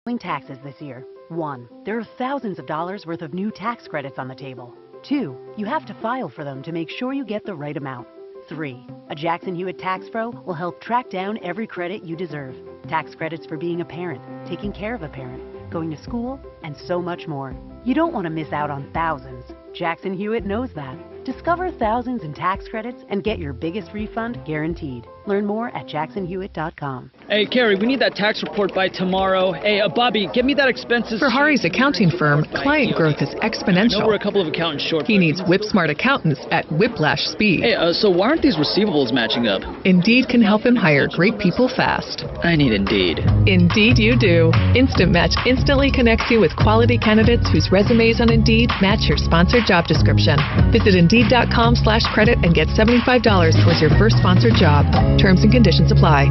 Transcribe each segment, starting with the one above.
Taxes this year. 1. There are thousands of dollars worth of new tax credits on the table. 2. You have to file for them to make sure you get the right amount. 3. A Jackson Hewitt Tax Pro will help track down every credit you deserve. Tax credits for being a parent, taking care of a parent, going to school, and so much more. You don't want to miss out on thousands. Jackson Hewitt knows that. Discover thousands in tax credits and get your biggest refund guaranteed. Learn more at jacksonhewitt.com. Hey, Carrie, we need that tax report by tomorrow. Hey, Bobby, get me that expenses. For Hari's accounting firm, client growth is exponential. I know we're a couple of accountants short. He needs whip-smart accountants at whiplash speed. Hey, so why aren't these receivables matching up? Indeed can help him hire great people fast. I need Indeed. Indeed you do. Instant Match instantly connects you with quality candidates whose resumes on Indeed match your sponsored job description. Visit Indeed.com/credit and get $75 towards your first sponsored job. Terms and conditions apply.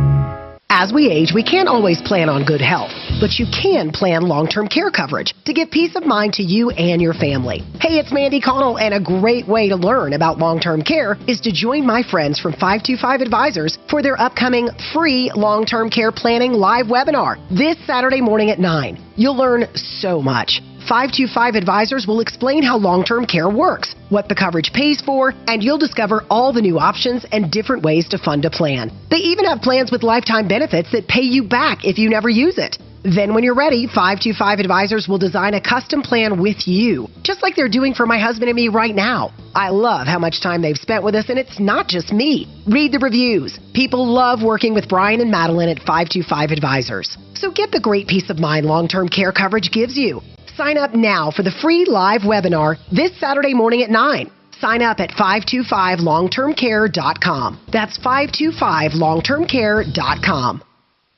As we age, we can't always plan on good health, but you can plan long-term care coverage to give peace of mind to you and your family. Hey, it's Mandy Connell, and a great way to learn about long-term care is to join my friends from 525 Advisors for their upcoming free long-term care planning live webinar this Saturday morning at 9. You'll learn so much. 525 Advisors will explain how long-term care works, what the coverage pays for, and you'll discover all the new options and different ways to fund a plan. They even have plans with lifetime benefits that pay you back if you never use it. Then when you're ready, 525 Advisors will design a custom plan with you, just like they're doing for my husband and me right now. I love how much time they've spent with us, and it's not just me. Read the reviews. People love working with Brian and Madeline at 525 Advisors. So get the great peace of mind long-term care coverage gives you. Sign up now for the free live webinar this Saturday morning at 9. Sign up at 525longtermcare.com. That's 525longtermcare.com.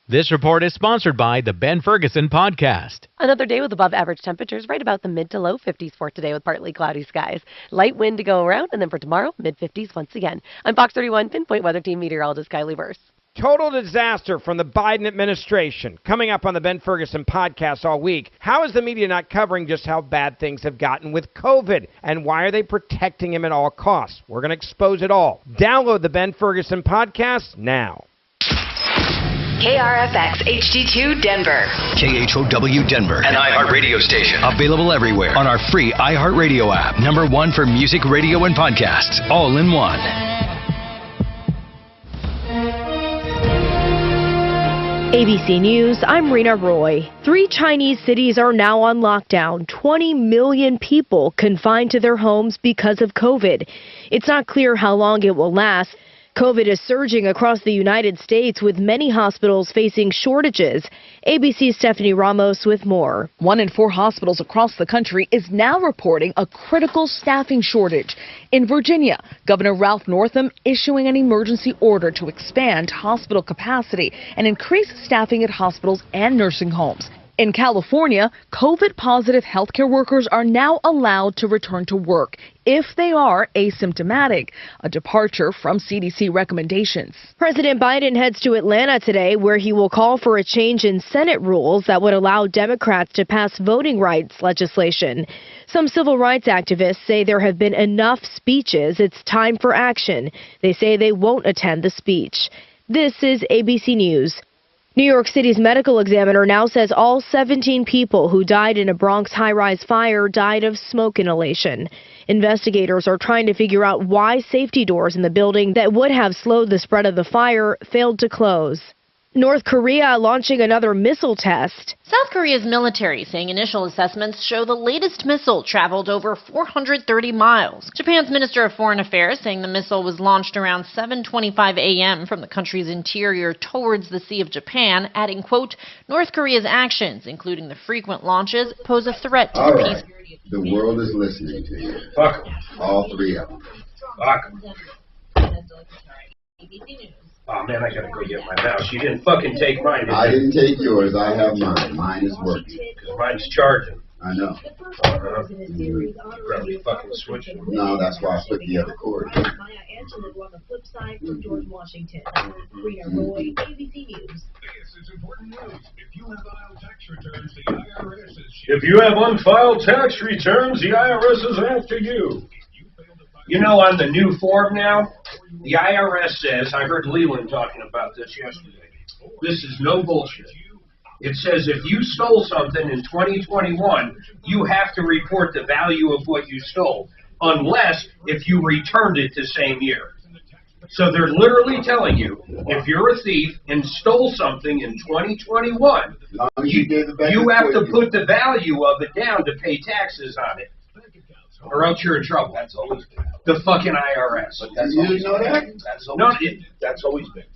This report is sponsored by the Ben Ferguson Podcast. Another day with above average temperatures, right about the mid to low 50s for today with partly cloudy skies. Light wind to go around, and then for tomorrow, mid 50s once again. I'm Fox 31 Pinpoint Weather Team meteorologist Kylie Verse. Total disaster from the Biden administration. Coming up on the Ben Ferguson Podcast all week, how is the media not covering just how bad things have gotten with COVID? And why are they protecting him at all costs? We're going to expose it all. Download the Ben Ferguson Podcast now. KRFX HD2 Denver. KHOW Denver. An iHeart radio station. Available everywhere on our free iHeartRadio app. #1 for music, radio, and podcasts. All in one. ABC News, I'm Rena Roy. 3 Chinese cities are now on lockdown. 20 million people confined to their homes because of COVID. It's not clear how long it will last. COVID is surging across the United States, with many hospitals facing shortages. ABC's Stephanie Ramos with more. 1 in 4 hospitals across the country is now reporting a critical staffing shortage. In Virginia, Governor Ralph Northam issuing an emergency order to expand hospital capacity and increase staffing at hospitals and nursing homes. In California, COVID-positive healthcare workers are now allowed to return to work if they are asymptomatic, a departure from CDC recommendations. President Biden heads to Atlanta today, where he will call for a change in Senate rules that would allow Democrats to pass voting rights legislation. Some civil rights activists say there have been enough speeches. It's time for action. They say they won't attend the speech. This is ABC News. New York City's medical examiner now says all 17 people who died in a Bronx high-rise fire died of smoke inhalation. Investigators are trying to figure out why safety doors in the building that would have slowed the spread of the fire failed to close. North Korea launching another missile test. South Korea's military saying initial assessments show the latest missile traveled over 430 miles. Japan's Minister of Foreign Affairs saying the missile was launched around 7:25 a.m. from the country's interior towards the Sea of Japan, adding, quote, North Korea's actions, including the frequent launches, pose a threat to the peace. The world is listening to you. Fuck 'em. All 3 of them. Fuck 'em. Oh man, I gotta go get my mouse. You didn't fucking take mine, did you? I didn't take yours. I have mine. Mine is working. Because mine's charging. I know. You probably fucking switched it. No, that's why I put the other cord. If you have unfiled tax returns, the IRS is after you. You know, on the new form now, the IRS says, I heard Leland talking about this yesterday, this is no bullshit. It says if you stole something in 2021, you have to report the value of what you stole, unless if you returned it the same year. So they're literally telling you, if you're a thief and stole something in 2021, you have to put the value of it down to pay taxes on it, or else you're in trouble. That's always been. The fucking IRS. But that's you didn't know that? That's always been.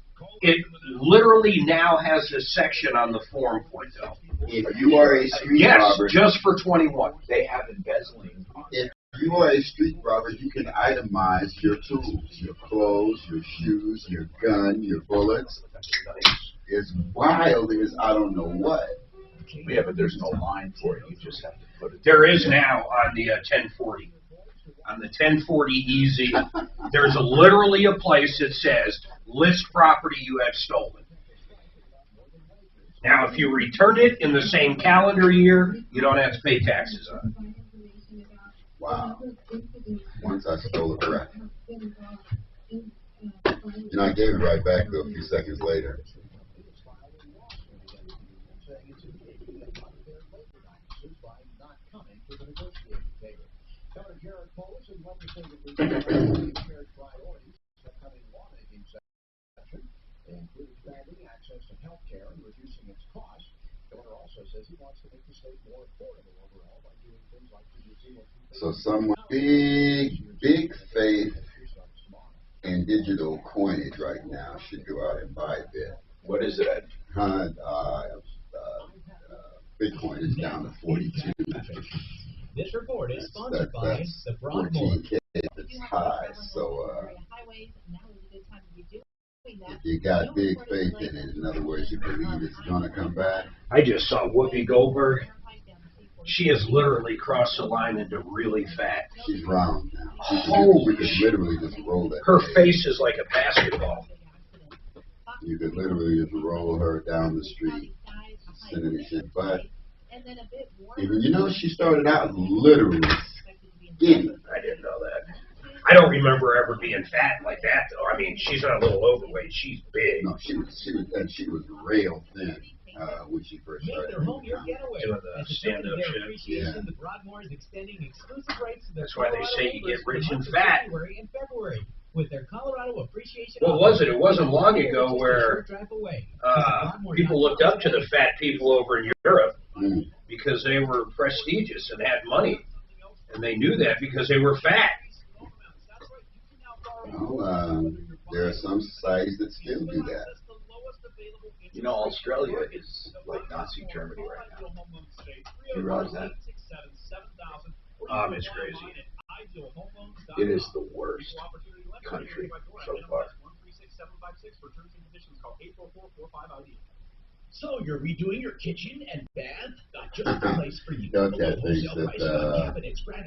It literally now has a section on the form for it, though. If you are a street robber, just for 21. they have embezzling. If you are a street robber, you can itemize your tools, your clothes, your shoes, your gun, your bullets. It's wild as I don't know what. Yeah, but there's no line for it. You just have to put it. There is now on the 1040. On the 1040 Easy, there's literally a place that says, list property you have stolen. Now, if you return it in the same calendar year, you don't have to pay taxes on it. Wow. Once I stole it back. I gave it right back though a few seconds later. So someone big faith in digital coinage right now should go out and buy a bit. What is it at? Bitcoin is down to 42. This report is sponsored by the Broadmoor. 14K, it's high. So if you got big faith in it, in other words, you believe it's gonna come back. I just saw Whoopi Goldberg. She has literally crossed the line into really fat. She's round now. Holy shit. You could literally just roll that. Her face is like a basketball. You could literally just roll her down the street, sending shit. But even she started out literally skinny. I didn't know that. I don't remember her ever being fat like that, though. I mean, she's not a little overweight. She's big. No, she was real thin when she first started doing the stand-up shit. Yeah. That's why they say you get rich and fat. With their Colorado Appreciation. What was it? It wasn't long ago where people looked up to the fat people over in Europe because they were prestigious and had money. And they knew that because they were fat. Well, there are some societies that still do that. Australia is like Nazi Germany right now. You realize that? It's crazy. It is the worst country so far. So you're redoing your kitchen and bath? Got just the place for you. That thinks that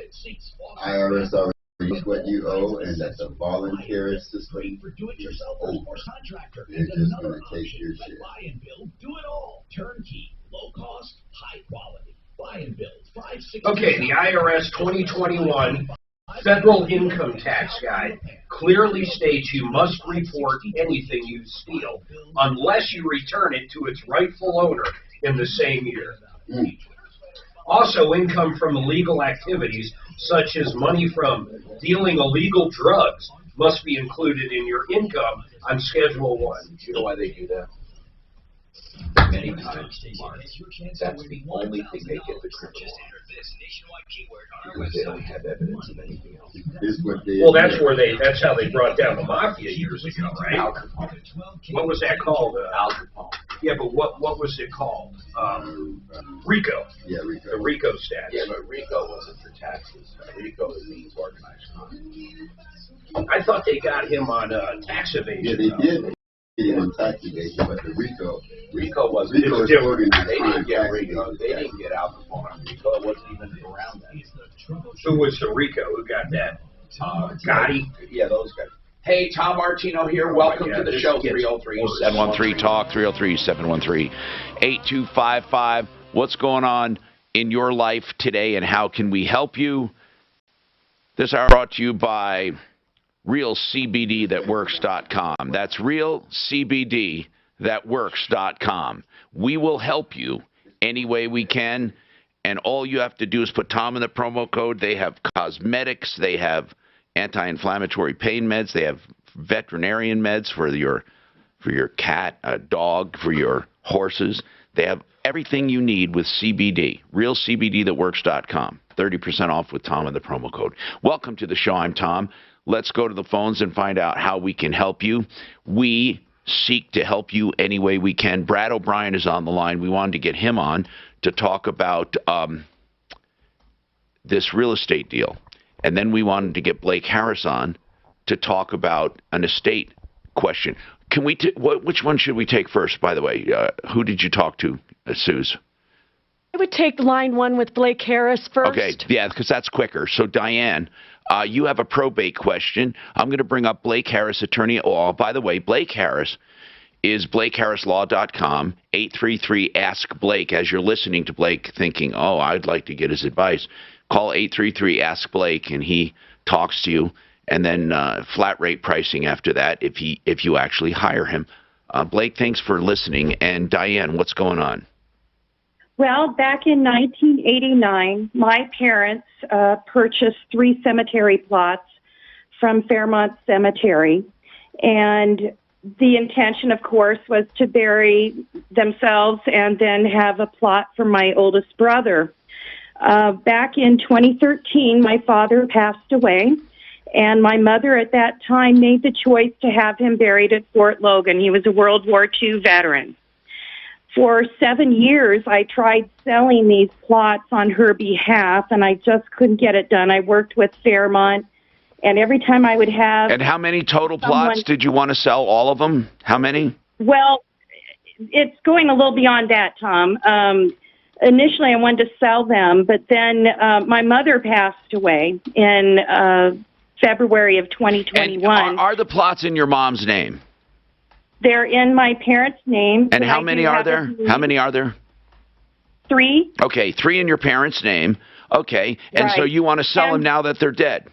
IRS already knows what you owe and that the voluntary system is over. They're just going to take your shit. Buy and build, do it all. Turnkey, low cost, high quality. Buy and build. Okay, the IRS 2021 Federal Income Tax Guide clearly states you must report anything you steal unless you return it to its rightful owner in the same year. Also, income from illegal activities, such as money from dealing illegal drugs, must be included in your income on Schedule 1. You know why they do that? Many times, Mark, that's the only thing they get the criminal on. Because they don't have evidence of anything else. Well, that's how they brought down the mafia years ago, right? Al Capone. What was that called? Al Capone. Yeah, but what was it called? RICO. Yeah, RICO. The RICO stats. Yeah, but RICO wasn't for taxes. RICO means organized crime. I thought they got him on tax evasion. Yeah, they did. On tax evasion, but the RICO wasn't. RICO is organized. They didn't get RICO. They didn't get Al Capone on RICO. It wasn't even around then. Who was the RICO? Who got that? Gotti? Yeah, those guys. Hey, Tom Martino here. Welcome to the show. 303-713-TALK, 303-713-8255. What's going on in your life today and how can we help you? This hour brought to you by RealCBDThatWorks.com. That's RealCBDThatWorks.com. We will help you any way we can. And all you have to do is put Tom in the promo code. They have cosmetics. They have anti-inflammatory pain meds. They have veterinarian meds for your cat, a dog, for your horses. They have everything you need with CBD. RealCBDThatWorks.com. 30% off with Tom in the promo code. Welcome to the show. I'm Tom. Let's go to the phones and find out how we can help you. We seek to help you any way we can. Brad O'Brien is on the line. We wanted to get him on to talk about this real estate deal. And then we wanted to get Blake Harris on to talk about an estate question. Can we? Which one should we take first, by the way? Who did you talk to, Suze? I would take line one with Blake Harris first. Okay, yeah, because that's quicker. So, Diane, you have a probate question. I'm going to bring up Blake Harris, attorney at law. By the way, Blake Harris is BlakeHarrisLaw.com, 833-ASK-BLAKE. As you're listening to Blake thinking, oh, I'd like to get his advice, call 833-ASK-BLAKE, and he talks to you. And then flat rate pricing after that if you actually hire him. Blake, thanks for listening. And Diane, what's going on? Well, back in 1989, my parents purchased 3 cemetery plots from Fairmont Cemetery. And the intention, of course, was to bury themselves and then have a plot for my oldest brother. Back in 2013, my father passed away. And my mother at that time made the choice to have him buried at Fort Logan. He was a World War II veteran. For 7 years, I tried selling these plots on her behalf, and I just couldn't get it done. I worked with Fairmont, and every time I would have... And how many total plots did you want to sell? All of them? How many? Well, it's going a little beyond that, Tom. Initially, I wanted to sell them, but then my mother passed away in... February of 2021. And are the plots in your mom's name? They're in my parents' name. And how many are there? How many are there? 3. Okay, 3 in your parents' name. Okay, and so you want to sell them now that they're dead?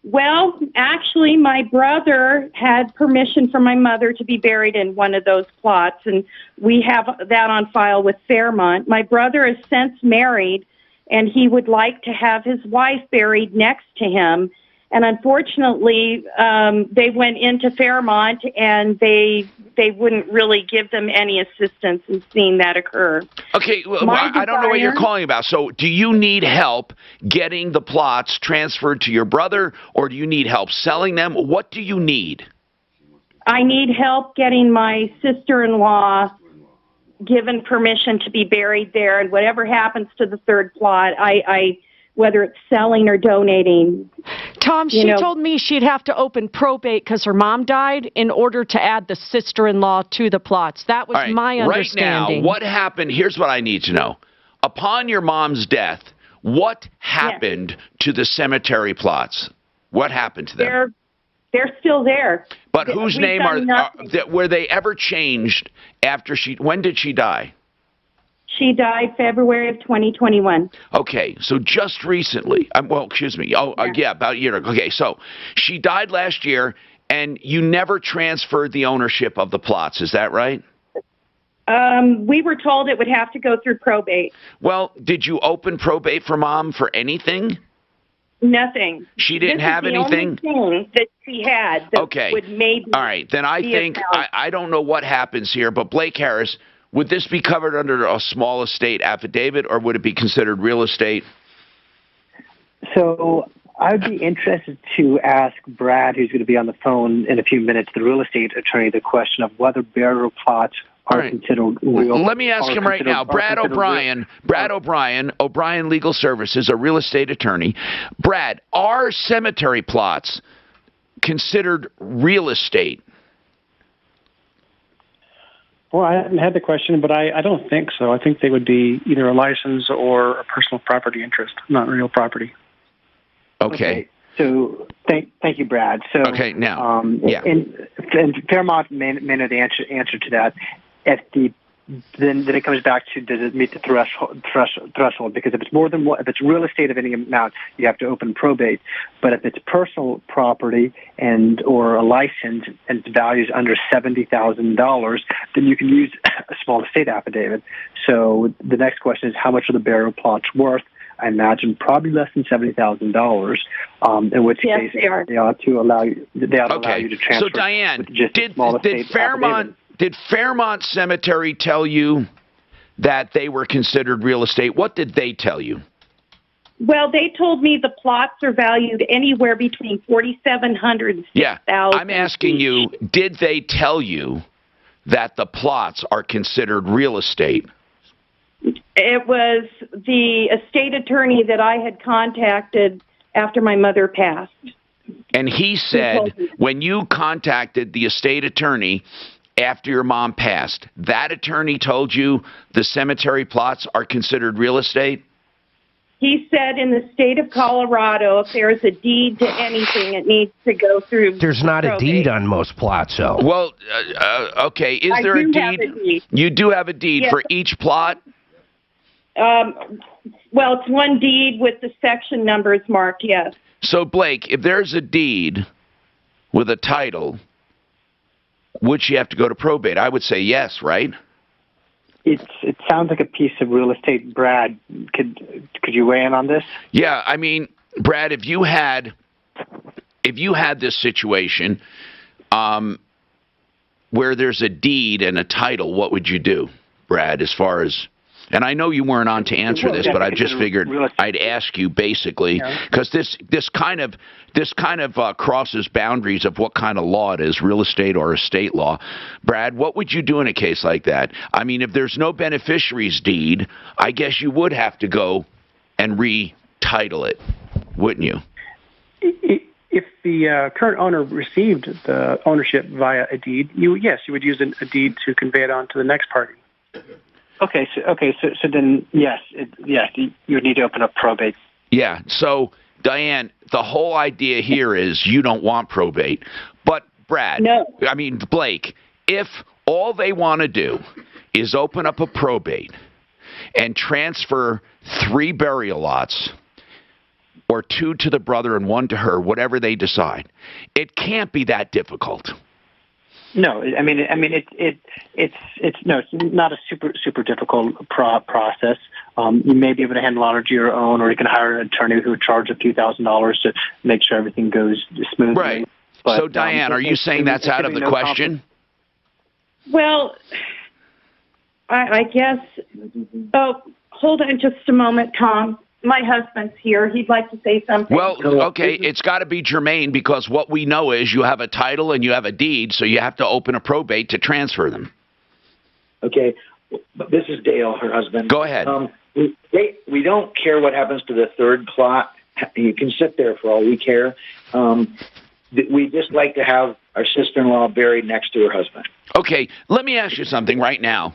Well, actually, my brother had permission from my mother to be buried in one of those plots, and we have that on file with Fairmont. My brother is since married, and he would like to have his wife buried next to him. And unfortunately, they went into Fairmont, and they wouldn't really give them any assistance in seeing that occur. Okay, well, I don't know what you're calling about. So do you need help getting the plots transferred to your brother, or do you need help selling them? What do you need? I need help getting my sister-in-law given permission to be buried there, and whatever happens to the third plot, I whether it's selling or donating. Tom, she told me she'd have to open probate because her mom died in order to add the sister-in-law to the plots. That was my understanding. Right now, what happened? Here's what I need to know. Upon your mom's death, what happened to the cemetery plots? What happened to them? They're still there. But whose name were they ever changed after when did she die? She died February of 2021. Okay, so just recently. Well, excuse me. About a year ago. Okay, so she died last year, and you never transferred the ownership of the plots. Is that right? We were told it would have to go through probate. Well, did you open probate for Mom for anything? Nothing. She didn't have anything? The only thing that she had that would maybe all right, then I think, I don't know what happens here, but Blake Harris, would this be covered under a small estate affidavit, or would it be considered real estate? So I would be interested to ask Brad, who's going to be on the phone in a few minutes, the real estate attorney, the question of whether burial plots are considered real. Let me ask him right now. Brad O'Brien, O'Brien Legal Services, a real estate attorney. Brad, are cemetery plots considered real estate? Well, I haven't had the question, but I don't think so. I think they would be either a license or a personal property interest, not real property. Okay. So thank you, Brad. So now, and Fairmont may know the answer to that. If the then it comes back to, does it meet the threshold? Because if it's more than one, if it's real estate of any amount, you have to open probate. But if it's personal property or a license and its value is under $70,000, then you can use a small estate affidavit. So the next question is, how much are the burial plots worth? I imagine probably less than $70,000. In which case they ought to allow you. They ought to allow you to transfer. So Diane, did Fairmont Cemetery tell you that they were considered real estate? What did they tell you? Well, they told me the plots are valued anywhere between $4,700 and $6,000. Yeah, I'm asking you, did they tell you that the plots are considered real estate? It was the estate attorney that I had contacted after my mother passed. And he said, when you contacted the estate attorney after your mom passed, that attorney told you the cemetery plots are considered real estate? He said in the state of Colorado, if there's a deed to anything, it needs to go through There's not probate. a deed on most plots, though. Well, okay. Is there a deed? You do have a deed for each plot? Well, it's one deed with the section numbers marked, yes. So, Blake, if there's a deed with a title, would she have to go to probate? I would say yes, right? It sounds like a piece of real estate. Brad, could you weigh in on this? Yeah, I mean, Brad, if you had this situation where there's a deed and a title, what would you do, Brad, as far as... And I know you weren't on to answer this, but I just figured I'd ask you basically, because this kind of crosses boundaries of what kind of law it is, real estate or estate law. Brad, what would you do in a case like that? I mean, if there's no beneficiary's deed, I guess you would have to go and retitle it, wouldn't you? If the current owner received the ownership via a deed, you would use a deed to convey it on to the next party. Okay, so then yes, you would need to open up probate. Yeah. So Diane, the whole idea here is you don't want probate, but Brad, Blake, if all they want to do is open up a probate and transfer 3 burial lots, or 2 to the brother and 1 to her, whatever they decide, it can't be that difficult. No, I mean it's not a super difficult process. You may be able to handle it on your own, or you can hire an attorney who would charge a few $1,000s to make sure everything goes smoothly. Right. But, so, Diane, are you saying that's out of the question? Well, I guess. Oh, hold on just a moment, Tom. My husband's here. He'd like to say something. Well, okay, it's got to be germane, because what we know is you have a title and you have a deed, so you have to open a probate to transfer them. Okay, this is Dale, her husband. Go ahead. We don't care what happens to the third plot. You can sit there for all we care. We just like to have our sister-in-law buried next to her husband. Okay, let me ask you something right now.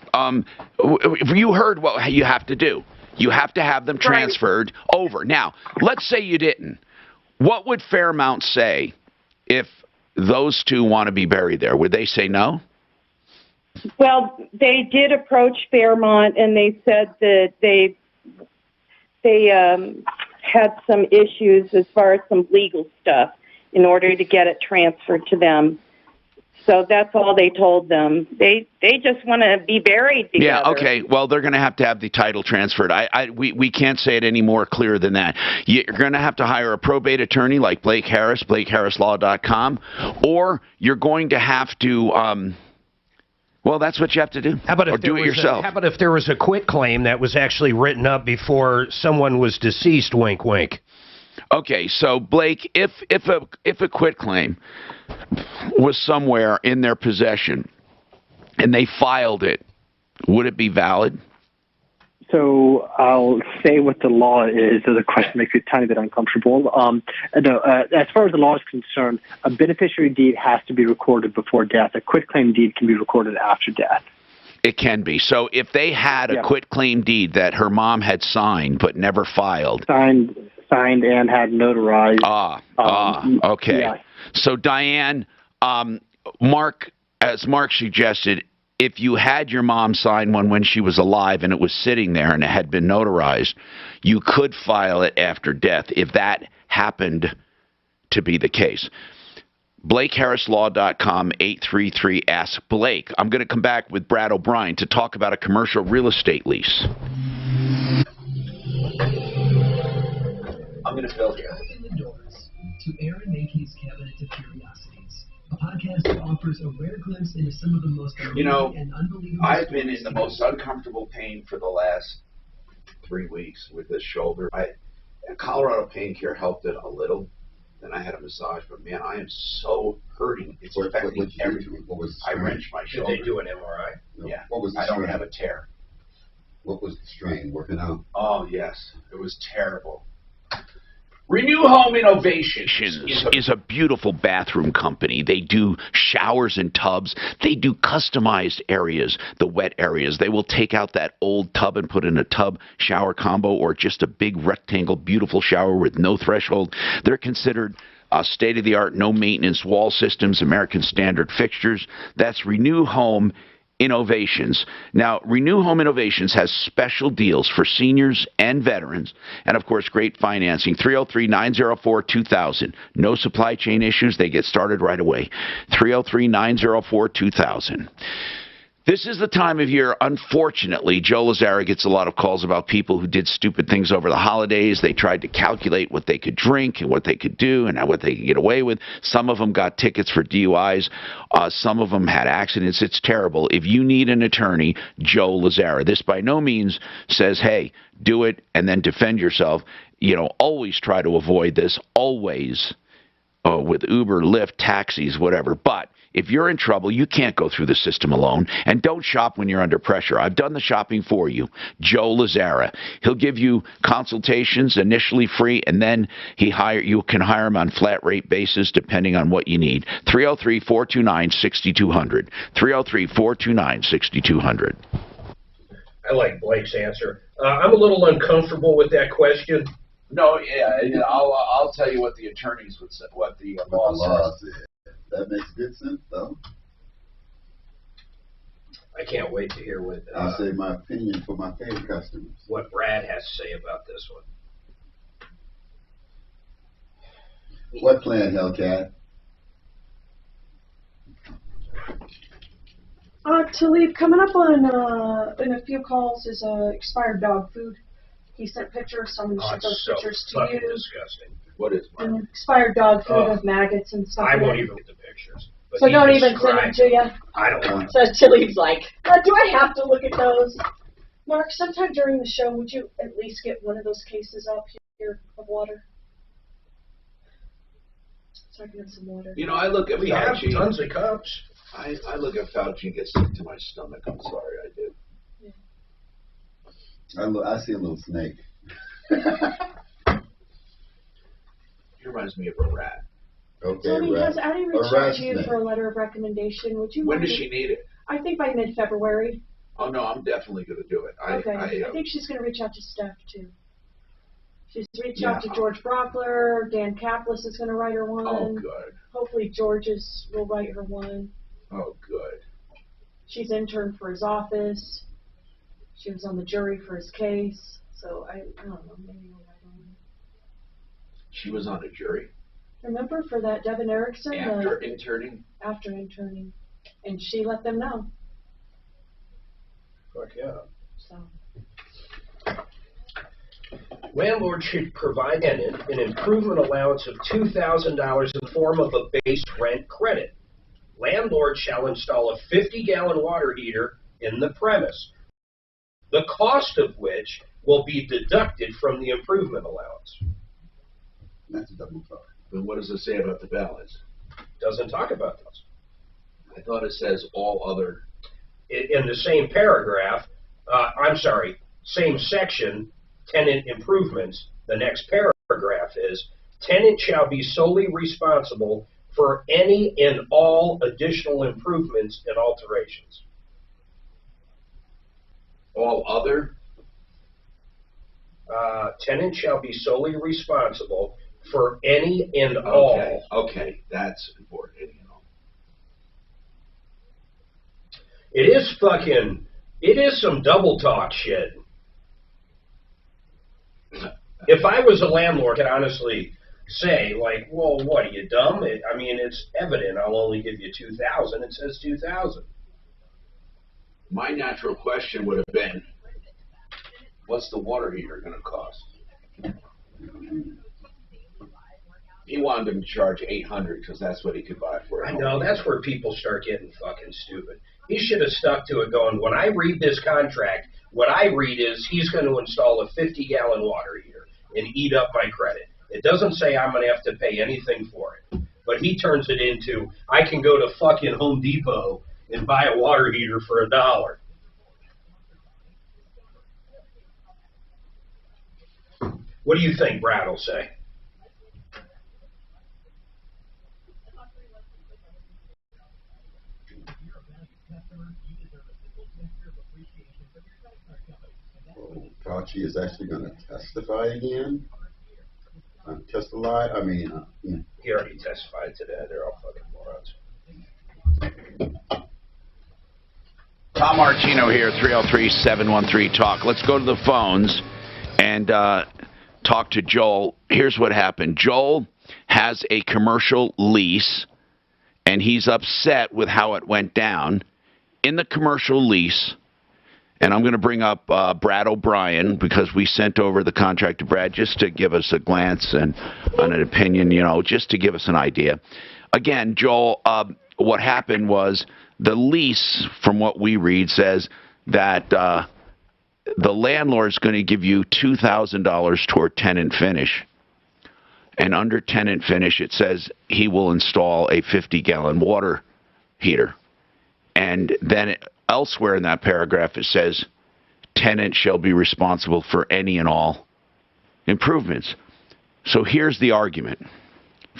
You heard what you have to do. You have to have them transferred over. Now, let's say you didn't. What would Fairmount say if those 2 want to be buried there? Would they say no? Well, they did approach Fairmont, and they said that they had some issues as far as some legal stuff in order to get it transferred to them. So that's all they told them. They just want to be buried together. Yeah, okay. Well, they're going to have the title transferred. We can't say it any more clear than that. You're going to have to hire a probate attorney like Blake Harris, BlakeHarrisLaw.com, or you're going to have to, well, that's what you have to do. How about or do it yourself. How about if there was a quitclaim that was actually written up before someone was deceased, wink, wink? Okay, so Blake, if a quitclaim was somewhere in their possession and they filed it, would it be valid? So I'll say what the law is. So the question makes me a tiny bit uncomfortable. As far as the law is concerned, a beneficiary deed has to be recorded before death. A quitclaim deed can be recorded after death. It can be. So if they had a quitclaim deed that her mom had signed but never filed. Signed and had notarized. Okay. Yeah. So Diane, Mark, as Mark suggested, if you had your mom sign one when she was alive and it was sitting there and it had been notarized, you could file it after death if that happened to be the case. BlakeHarrisLaw.com 833 Ask Blake. I'm going to come back with Brad O'Brien to talk about a commercial real estate lease. I'm going to build here. Open the doors to Aaron Mackey's Cabinet of Curiosities, a podcast that offers a rare glimpse into some of the most amazing and unbelievable. I've been in the most uncomfortable pain for the last 3 weeks with this shoulder. Colorado Pain Care helped it a little. Then I had a massage, but man, I am so hurting. It's affecting everything. I wrenched my shoulder. Did they do an MRI? Yeah. What was the I don't strain? have a tear. What was the strain? Working out? Oh, yes. It was terrible. Renew Home Innovations is a beautiful bathroom company. They do showers and tubs. They do customized areas, the wet areas. They will take out that old tub and put in a tub shower combo or just a big rectangle, beautiful shower with no threshold. They're considered state-of-the-art, no-maintenance wall systems, American Standard fixtures. That's Renew Home Innovations. Now, Renew Home Innovations has special deals for seniors and veterans, and of course, great financing. 303-904-2000. No supply chain issues. They get started right away. 303-904-2000. This is the time of year, unfortunately, Joe Lazara gets a lot of calls about people who did stupid things over the holidays. They tried to calculate what they could drink and what they could do and what they could get away with. Some of them got tickets for DUIs. Some of them had accidents. It's terrible. If you need an attorney, Joe Lazara. This by no means says, hey, do it and then defend yourself. You know, always try to avoid this. Always. With Uber, Lyft, taxis, whatever. But if you're in trouble, you can't go through the system alone. And don't shop when you're under pressure. I've done the shopping for you. Joe Lazara. He'll give you consultations initially free, and then you can hire him on flat rate basis depending on what you need. 303-429-6200. 303-429-6200. I like Blake's answer. I'm a little uncomfortable with that question. No, yeah, I'll tell you what the attorneys would say, what the law says. That makes good sense, though. I can't wait to hear what I'll say my opinion for my paid customers. What Brad has to say about this one. What plan, Hellcat? To leave, coming up on in a few calls is expired dog food. He sent pictures, so I'm going to shoot those pictures to you. Disgusting. What is and expired dog food with maggots and stuff. I won't even get the pictures. So don't even send them to you? I don't want So Tilly's like, do I have to look at those? Mark, sometime during the show, would you at least get one of those cases up here of water? So I can have some water. You know, I look at We have tons of cups. I look at Fauci and get sick to my stomach. I'm sorry, I do. I see a little snake. He reminds me of a rat. Okay, Tony, rat. has Addie reached out to you for a letter of recommendation? Would you? When does she need it? I think by mid-February. Oh no, I'm definitely going to do it. Okay. I think she's going to reach out to Steph too. She's reached out to George Brockler. Dan Kaplis is going to write her one. Oh, good. Hopefully George's will write her one. Oh, good. She's interned for his office. She was on the jury for his case. So I don't know. Maybe we'll write her one. She was on a jury. Remember for that Devin Erickson? After interning? After interning. And she let them know. Fuck yeah. So. Landlord should provide an improvement allowance of $2,000 in the form of a base rent credit. Landlord shall install a 50-gallon water heater in the premise, the cost of which will be deducted from the improvement allowance. That's a double talk. But what does it say about the balance? Doesn't talk about those. I thought it says all other. In the same paragraph, same section, tenant improvements, the next paragraph is, tenant shall be solely responsible for any and all additional improvements and alterations. All other? Tenant shall be solely responsible for any and all. Okay, that's important. Any and all. It is some double talk shit. If I was a landlord, I'd honestly say, like, well, what, are you dumb? It's evident I'll only give you $2,000. It says $2,000. My natural question would have been, what's the water heater going to cost? He wanted him to charge $800 because that's what he could buy for it. I know, that's where people start getting fucking stupid. He should have stuck to it going, when I read this contract, what I read is he's going to install a 50-gallon water heater and eat up my credit. It doesn't say I'm going to have to pay anything for it. But he turns it into, I can go to fucking Home Depot and buy a water heater for $1. What do you think Brad will say? Fauci is actually going to testify again? Testify? He already testified today. They're all fucking morons. Tom Martino here, 303-713-TALK. Let's go to the phones and talk to Joel. Here's what happened. Joel has a commercial lease, and he's upset with how it went down. In the commercial lease, and I'm going to bring up Brad O'Brien because we sent over the contract to Brad just to give us a glance and an opinion, just to give us an idea. Again, Joel, what happened was the lease, from what we read, says that the landlord's going to give you $2,000 toward tenant finish. And under tenant finish, it says he will install a 50-gallon water heater. And then elsewhere in that paragraph, it says, tenant shall be responsible for any and all improvements. So here's the argument.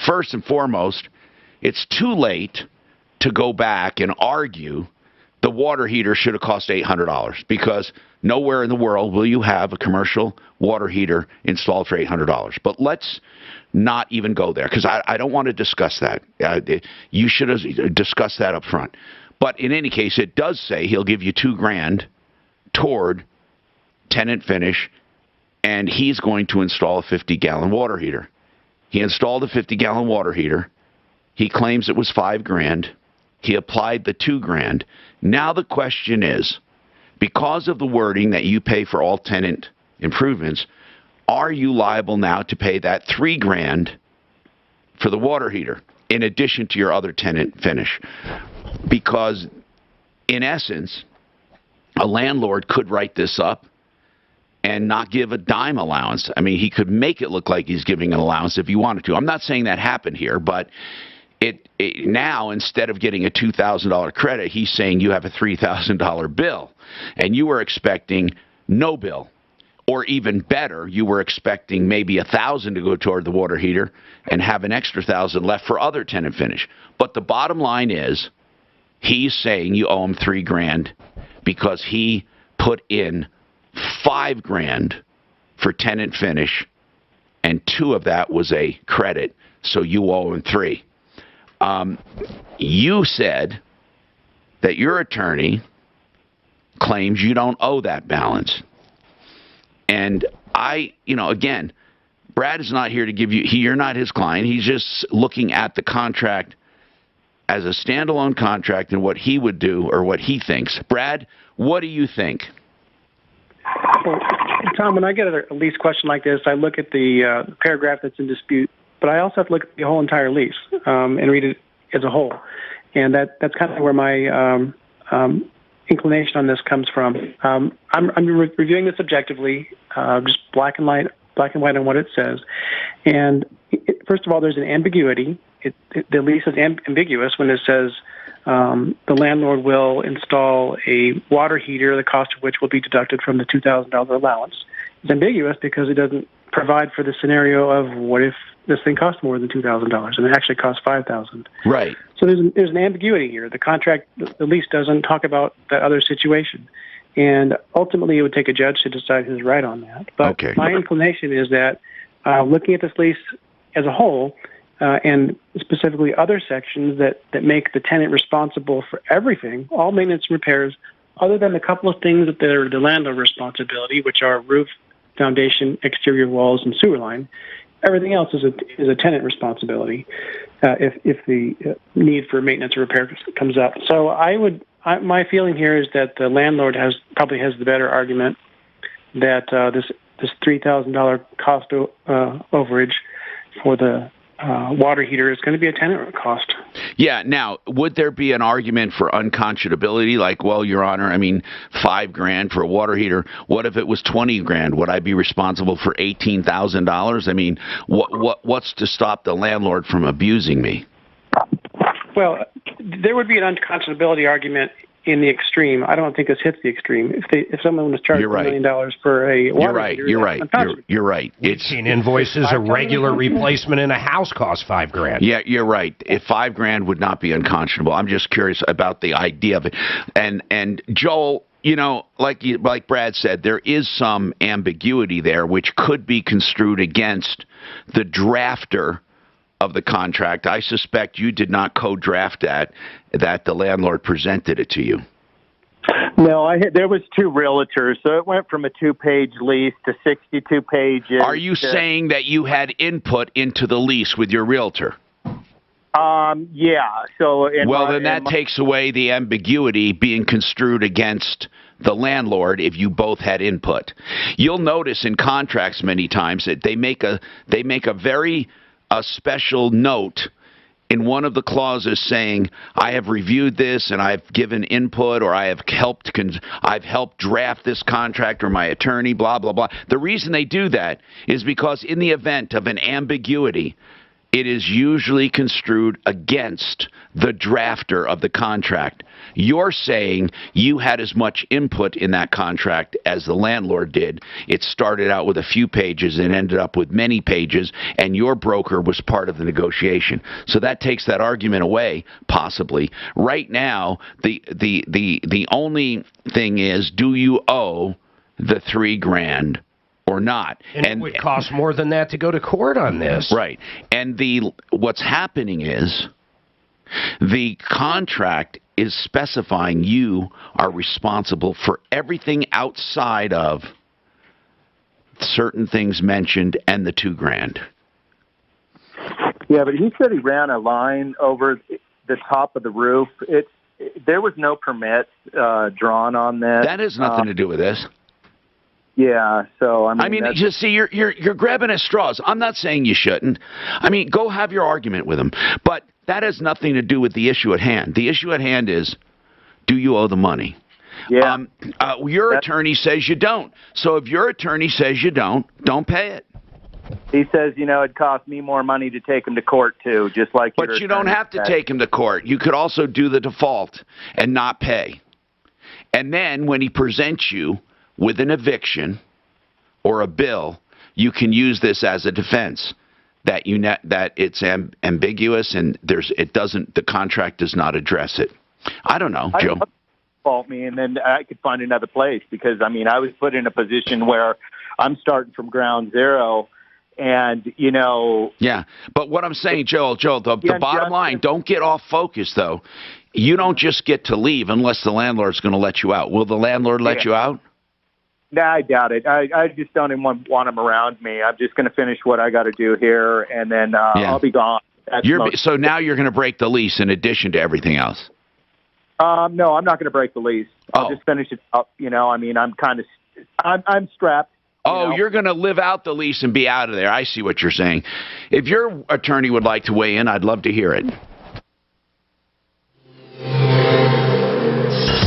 First and foremost, it's too late to go back and argue the water heater should have cost $800 because nowhere in the world will you have a commercial water heater installed for $800. But let's not even go there because I don't want to discuss that. You should have discussed that up front. But in any case, it does say he'll give you $2,000 toward tenant finish, and he's going to install a 50-gallon water heater. He installed a 50-gallon water heater. He claims it was $5,000. He applied the $2,000. Now the question is, because of the wording that you pay for all tenant improvements, are you liable now to pay that $3,000 for the water heater in addition to your other tenant finish? Because, in essence, a landlord could write this up and not give a dime allowance. He could make it look like he's giving an allowance if he wanted to. I'm not saying that happened here, but it now, instead of getting a $2,000 credit, he's saying you have a $3,000 bill, and you were expecting no bill. Or even better, you were expecting maybe $1,000 to go toward the water heater and have an extra $1,000 left for other tenant finish. But the bottom line is, he's saying you owe him $3,000 because he put in $5,000 for tenant finish, and $2,000 of that was a credit, so you owe him $3,000. You said that your attorney claims you don't owe that balance. And again, Brad is not here to give you, you're not his client. He's just looking at the contract as a standalone contract and what he would do or what he thinks. Brad, what do you think? Well, Tom, when I get a lease question like this, I look at the paragraph that's in dispute, but I also have to look at the whole entire lease and read it as a whole. And that's kind of where my inclination on this comes from. I'm reviewing this objectively, just black and white on what it says. And first of all, there's an ambiguity. The lease is ambiguous when it says the landlord will install a water heater, the cost of which will be deducted from the $2,000 allowance. It's ambiguous because it doesn't provide for the scenario of what if this thing costs more than $2,000 and it actually costs $5,000. Right. So there's an ambiguity here. The contract, the lease doesn't talk about that other situation. And ultimately, it would take a judge to decide who's right on that. But my inclination is that looking at this lease as a whole, and specifically other sections that make the tenant responsible for everything, all maintenance and repairs, other than a couple of things that are the landlord responsibility, which are roof, foundation, exterior walls, and sewer line. Everything else is a tenant responsibility if the need for maintenance or repair comes up. So my feeling here is that the landlord probably has the better argument that this $3,000 cost overage for the water heater is going to be a tenant cost. Yeah. Now, would there be an argument for unconscionability? Like, well, Your Honor, I mean, $5,000 for a water heater. What if it was $20,000? Would I be responsible for $18,000? I mean, what's to stop the landlord from abusing me? Well, there would be an unconscionability argument in the extreme. I don't think this hits the extreme. If someone was charged $1 million for a water heater, you're right. It's seen invoices. A regular replacement in a house costs $5,000. Yeah, you're right. If $5,000 would not be unconscionable. I'm just curious about the idea of it. And Joel, you know, like Brad said, there is some ambiguity there, which could be construed against the drafter of the contract. I suspect you did not co-draft that the landlord presented it to you. No, there was 2 realtors, so it went from a 2-page lease to 62 pages. Are you saying that you had input into the lease with your realtor? Yeah. So then that takes away the ambiguity being construed against the landlord if you both had input. You'll notice in contracts many times that they make a very special note in one of the clauses saying, I have reviewed this and I've given input, or I've helped draft this contract, or my attorney, blah, blah, blah. The reason they do that is because in the event of an ambiguity, it is usually construed against the drafter of the contract. You're saying you had as much input in that contract as the landlord did. It started out with a few pages and ended up with many pages, and your broker was part of the negotiation. So that takes that argument away, possibly. Right now, the only thing is, do you owe the $3,000? Or not. And it would cost more than that to go to court on this. Right. And what's happening is the contract is specifying you are responsible for everything outside of certain things mentioned and the $2,000. Yeah, but he said he ran a line over the top of the roof. There was no permit drawn on this. That has nothing to do with this. Yeah, so I mean, you see, you're grabbing at straws. I'm not saying you shouldn't. I mean, go have your argument with him, but that has nothing to do with the issue at hand. The issue at hand is, do you owe the money? Yeah. Your attorney says you don't. So if your attorney says you don't pay it. He says, it cost me more money to take him to court too, just like. But you don't have to take him to court. You could also do the default and not pay, and then when he presents you with an eviction or a bill, you can use this as a defense that that it's ambiguous and the contract does not address it. I don't know, Joe. Fault me, and then I could find another place, because I was put in a position where I'm starting from ground zero, and Yeah, but what I'm saying, Joel, the bottom line, don't get off focus though. You don't just get to leave unless the landlord's going to let you out. Will the landlord let you out? Nah, I doubt it. I just don't even want him around me. I'm just going to finish what I got to do here, and then I'll be gone. So now you're going to break the lease in addition to everything else? No, I'm not going to break the lease. I'll just finish it up. I'm strapped. You're going to live out the lease and be out of there. I see what you're saying. If your attorney would like to weigh in, I'd love to hear it.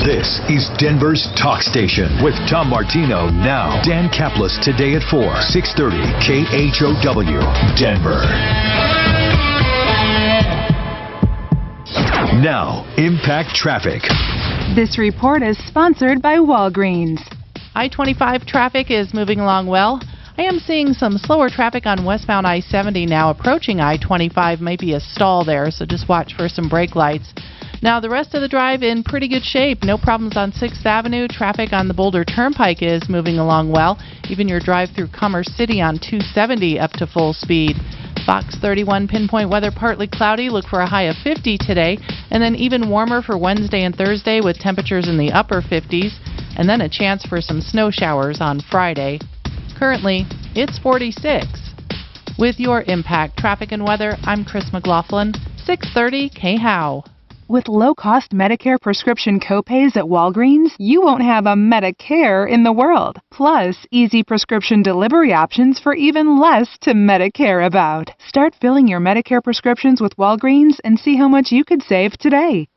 This is Denver's Talk Station with Tom Martino now. Dan Kaplis today at 4, 630 KHOW, Denver. Now, Impact Traffic. This report is sponsored by Walgreens. I-25 traffic is moving along well. I am seeing some slower traffic on westbound I-70 now approaching I-25. Might be a stall there, so just watch for some brake lights. Now, the rest of the drive in pretty good shape. No problems on 6th Avenue. Traffic on the Boulder Turnpike is moving along well. Even your drive through Commerce City on 270 up to full speed. Fox 31 pinpoint weather, partly cloudy. Look for a high of 50 today, and then even warmer for Wednesday and Thursday with temperatures in the upper 50s, and then a chance for some snow showers on Friday. Currently, it's 46. With your Impact Traffic and Weather, I'm Chris McLaughlin, 630 KHOW. With low-cost Medicare prescription copays at Walgreens, you won't have a Medicare in the world. Plus, easy prescription delivery options for even less to Medicare about. Start filling your Medicare prescriptions with Walgreens and see how much you could save today.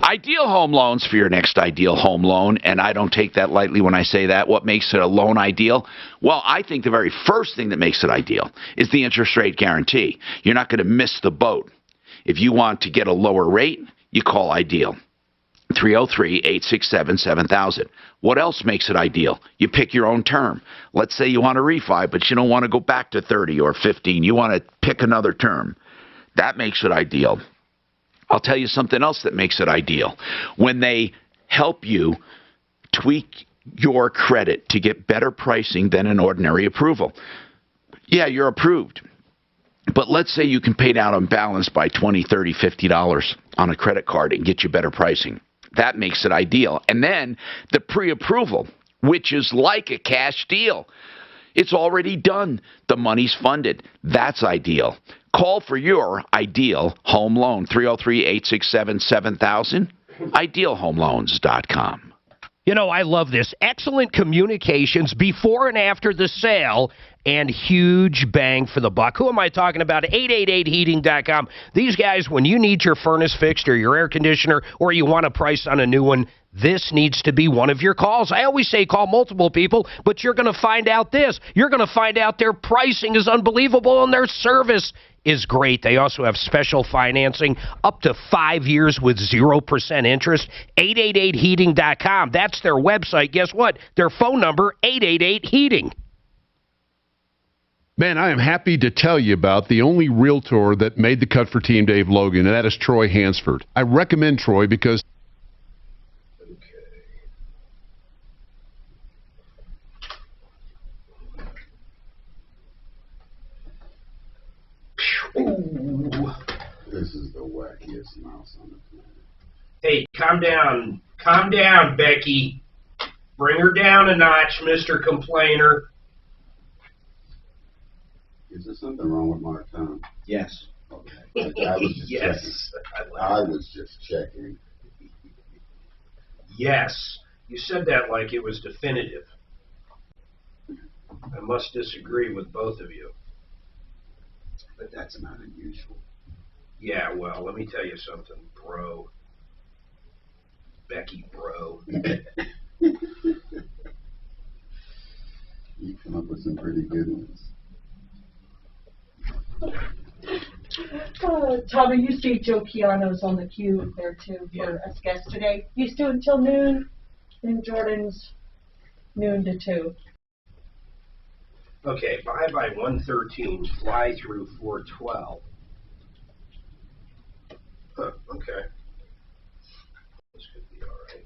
Ideal home loans for your next ideal home loan, and I don't take that lightly when I say that. What makes it a loan ideal? Well, I think the very first thing that makes it ideal is the interest rate guarantee. You're not going to miss the boat. If you want to get a lower rate, you call Ideal. 303-867-7000. What else makes it ideal? You pick your own term. Let's say you want to refi, but you don't want to go back to 30 or 15. You want to pick another term. That makes it ideal. I'll tell you something else that makes it ideal. When they help you tweak your credit to get better pricing than an ordinary approval. Yeah, you're approved. But let's say you can pay down on balance by $20, $30, $50 on a credit card and get you better pricing. That makes it ideal. And then the pre-approval, which is like a cash deal. It's already done. The money's funded. That's ideal. Call for your ideal home loan, 303-867-7000, idealhomeloans.com. You know, I love this. Excellent communications before and after the sale and huge bang for the buck. Who am I talking about? 888heating.com. These guys, when you need your furnace fixed or your air conditioner or you want a price on a new one, this needs to be one of your calls. I always say call multiple people, but you're going to find out this. You're going to find out their pricing is unbelievable and their service is great. They also have special financing up to 5 years with 0% interest. 888heating.com. That's their website. Guess what? Their phone number, 888-HEATING. Man, I am happy to tell you about the only realtor that made the cut for Team Dave Logan, and that is Troy Hansford. I recommend Troy because... Ooh. This is the wackiest mouse on the planet. Hey, calm down. Calm down, Becky. Bring her down a notch, Mr. Complainer. Is there something wrong with my tongue? Yes. Okay. I was just yes. checking. I was just checking. Yes. You said that like it was definitive. I must disagree with both of you. But that's not unusual. Yeah, well, let me tell you something, bro. Becky, bro. You come up with some pretty good ones. Tommy, you see Joe Keano's on the queue there too for us guests today. He's doing till noon, and Jordan's noon to 2. Okay, bye by 113, fly through 412. Huh, okay. This could be all right.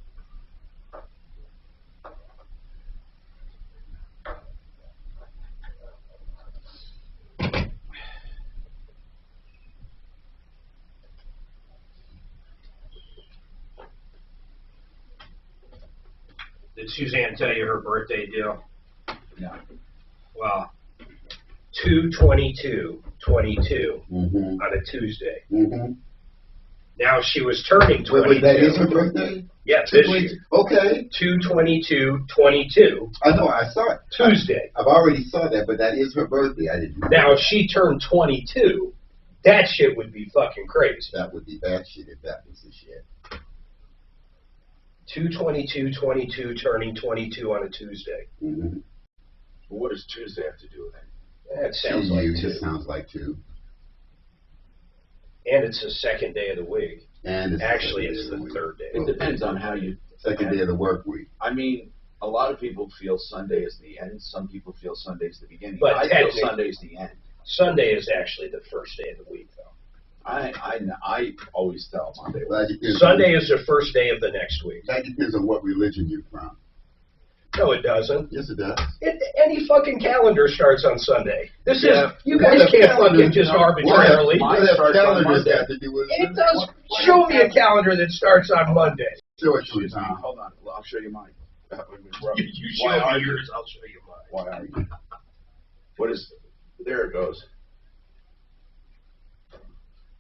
Did Suzanne tell you her birthday deal? No. Well, 2/22/22 on a Tuesday. Now she was turning 22. Wait, that is her birthday? Yeah, this year. Okay. 2/22/22. I know, I saw it. Tuesday. I've already saw that, but that is her birthday. I didn't know. Now, if she turned 22, that shit would be fucking crazy. That would be bad shit if that was the shit. 2/22/22 turning 22 on a Tuesday. Well, what does Tuesday have to do with it? That sounds like 2. It sounds like 2. And it's the second day of the week. And it's actually, it's the third day. It depends on how you... Second day of the work week. I mean, a lot of people feel Sunday is the end. Some people feel Sunday is the beginning. But I feel Sunday is the end. Sunday is actually the first day of the week, though. I always tell Monday. Sunday is the first day of the next week. That depends on what religion you're from. No, it doesn't. Yes, it does. Any fucking calendar starts on Sunday. This is, you guys can't fucking just arbitrarily. What calendar does that have to do with it? Does. Show me a calendar that starts on Monday. Show it to you, Tom. Hold on. I'll show you mine. You show me yours, I'll show you mine. Why are you? What is? There it goes.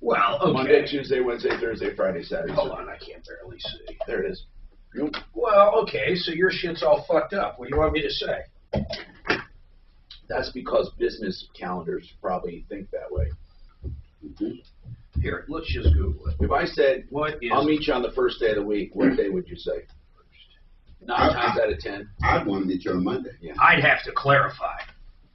Well, okay. Monday, Tuesday, Wednesday, Thursday, Friday, Saturday. Hold on, I can't barely see. There it is. Well, okay, so your shit's all fucked up. What do you want me to say? That's because business calendars probably think that way. Here, let's just Google it. If I said, I'll meet you on the first day of the week, what day would you say? 9 times out of 10. I'd want to meet you on Monday. Yeah. I'd have to clarify.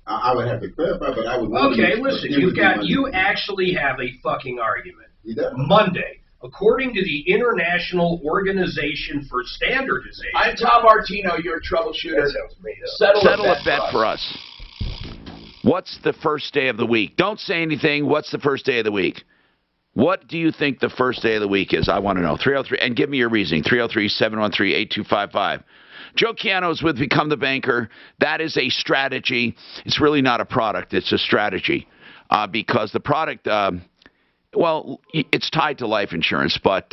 I would have to clarify, but I would. Okay, listen, you actually have a fucking argument. He does. Monday, according to the International Organization for Standardization. I'm Tom Martino, your troubleshooter. That sounds made up. Settle a bet for us. What's the first day of the week? Don't say anything. What's the first day of the week? What do you think the first day of the week is? I want to know. 303, and give me your reasoning. 303-713-8255. Joe Chiano's with Become the Banker. That is a strategy. It's really not a product. It's a strategy because the product, well, it's tied to life insurance, but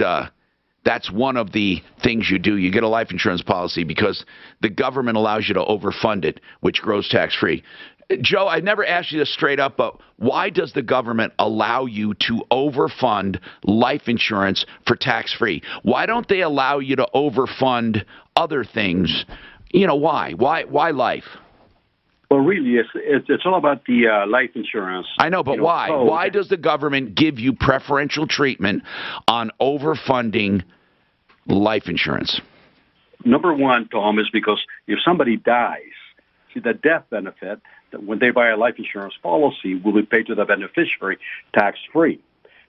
that's one of the things you do. You get a life insurance policy because the government allows you to overfund it, which grows tax-free. Joe, I never asked you this straight up, but why does the government allow you to overfund life insurance for tax-free? Why don't they allow you to overfund other things? You know, why? Why life? Well, really, it's all about the life insurance. I know, but why? Why does the government give you preferential treatment on overfunding life insurance? Number one, Tom, is because if somebody dies, see, the death benefit, when they buy a life insurance policy, will be paid to the beneficiary tax-free.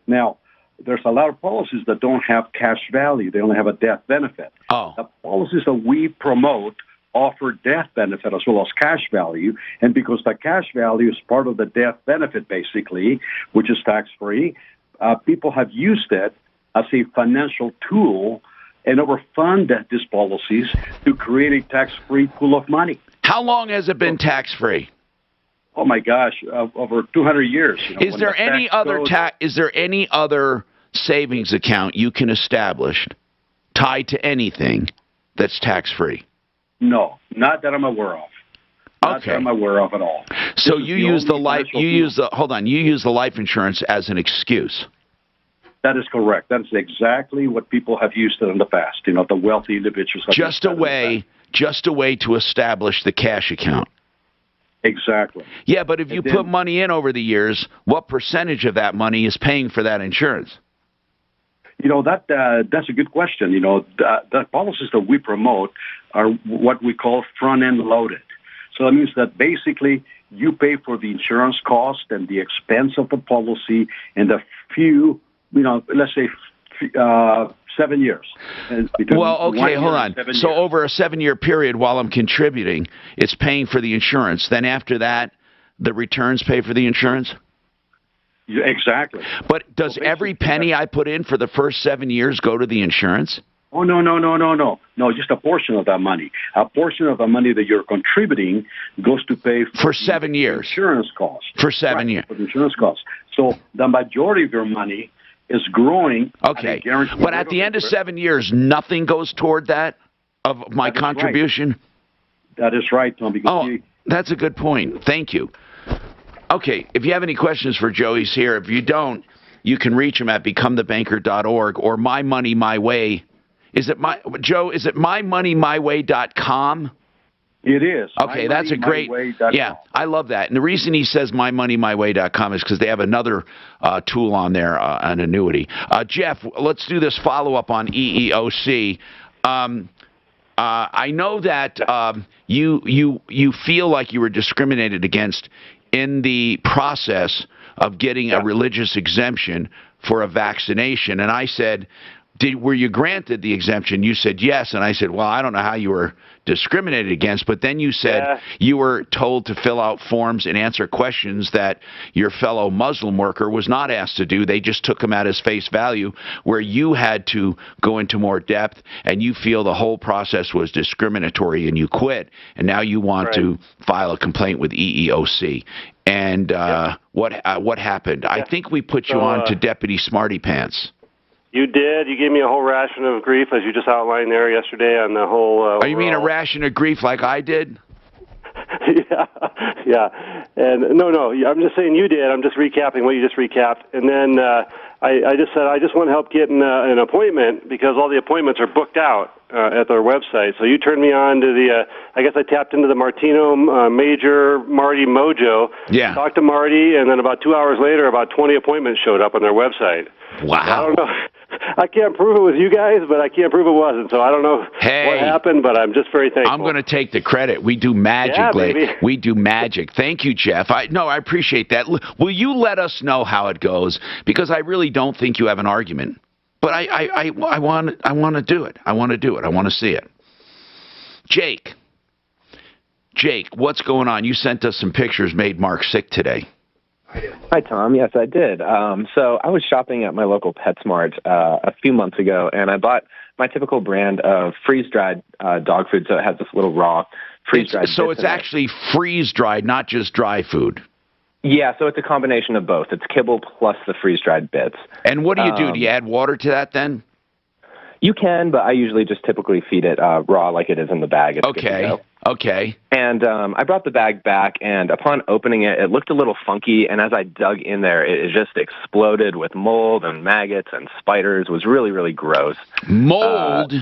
Now, there's a lot of policies that don't have cash value. They only have a death benefit. Oh. The policies that we promote offer death benefit as well as cash value, and because the cash value is part of the death benefit, basically, which is tax-free, people have used it as a financial tool and overfunded these policies to create a tax-free pool of money. How long has it been tax-free? Oh my gosh, over 200 years. You know, is there any other savings account you can establish tied to anything that's tax-free? No, not that I'm aware of. Not that I'm aware of at all. So you use the life insurance as an excuse. That is correct. That is exactly what people have used it in the past. You know, the wealthy individuals. Just a way to establish the cash account. Exactly. Yeah, but if you put money in over the years, what percentage of that money is paying for that insurance? You know, that's a good question. You know, the policies that we promote are what we call front-end loaded. So that means that basically you pay for the insurance cost and the expense of the policy in the few, you know, let's say 7 years. Well, okay, hold on. So over a 7-year period while I'm contributing, it's paying for the insurance. Then after that, the returns pay for the insurance? Yeah, exactly. But does every penny I put in for the first 7 years go to the insurance? Oh, no. No, just a portion of that money. A portion of the money that you're contributing goes to pay for 7 years. Insurance costs. For 7 years. For the insurance costs. So the majority of your money is growing. Okay. But at the end of 7 years, nothing goes toward that of my contribution? Right. That is right, Tom. That's a good point. Thank you. Okay, if you have any questions for Joe, he's here. If you don't, you can reach him at becomethebanker.org or My Money My Way. Is it mymoneymyway.com? It is. Okay, that's a great. Yeah, I love that. And the reason he says mymoneymyway.com is because they have another tool on there, an annuity. Jeff, let's do this follow-up on EEOC. I know that you feel like you were discriminated against in the process of getting a religious exemption for a vaccination. And I said, were you granted the exemption? You said yes, and I said, well, I don't know how you were discriminated against, but then you said you were told to fill out forms and answer questions that your fellow Muslim worker was not asked to do. They just took them at his face value, where you had to go into more depth, and you feel the whole process was discriminatory, and you quit, and now you want to file a complaint with EEOC. And what happened? I think we put you on to Deputy Smarty Pants. You did. You gave me a whole ration of grief, as you just outlined there yesterday on the whole... oh, you mean a ration of grief like I did? Yeah. And no, I'm just saying you did. I'm just recapping what you just recapped. And then I just said I just want to help get an appointment because all the appointments are booked out at their website. So you turned me on to the, I guess I tapped into the Martino Major Marty Mojo. Yeah. Talked to Marty, and then about 2 hours later, about 20 appointments showed up on their website. Wow. I don't know. I can't prove it was you guys, but I can't prove it wasn't. So I don't know what happened, but I'm just very thankful. I'm going to take the credit. We do magic. Yeah, we do magic. Thank you, Jeff. I appreciate that. Will you let us know how it goes? Because I really don't think you have an argument. But I want to do it. I want to do it. I want to see it. Jake, what's going on? You sent us some pictures made Mark sick today. Hi, Tom. Yes, I did. So I was shopping at my local PetSmart a few months ago, and I bought my typical brand of freeze-dried dog food. So it has this little raw freeze-dried. So it's actually freeze-dried, not just dry food. Yeah, so it's a combination of both. It's kibble plus the freeze-dried bits. And what do you do? Do you add water to that then? You can, but I usually just typically feed it raw like it is in the bag. It's Okay. And I brought the bag back, and upon opening it, it looked a little funky, and as I dug in there, it just exploded with mold and maggots and spiders. It was really, really gross. Mold?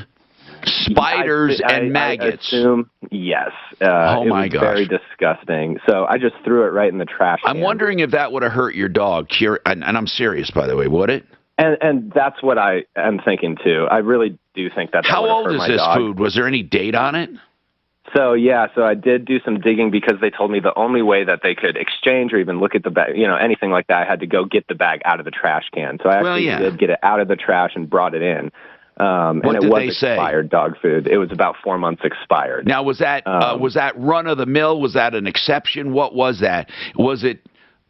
Spiders and maggots? I assume, yes. Oh, my gosh. Very disgusting. So I just threw it right in the trash can. I'm wondering if that would have hurt your dog. And I'm serious, by the way, would it? And that's what I am thinking, too. I really do think that How old is this food? Was there any date on it? So I did do some digging because they told me the only way that they could exchange or even look at the bag, anything like that, I had to go get the bag out of the trash can. So I actually did get it out of the trash and brought it in. And it was expired dog food. It was about 4 months expired. Now, was that run of the mill? Was that an exception? What was that? Was it,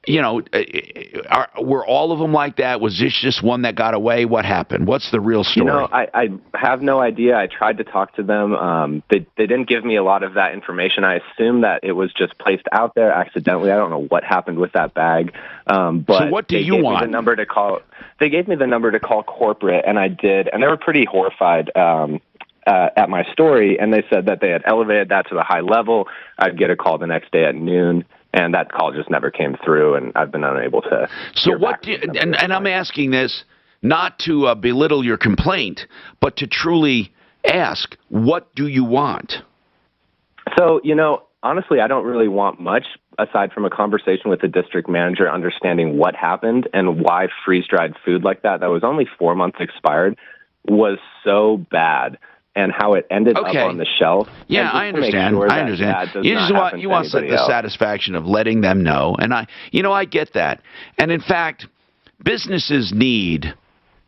were all of them like that? Was this just one that got away? What happened? What's the real story? I have no idea. I tried to talk to them. They didn't give me a lot of that information. I assume that it was just placed out there accidentally. I don't know what happened with that bag. But so what do you want? They gave me the number to call corporate, and I did. And they were pretty horrified at my story, and they said that they had elevated that to the high level. I'd get a call the next day at noon. And that call just never came through, and I've been unable to. So what? And I'm asking this not to belittle your complaint, but to truly ask, what do you want? So honestly, I don't really want much aside from a conversation with the district manager, understanding what happened and why freeze-dried food like that was only 4 months expired was so bad. And how it ended up on the shelf. Yeah, I understand. I understand. You just want the satisfaction of letting them know, and I get that. And in fact, businesses need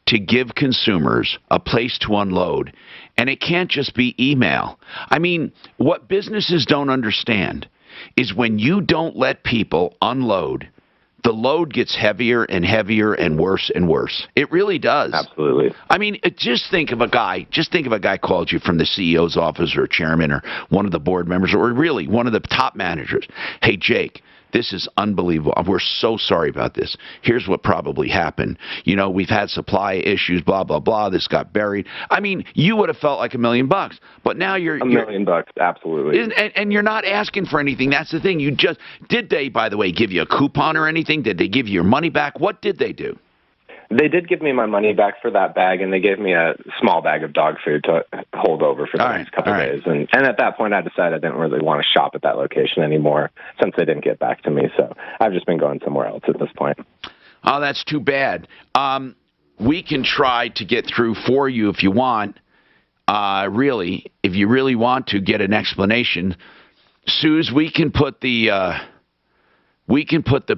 to give consumers a place to unload, and it can't just be email. I mean, what businesses don't understand is when you don't let people unload, the load gets heavier and heavier and worse and worse. It really does. Absolutely. I mean, just think of a guy called you from the CEO's office or chairman or one of the board members or really one of the top managers. Hey, Jake, this is unbelievable. We're so sorry about this. Here's what probably happened. We've had supply issues, blah, blah, blah. This got buried. I mean, you would have felt like $1 million, but now you're $1 million, absolutely. And you're not asking for anything. That's the thing. Did they, by the way, give you a coupon or anything? Did they give you your money back? What did they do? They did give me my money back for that bag, and they gave me a small bag of dog food to hold over for the next couple of days. And at that point, I decided I didn't really want to shop at that location anymore since they didn't get back to me. So I've just been going somewhere else at this point. Oh, that's too bad. We can try to get through for you if you want. If you really want to get an explanation, Suze, we can put the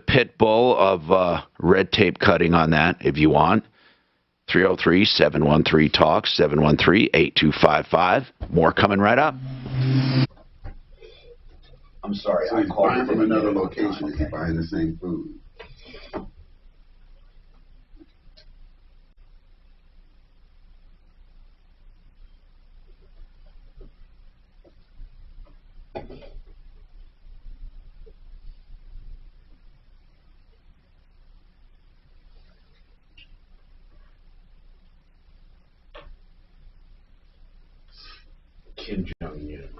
pit bull of red tape cutting on that if you want. 303-713-TALK, 713-8255. More coming right up. I'm sorry, so he's buying from another location. Is he buying the same food? Kim Jong-un.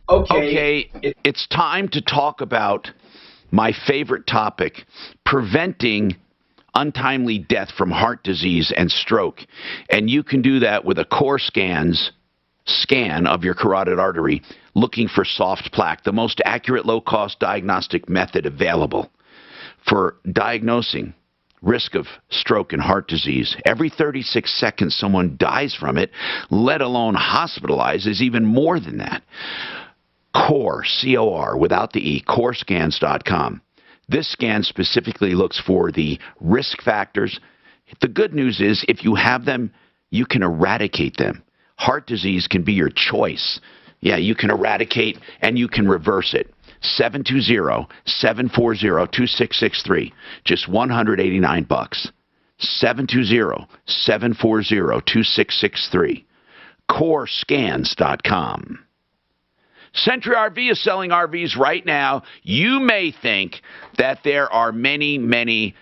Okay, it's time to talk about my favorite topic, preventing untimely death from heart disease and stroke. And you can do that with a core scan of your carotid artery looking for soft plaque, the most accurate low-cost diagnostic method available for diagnosing risk of stroke and heart disease. Every 36 seconds someone dies from it, let alone hospitalized, is even more than that. CORE, C-O-R, without the E, corescans.com. This scan specifically looks for the risk factors. The good news is if you have them, you can eradicate them. Heart disease can be your choice. Yeah, you can eradicate and you can reverse it. 720-740-2663. Just $189. 720-740-2663. corescans.com. Century RV is selling RVs right now. You may think that there are many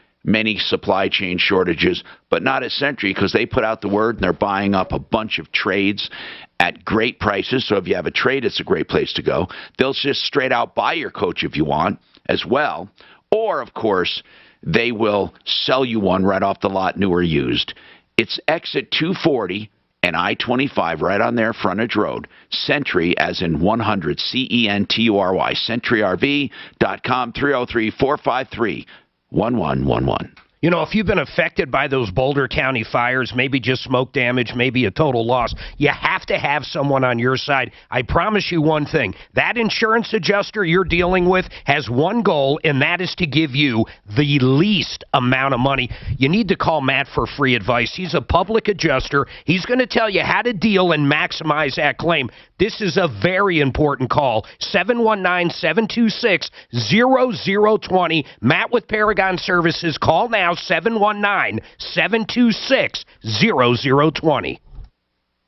supply chain shortages, but not at Century, because they put out the word and they're buying up a bunch of trades at great prices. So if you have a trade, it's a great place to go. They'll just straight out buy your coach if you want as well. Or, of course, they will sell you one right off the lot, new or used. It's exit 240 and I-25 right on their frontage road. Century, as in 100, C-E-N-T-U-R-Y, CenturyRV.com, 303-453-1111. You know, if you've been affected by those Boulder County fires, maybe just smoke damage, maybe a total loss, you have to have someone on your side. I promise you one thing. That insurance adjuster you're dealing with has one goal, and that is to give you the least amount of money. You need to call Matt for free advice. He's a public adjuster. He's going to tell you how to deal and maximize that claim. This is a very important call. 719-726-0020. Matt with Paragon Services. Call now. 719-726-0020.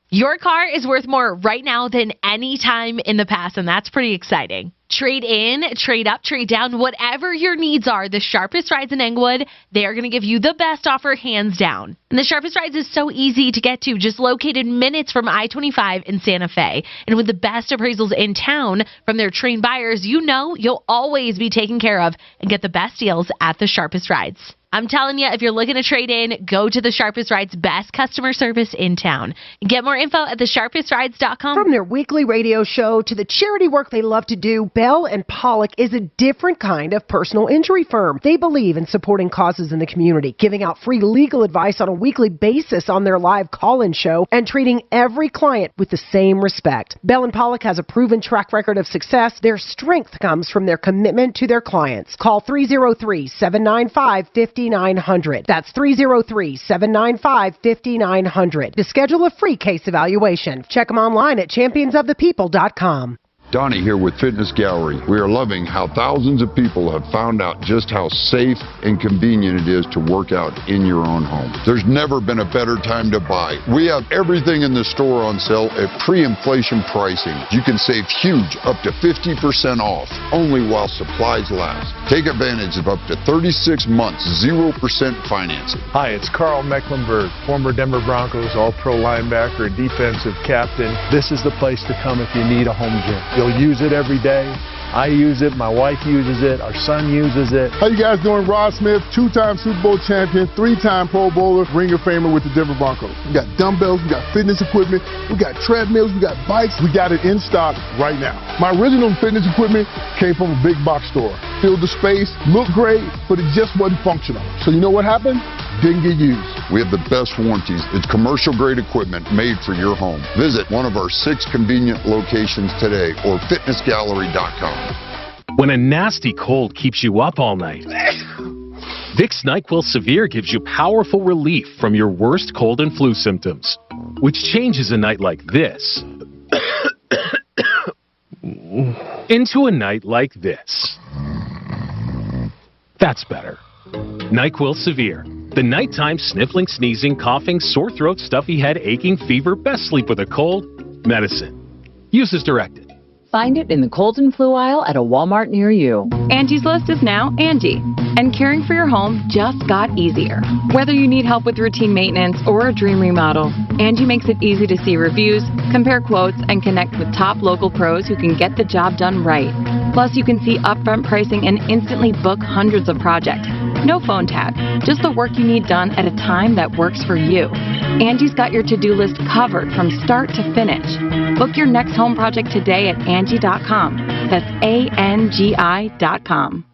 Your car is worth more right now than any time in the past, and that's pretty exciting. Trade in, trade up, trade down, whatever your needs are, the Sharpest Rides in Englewood, they are going to give you the best offer hands down. And the Sharpest Rides is so easy to get to, just located minutes from I-25 in Santa Fe. And with the best appraisals in town from their trained buyers, you know you'll always be taken care of and get the best deals at the Sharpest Rides. I'm telling you, if you're looking to trade in, go to the Sharpest Rides, best customer service in town. Get more info at thesharpestrides.com. From their weekly radio show to the charity work they love to do, Bell & Pollock is a different kind of personal injury firm. They believe in supporting causes in the community, giving out free legal advice on a weekly basis on their live call-in show, and treating every client with the same respect. Bell & Pollock has a proven track record of success. Their strength comes from their commitment to their clients. Call 303-795-5900. That's 303-795-5900 to schedule a free case evaluation. Check them online at championsofthepeople.com. Donnie here with Fitness Gallery. We are loving how thousands of people have found out just how safe and convenient it is to work out in your own home. There's never been a better time to buy. We have everything in the store on sale at pre-inflation pricing. You can save huge, up to 50% off, only while supplies last. Take advantage of up to 36 months, 0% financing. Hi, it's Carl Mecklenburg, former Denver Broncos All-Pro linebacker, defensive captain. This is the place to come if you need a home gym. You'll use it every day. I use it, my wife uses it, our son uses it. How you guys doing? Rod Smith, 2-time Super Bowl champion, 3-time Pro Bowler, Ring of Famer with the Denver Broncos. We got dumbbells, we got fitness equipment, we got treadmills, we got bikes. We got it in stock right now. My original fitness equipment came from a big box store. Filled the space, looked great, but it just wasn't functional. So you know what happened? Didn't get used. We have the best warranties. It's commercial-grade equipment made for your home. Visit one of our 6 convenient locations today or fitnessgallery.com. When a nasty cold keeps you up all night, Vicks NyQuil Severe gives you powerful relief from your worst cold and flu symptoms, which changes a night like this into a night like this. That's better. NyQuil Severe. The nighttime sniffling, sneezing, coughing, sore throat, stuffy head, aching, fever, best sleep with a cold, medicine. Use as directed. Find it in the cold and flu aisle at a Walmart near you. Angie's List is now Angie, and caring for your home just got easier. Whether you need help with routine maintenance or a dream remodel, Angie makes it easy to see reviews, compare quotes, and connect with top local pros who can get the job done right. Plus, you can see upfront pricing and instantly book hundreds of projects. No phone tag, just the work you need done at a time that works for you. Angie's got your to-do list covered from start to finish. Book your next home project today at Angie.com. That's ANGI.com.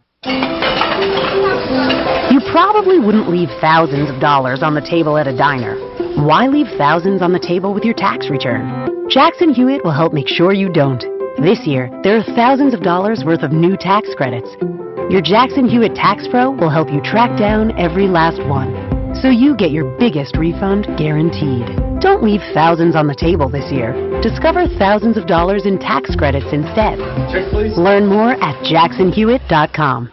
You probably wouldn't leave thousands of dollars on the table at a diner. Why leave thousands on the table with your tax return? Jackson Hewitt will help make sure you don't. This year, there are thousands of dollars worth of new tax credits. Your Jackson Hewitt Tax Pro will help you track down every last one, so you get your biggest refund guaranteed. Don't leave thousands on the table this year. Discover thousands of dollars in tax credits instead. Check, please. Learn more at jacksonhewitt.com.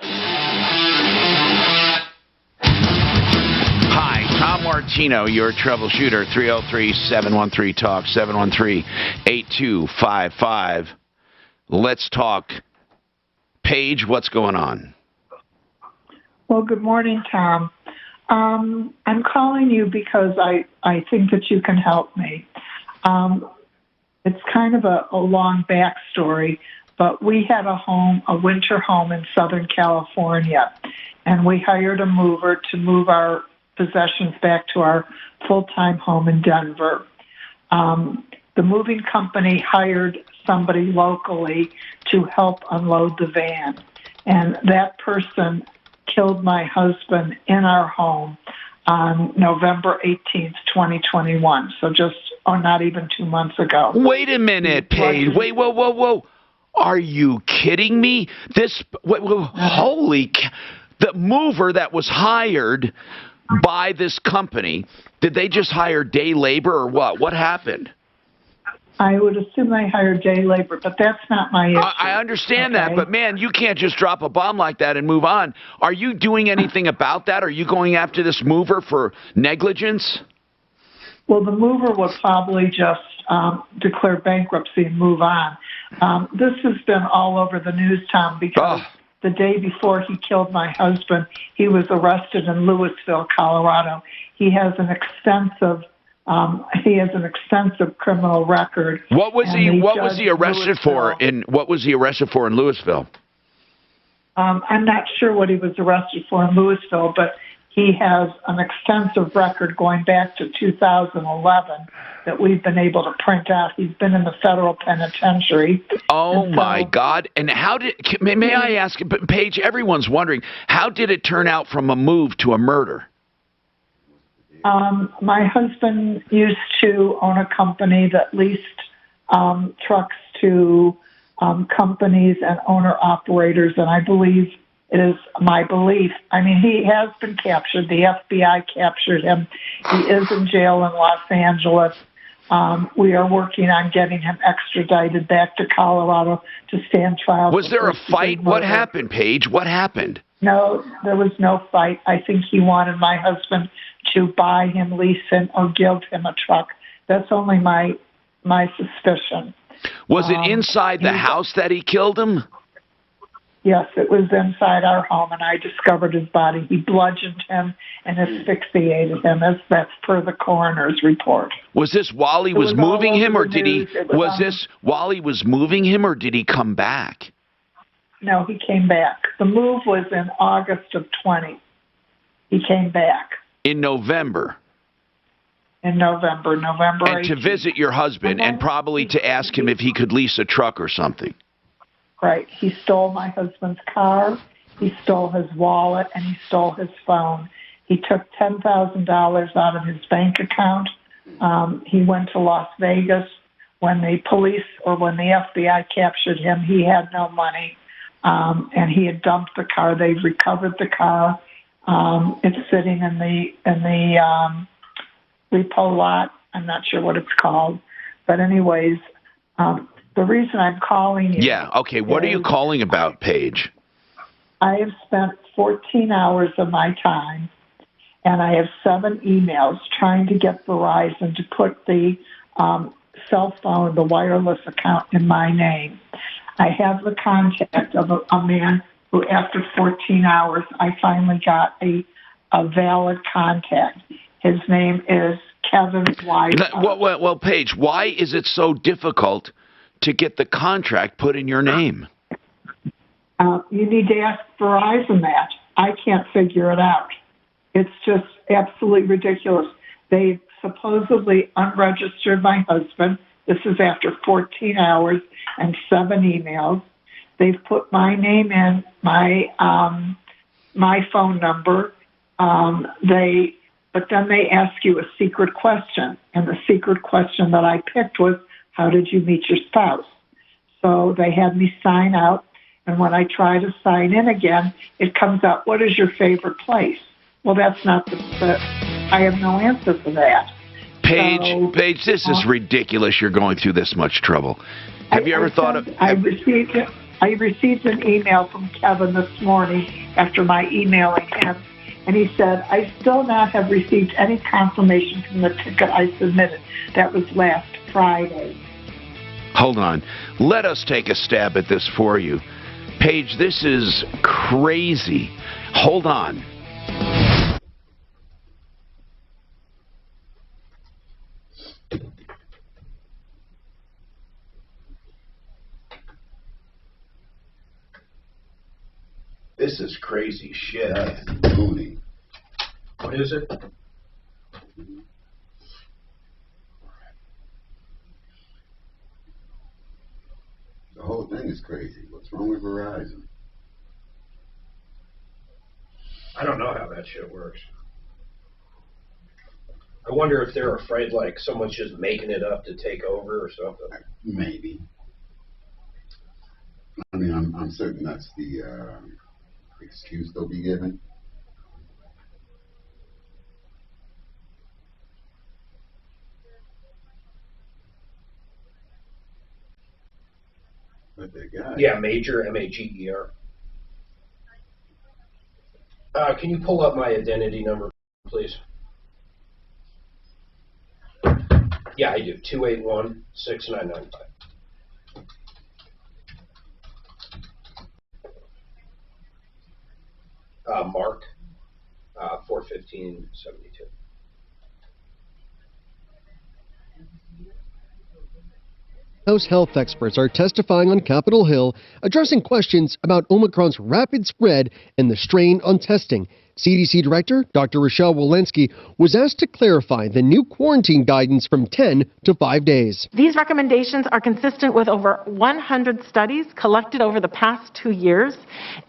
Hi, Tom Martino, your troubleshooter. 303-713-TALK, 713-8255. Let's talk. Paige, what's going on? Well, good morning, Tom. I'm calling you because I think that you can help me. It's kind of a long backstory, but we had a winter home in Southern California, and we hired a mover to move our possessions back to our full-time home in Denver. The moving company hired somebody locally to help unload the van, and that person killed my husband in our home on November 18th, 2021, so not even 2 months ago. Wait a minute, Paige. Wait, whoa. Are you kidding me? The mover that was hired by this company, did they just hire day labor or what? What happened? I would assume they hired day labor, but that's not my issue. I understand that, but man, you can't just drop a bomb like that and move on. Are you doing anything about that? Are you going after this mover for negligence? Well, the mover will probably just declare bankruptcy and move on. This has been all over the news, Tom, because the day before he killed my husband, he was arrested in Louisville, Colorado. He has an extensive criminal record. What was he arrested for in Louisville? I'm not sure what he was arrested for in Louisville, but he has an extensive record going back to 2011 that we've been able to print out. He's been in the federal penitentiary. Oh, my God. And may I ask, Paige, everyone's wondering, how did it turn out from a move to a murder? My husband used to own a company that leased trucks to companies and owner-operators, and I believe it is my belief. I mean, he has been captured. The FBI captured him. He is in jail in Los Angeles. We are working on getting him extradited back to Colorado to stand trial. Was there a fight? What happened, Paige? What happened? No, there was no fight. I think he wanted my husband to buy him, lease him, or give him a truck. That's only my suspicion. Was it inside the house that he killed him? Yes, it was inside our home, and I discovered his body. He bludgeoned him and asphyxiated him, that's per the coroner's report. Was this while he was moving him, or did he? Was this while he was moving him, or did he come back? No, he came back. The move was in August of 20. He came back. In November. November And 18th. to visit your husband and probably to ask him if he could lease a truck or something. Right. He stole my husband's car, he stole his wallet, and he stole his phone. He took $10,000 out of his bank account. He went to Las Vegas. When the police or when the FBI captured him, he had no money, and he had dumped the car. They recovered the car. It's sitting in the repo lot. I'm not sure what it's called, but anyways, the reason I'm calling you. Yeah. Okay. What are you calling about, Paige? I have spent 14 hours of my time, and I have 7 emails trying to get Verizon to put the cell phone, the wireless account in my name. I have the contact of a man who, after 14 hours, I finally got a valid contact. His name is Kevin White. Well, Paige, why is it so difficult to get the contract put in your name? You need to ask Verizon that. I can't figure it out. It's just absolutely ridiculous. They supposedly unregistered my husband. This is after 14 hours and 7 emails. They've put my name in, my phone number. But then they ask you a secret question, and the secret question that I picked was, how did you meet your spouse? So they had me sign out, and when I try to sign in again, it comes out, what is your favorite place? Well, that's not I have no answer for that. Paige, this is ridiculous. You're going through this much trouble. Have you ever thought of... I received an email from Kevin this morning after my emailing him, and he said, I still not have received any confirmation from the ticket I submitted. That was last Friday. Hold on. Let us take a stab at this for you. Paige, this is crazy. Hold on. This is crazy shit. Moody. What is it? The whole thing is crazy. What's wrong with Verizon? I don't know how that shit works. I wonder if they're afraid like someone's just making it up to take over or something. Maybe. I mean, I'm certain that's the excuse they'll be given. But they got Yeah, Major, M-A-G-E-R. Can you pull up my identity number, please? Yeah, I do. 281-6995. Mark, 415-72. House health experts are testifying on Capitol Hill, addressing questions about Omicron's rapid spread and the strain on testing. CDC Director Dr. Rochelle Walensky was asked to clarify the new quarantine guidance from 10 to 5 days. These recommendations are consistent with over 100 studies collected over the past 2 years,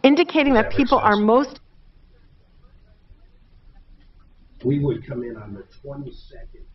indicating that people are most... We would come in on the 22nd.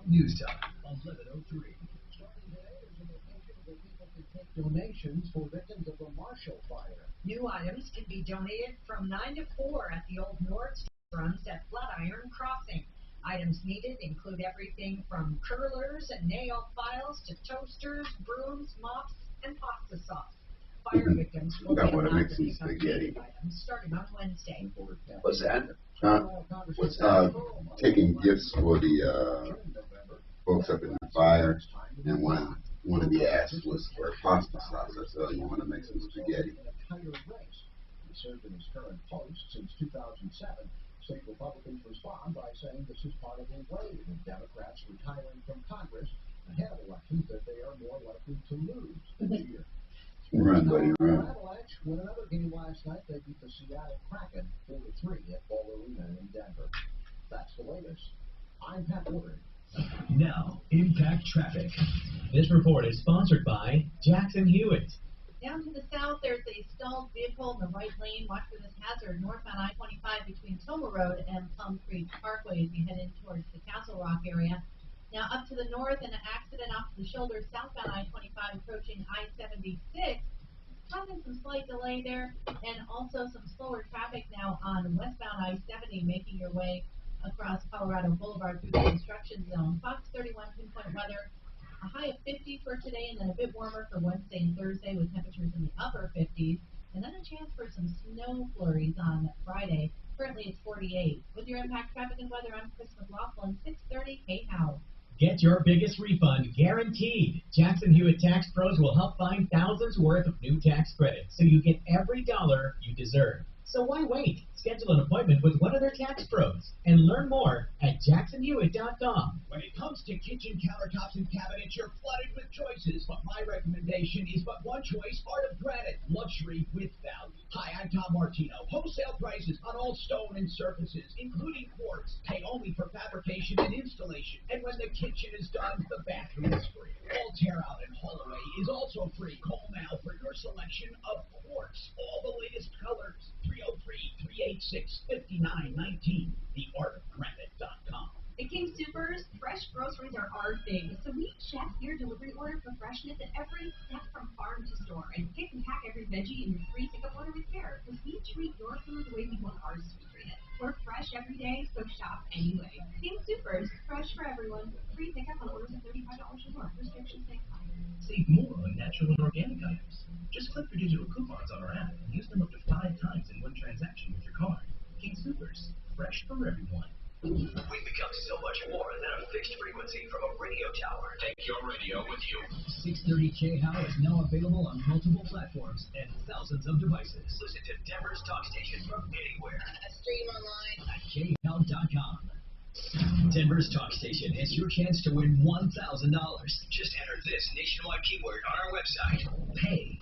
News time, 11:03. Donations for victims of the Marshall Fire. New items can be donated from 9 to 4 at the old Nordstrom's at Flatiron Crossing. Items needed include everything from curlers and nail files to toasters, brooms, mops, and pasta sauce. Fire victims will be allowed to pick up items starting on Wednesday. What's that? Taking gifts for the folks up in the fire, and one of the asks was for pasta sauce. So you want to make some spaghetti. He served in his current post since 2007. State Republicans respond by saying this is part of a wave of Democrats retiring from Congress ahead of elections that they are more likely to lose this year. Run, buddy, run. Avalanche won another game last night. They beat the Seattle Kraken 4-3 at Ball Arena in Denver. That's the latest. I'm Pat Woodard. Now, Impact Traffic. This report is sponsored by Jackson Hewitt. Down to the south, there's a stalled vehicle in the right lane. Watch for this hazard northbound I-25 between Toma Road and Plum Creek Parkway as you head in towards the Castle Rock area. Now up to the north, an accident off the shoulder southbound I-25 approaching I-76. Causing some slight delay there, and also some slower traffic now on westbound I-70 making your way across Colorado Boulevard through the construction zone. Fox 31 pinpoint weather. A high of 50 for today, and then a bit warmer for Wednesday and Thursday with temperatures in the upper 50s, and then a chance for some snow flurries on Friday. Currently it's 48. With your Impact Traffic and Weather, I'm Chris McLaughlin, 630 KHOW. Get your biggest refund guaranteed. Jackson Hewitt Tax Pros will help find thousands worth of new tax credits, so you get every dollar you deserve. So why wait? Schedule an appointment with one of their tax pros and learn more at jacksonhewitt.com. When it comes to kitchen countertops and cabinets, you're flooded with choices. But my recommendation is but one choice, Art of Granite, luxury with value. Hi, I'm Tom Martino. Wholesale prices on all stone and surfaces, including quartz. Pay only for fabrication and installation. And when the kitchen is done, the bathroom is free. All tear out and haul away is also free. Call now for your selection of quartz. All the latest colors. 303-386-5919. TheArtofGranite.com. At King Supers, fresh groceries are our thing, so we check your delivery order for freshness at every step from farm to store, and pick and pack every veggie in your free pickup order with care, because we treat your food the way we want ours to be treated. We're fresh every day, so shop anyway. King Supers, fresh for everyone. Free pickup on orders of $35 or more. Restrictions may apply. Save more on natural and organic items. Just click for digital coupons on our app and use them up to 5 times in one transaction with your card. King Supers, fresh for everyone. We've become so much more than a fixed frequency from a radio tower. Take your radio with you. 630 KHOW is now available on multiple platforms and thousands of devices. Listen to Denver's talk station from anywhere. Stream online at KHOW.com. Denver's talk station has your chance to win $1,000. Just enter this nationwide keyword on our website. Pay.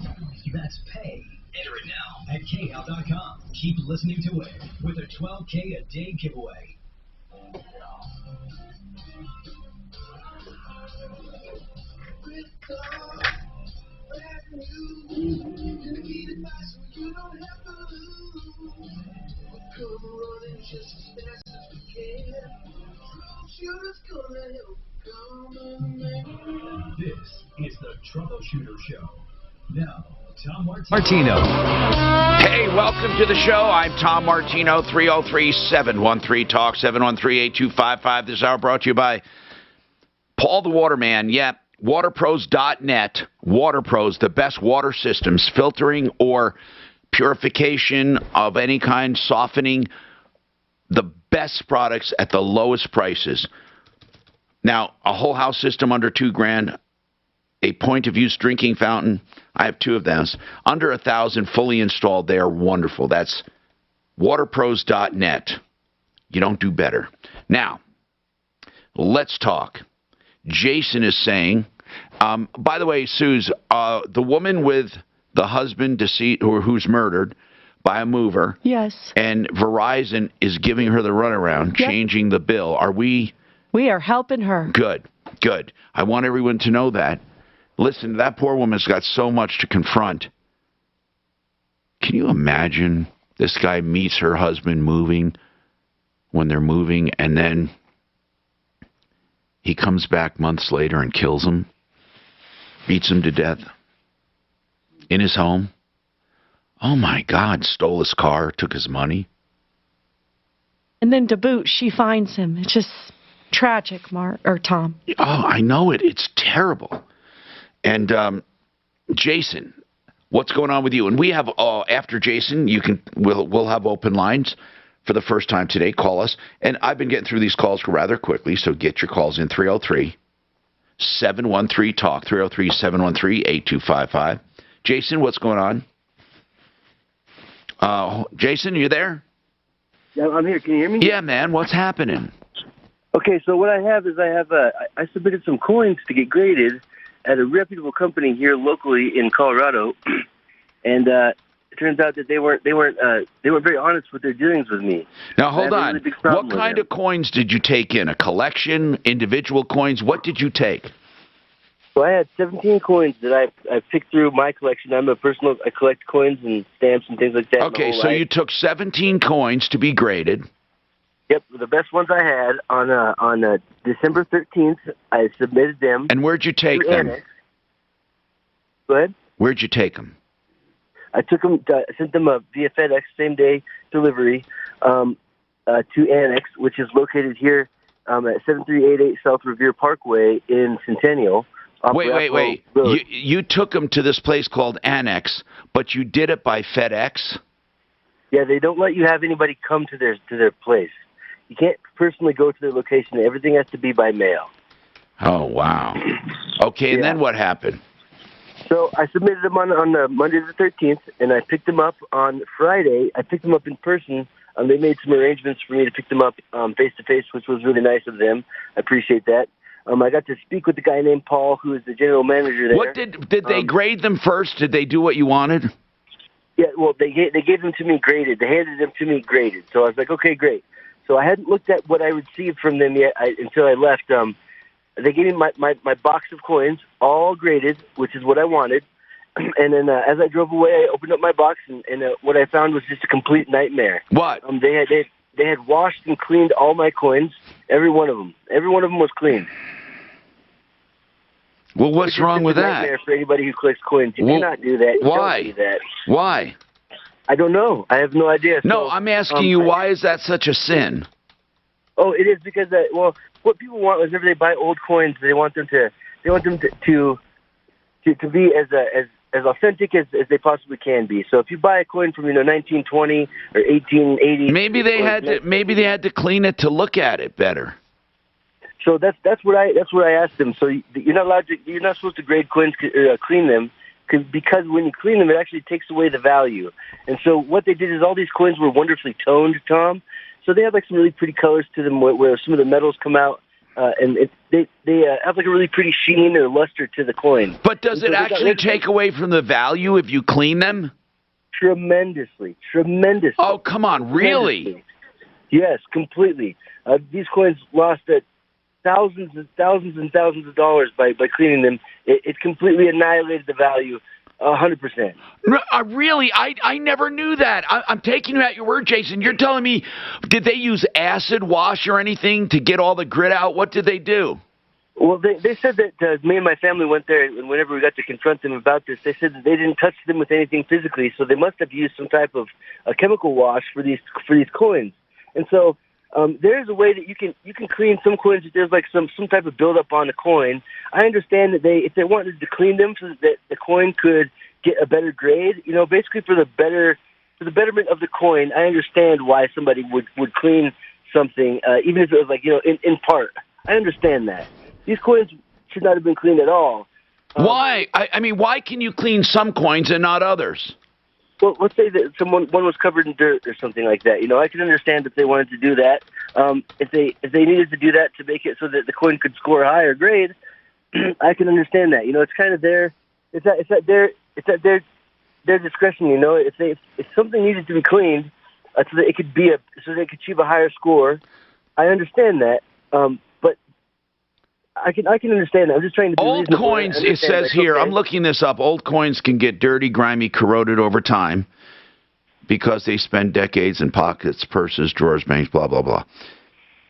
That's pay. Enter it now at KHOW.com. Keep listening to it with a 12K a day giveaway. Troubleshooter's gonna This is the Troubleshooter Show. Now, Tom Martino. Hey, welcome to the show. I'm Tom Martino, 303-713-TALK, 713-8255. This hour brought to you by Paul the Waterman. Yeah, waterpros.net. Waterpros, the best water systems, filtering or purification of any kind, softening, the best products at the lowest prices. Now, a whole house system under $2,000, a point-of-use drinking fountain. I have two of those. Under $1,000, fully installed. They are wonderful. That's waterpros.net. You don't do better. Now, let's talk. Jason is saying, by the way, Suze, the woman with the husband deceased or who's murdered by a mover. Yes. And Verizon is giving her the runaround, changing the bill. Are we? We are helping her. Good, good. I want everyone to know that. Listen, that poor woman's got so much to confront. Can you imagine this guy meets her husband moving when they're moving, and then he comes back months later and kills him, beats him to death in his home? Oh, my God, stole his car, took his money. And then to boot, she finds him. It's just tragic, Tom. Oh, I know it. It's terrible. And Jason, what's going on with you? And we have after Jason, we'll have open lines for the first time today. Call us, and I've been getting through these calls rather quickly, so get your calls in 303-713-TALK, 303-713-8255. Jason, what's going on? Jason, you there? Yeah, I'm here. Can you hear me? Yeah, man. What's happening? Okay, so what I have is I submitted some coins to get graded at a reputable company here locally in Colorado, and it turns out that they weren't very honest with their dealings with me. Now hold on. Really what kind of coins did you take in? A collection, individual coins? What did you take? So I had 17 coins that I picked through my collection. I collect coins and stamps and things like that. Okay, so you took 17 coins to be graded. Yep, the best ones I had on December 13th. I submitted them. And where'd you take them? Annex. Go ahead. Where'd you take them? I took them. I sent them via FedEx, same day delivery, to Annex, which is located here at 7388 South Revere Parkway in Centennial. Wait. You took them to this place called Annex, but you did it by FedEx? Yeah, they don't let you have anybody come to their place. You can't personally go to their location. Everything has to be by mail. Oh, wow. Okay, and then what happened? So I submitted them on Monday the 13th, and I picked them up on Friday. I picked them up in person. They made some arrangements for me to pick them up face-to-face, which was really nice of them. I appreciate that. I got to speak with the guy named Paul, who is the general manager there. What did they grade them first? Did they do what you wanted? Yeah, well, they gave them to me graded. They handed them to me graded. So I was like, okay, great. So I hadn't looked at what I received from them yet until I left. They gave me my box of coins, all graded, which is what I wanted. And then as I drove away, I opened up my box, and what I found was just a complete nightmare. What? They had washed and cleaned all my coins, every one of them. Every one of them was clean. Well, what's wrong with that? Nightmare for anybody who collects coins. You cannot do that. Why? Don't do that. Why? I don't know. I have no idea. No, I'm asking you, why is that such a sin? Oh, it is because what people want is whenever they buy old coins, they want them to be as authentic as they possibly can be. So if you buy a coin from 1920 or 1880, maybe they had to clean it to look at it better. So that's what I asked them. So you're not supposed to grade coins, clean them, because when you clean them, it actually takes away the value. And so what they did is all these coins were wonderfully toned, Tom. So they have like some really pretty colors to them, where some of the metals come out, and they have like a really pretty sheen or luster to the coin. But does it actually take away from the value if you clean them? Tremendously. Oh, come on, really? Yes, completely. These coins lost thousands and thousands and thousands of dollars by cleaning them. It completely annihilated the value, 100%. Really? I never knew that. I'm taking you at your word, Jason. You're telling me, did they use acid wash or anything to get all the grit out? What did they do? Well, they said that me and my family went there, and whenever we got to confront them about this, they said that they didn't touch them with anything physically, so they must have used some type of a chemical wash for these coins. And so there is a way that you can clean some coins if there's like some type of buildup on the coin. I understand that if they wanted to clean them so that the coin could get a better grade, basically for the betterment of the coin, I understand why somebody would clean something, even if it was like in part. I understand that. These coins should not have been cleaned at all. Why? I mean, why can you clean some coins and not others? Well, let's say that one was covered in dirt or something like that. I can understand if they wanted to do that. If they needed to do that to make it so that the coin could score a higher grade, I can understand that. It's kind of it's at their discretion. If something needed to be cleaned so that it could so they could achieve a higher score, I understand that. But I can understand that. I'm just trying to be old reasonable. Coins, it says here, okay. I'm looking this up. Old coins can get dirty, grimy, corroded over time because they spend decades in pockets, purses, drawers, banks, blah, blah, blah.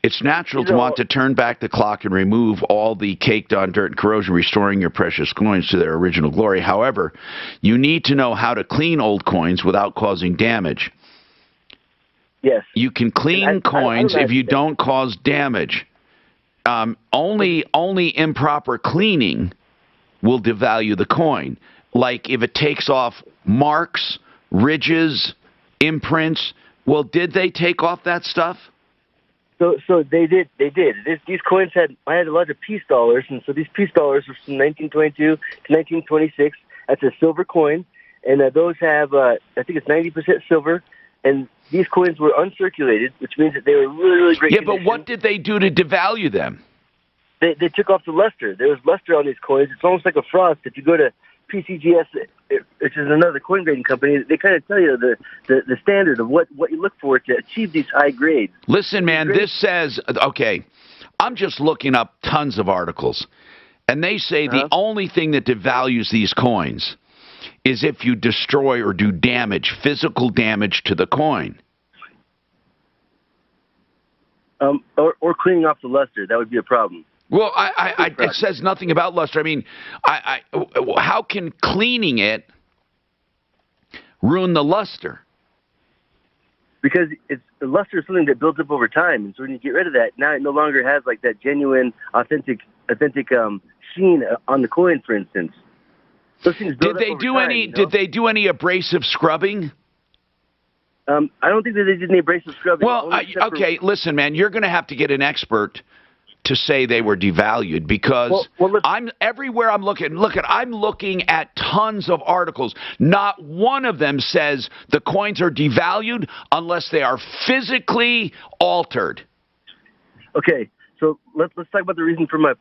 It's natural to want to turn back the clock and remove all the caked on dirt and corrosion, restoring your precious coins to their original glory. However, you need to know how to clean old coins without causing damage. Yes. You can clean coins if you don't cause damage. Only improper cleaning will devalue the coin. Like if it takes off marks, ridges, imprints. Well, did they take off that stuff? So they did. These coins I had a lot of peace dollars, and so these peace dollars were from 1922 to 1926. That's a silver coin, and those have I think it's 90% silver, and these coins were uncirculated, which means that they were really, really great condition. But what did they do to devalue them? They took off the luster. There was luster on these coins. It's almost like a frost. If you go to PCGS, which is another coin grading company, they kind of tell you the standard of what you look for to achieve these high grades. Listen, man, this says, okay, I'm just looking up tons of articles, and they say the only thing that devalues these coins is if you destroy or do damage, physical damage to the coin. Or cleaning off the luster. That would be a problem. Well, it says nothing about luster. I mean, how can cleaning it ruin the luster? Because the luster is something that builds up over time, and so when you get rid of that, now it no longer has like that genuine, authentic sheen on the coin, for instance. Did they do any abrasive scrubbing? I don't think that they did any abrasive scrubbing. Well, okay, listen, man, you're going to have to get an expert to say they were devalued because I'm everywhere I'm looking. I'm looking at tons of articles. Not one of them says the coins are devalued unless they are physically altered. Okay, so let's talk about the reason for my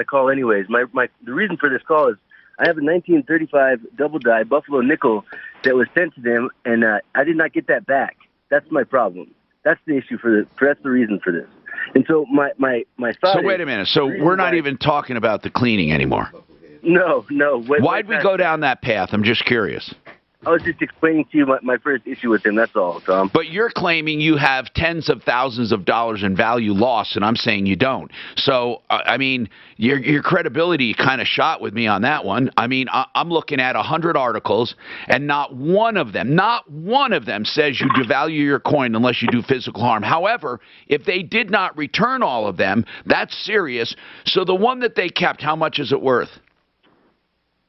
call. Anyways, the reason for this call is I have a 1935 double die Buffalo nickel that was sent to them, and I did not get that back. That's my problem. That's the issue that's the reason for this. And so my thought. So wait a minute. So we're not even talking about the cleaning anymore. No. Why'd we go down that path? I'm just curious. I was just explaining to you my first issue with him, that's all, Tom. But you're claiming you have tens of thousands of dollars in value lost, and I'm saying you don't. So, I mean, your credibility kind of shot with me on that one. I mean, I'm looking at 100 articles, and not one of them says you devalue your coin unless you do physical harm. However, if they did not return all of them, that's serious. So the one that they kept, how much is it worth?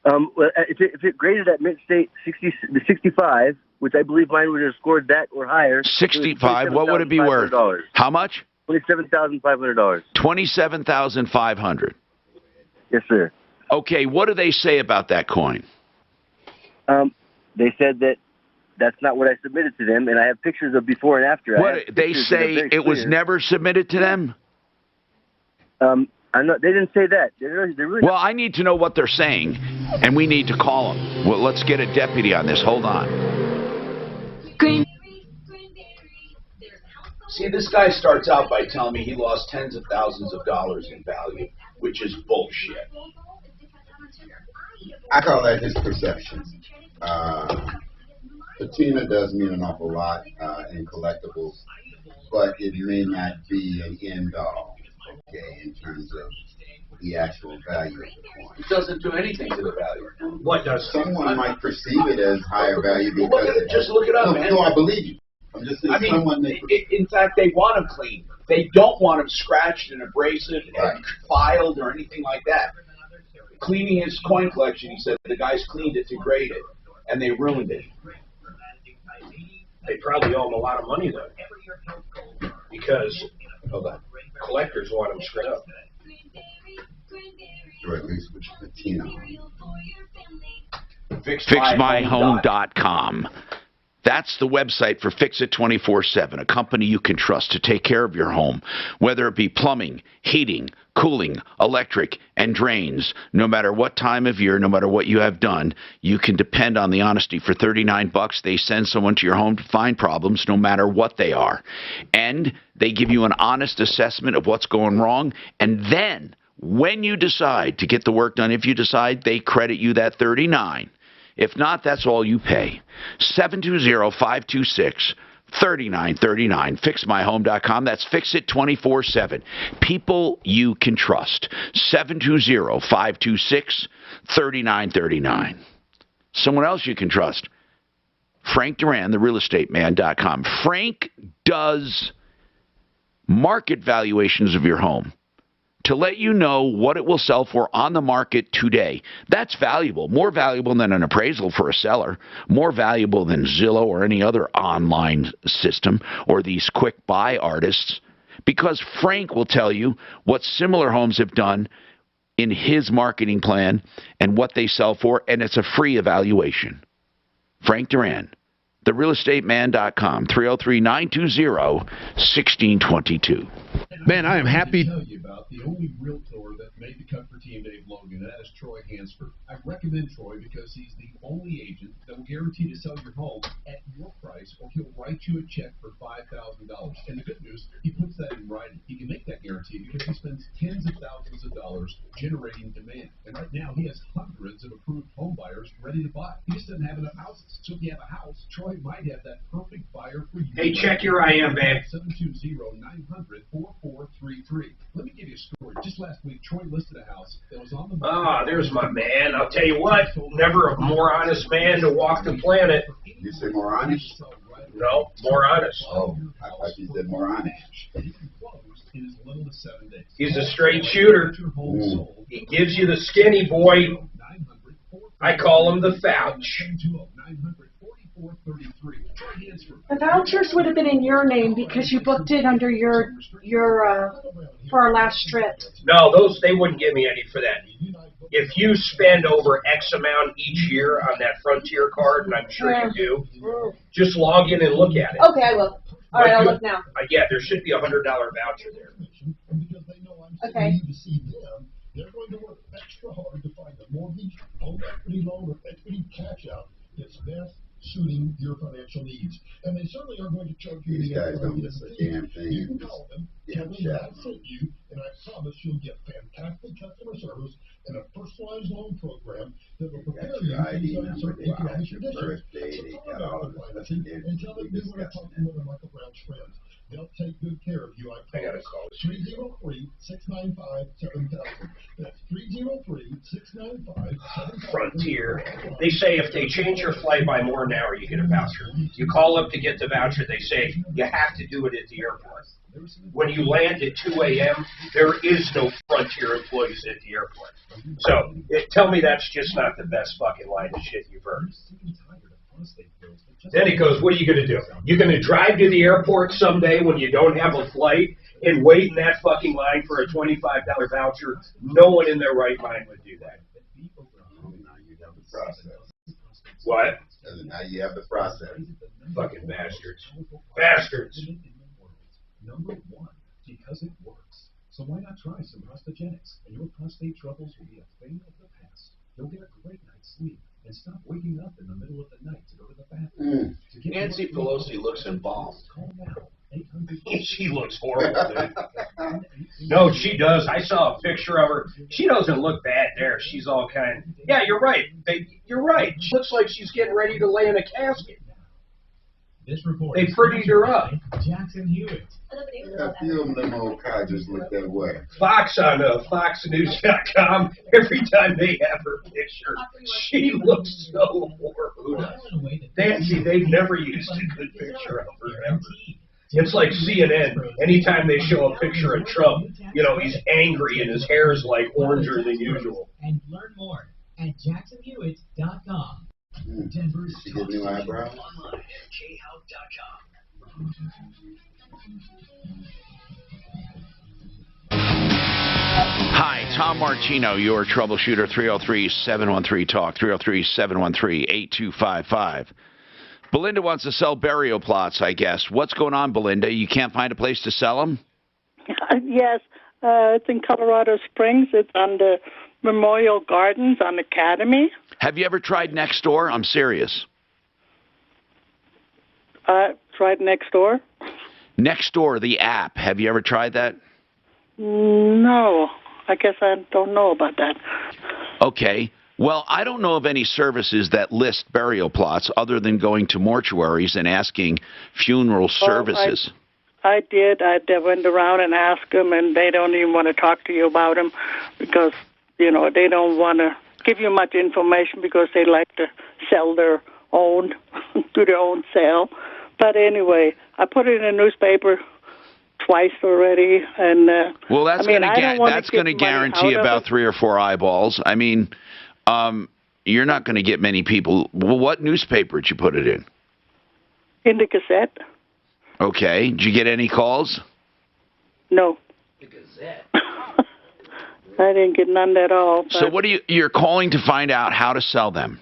Well, if it graded at mid-state 65, which I believe mine would have scored that or higher. 65. What would it be worth? How much? $27,500. $27,500. Yes, sir. Okay. What do they say about that coin? They said that that's not what I submitted to them, and I have pictures of before and after. What they say it was never submitted to them? They didn't say that. They're really well, I need to know what they're saying, and we need to call them. Well, let's get a deputy on this. Hold on. See, this guy starts out by telling me he lost tens of thousands of dollars in value, which is bullshit. I call that his perception. Patina does mean an awful lot in collectibles, but it may not be an end all. Okay, in terms of the actual value of the coin. It doesn't do anything to the value. What does? Someone might perceive it as higher value because Look at it, just look it up, man. No, I believe you. I'm just saying someone may. In fact, they want them clean. They don't want them scratched and abrasive and filed or anything like that. Cleaning his coin collection, he said the guys cleaned it to grade it, and they ruined it. They probably owe him a lot of money, though, because collectors want them straight up. Or at least with patina. FixMyHome.com. That's the website for Fix It 24/7, a company you can trust to take care of your home, whether it be plumbing, heating, cooling, electric, and drains. No matter what time of year, no matter what you have done, you can depend on the honesty. For $39, they send someone to your home to find problems, no matter what they are. And they give you an honest assessment of what's going wrong, and then when you decide to get the work done, if you decide, they credit you that $39. If not, that's all you pay. 720-526-3939. FixMyHome.com. That's Fix It 24/7. People you can trust. 720-526-3939. Someone else you can trust. Frank Duran, therealestateman.com. Frank does market valuations of your home to let you know what it will sell for on the market today. That's valuable, more valuable than an appraisal for a seller, more valuable than Zillow or any other online system or these quick buy artists, because Frank will tell you what similar homes have done in his marketing plan and what they sell for, and it's a free evaluation. Frank Duran, therealestateman.com, 303-920-1622. Man, I am happy. To tell you about the only realtor that made the cut for Team Dave Logan, and that is Troy Hansford. I recommend Troy because he's the only agent that will guarantee to sell your home at your price, or he'll write you a check for $5,000. And the good news, he puts that in writing. He can make that guarantee because he spends tens of thousands of dollars generating demand. And right now, he has hundreds of approved home buyers ready to buy. He just doesn't have enough houses. So if you have a house, Troy might have that perfect buyer for you. Hey, check your IM, babe. 720-900-4433. Let me give you a story. Just last week, Troy listed a house that was on the market. Ah, there's my man. I'll tell you what, never a more honest man to walk the planet. You say more honest? No, more honest. Oh, I thought you said more honest. He's a straight shooter. He gives you the skinny boy. I call him the vouch. The vouchers would have been in your name because you booked it under your for our last trip. No, they wouldn't give me any for that. If you spend over X amount each year on that Frontier card, and I'm sure you do, just log in and look at it. Okay, I will. All right, I'll look now. Yeah, there should be a $100 voucher there. Okay. They're going to work extra hard to find the mortgage, home equity loan, or equity cash out that's best suiting your financial needs. And they certainly are going to charge you. These guys don't miss a damn thing. You can call them, tell them that I sent you, and I promise you'll get fantastic customer service and a personalized loan program that will prepare you for these uncertain economic conditions. So call them out financing and tell them you want to talk to one of Michael Brown's friends. They'll take good care of you. I gotta call 303-695-7000. That's 303-695-7000. Frontier. They say if they change your flight by more than an hour, you get a voucher. You call up to get the voucher, they say you have to do it at the airport. When you land at 2 a.m., there is no Frontier employees at the airport. So tell me that's just not the best fucking line of shit you've heard. Then it goes, what are you going to do? You're going to drive to the airport someday when you don't have a flight and wait in that fucking line for a $25 voucher? No one in their right mind would do that. What? Now you have the process. Fucking bastards. Bastards. Number one, because it works. So why not try some Prostagenics? And your prostate troubles will be a thing of the past. You'll get a great night's sleep and stop waking up in the middle of the night to go to the bathroom. Nancy Pelosi looks embalmed. She looks horrible, dude. No, she does. I saw a picture of her. She doesn't look bad there. She's all kind of... Yeah, you're right. You're right. She looks like she's getting ready to lay in a casket. This report They is prettied her up. Jackson Hewitt. A few of them old codgers look that way. Fox on FoxNews.com, every time they have her picture, she looks so horrible. Nancy, they've never used a good picture of her ever. It's like CNN. Anytime they show a picture of Trump, you know, he's angry and his hair is like oranger than usual. And learn more at jacksonhewitt.com. Denver's Get new eyebrows. Online at khout.com. Hi, Tom Martino, your troubleshooter, 303-713-TALK, 303-713-8255. Belinda wants to sell burial plots, I guess. What's going on, Belinda? You can't find a place to sell them? Yes, it's in Colorado Springs. It's on the Memorial Gardens on Academy. Have you ever tried Nextdoor? I'm serious. Tried next door? Nextdoor, the app. Have you ever tried that? No, I guess I don't know about that. Okay. Well, I don't know of any services that list burial plots other than going to mortuaries and asking funeral services. I did. I went around and asked them, and they don't even want to talk to you about them because, you know, they don't want to give you much information because they like to sell their own, do their own sale. But anyway, I put it in a newspaper twice already, and well, that's going to guarantee about 3 or 4 eyeballs. I mean, you're not going to get many people. Well, what newspaper did you put it in? In the Gazette. Okay. Did you get any calls? No. The Gazette. I didn't get none at all. So what you're calling to find out how to sell them?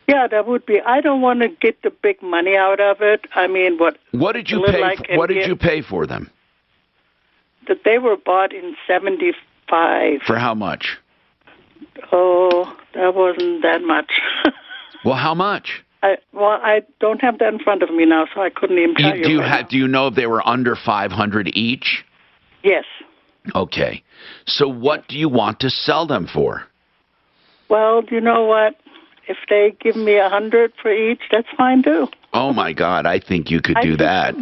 Yeah, that would be. I don't want to get the big money out of it. I mean, what did you pay? What did you pay for them? That they were bought in '75. For how much? Oh, that wasn't that much. Well, how much? I don't have that in front of me now, so I couldn't even tell you. Do you know if they were under 500 each? Yes. Okay. So what do you want to sell them for? Well, you know what? If they give me 100 for each, that's fine too. Oh my God, I think you could do that.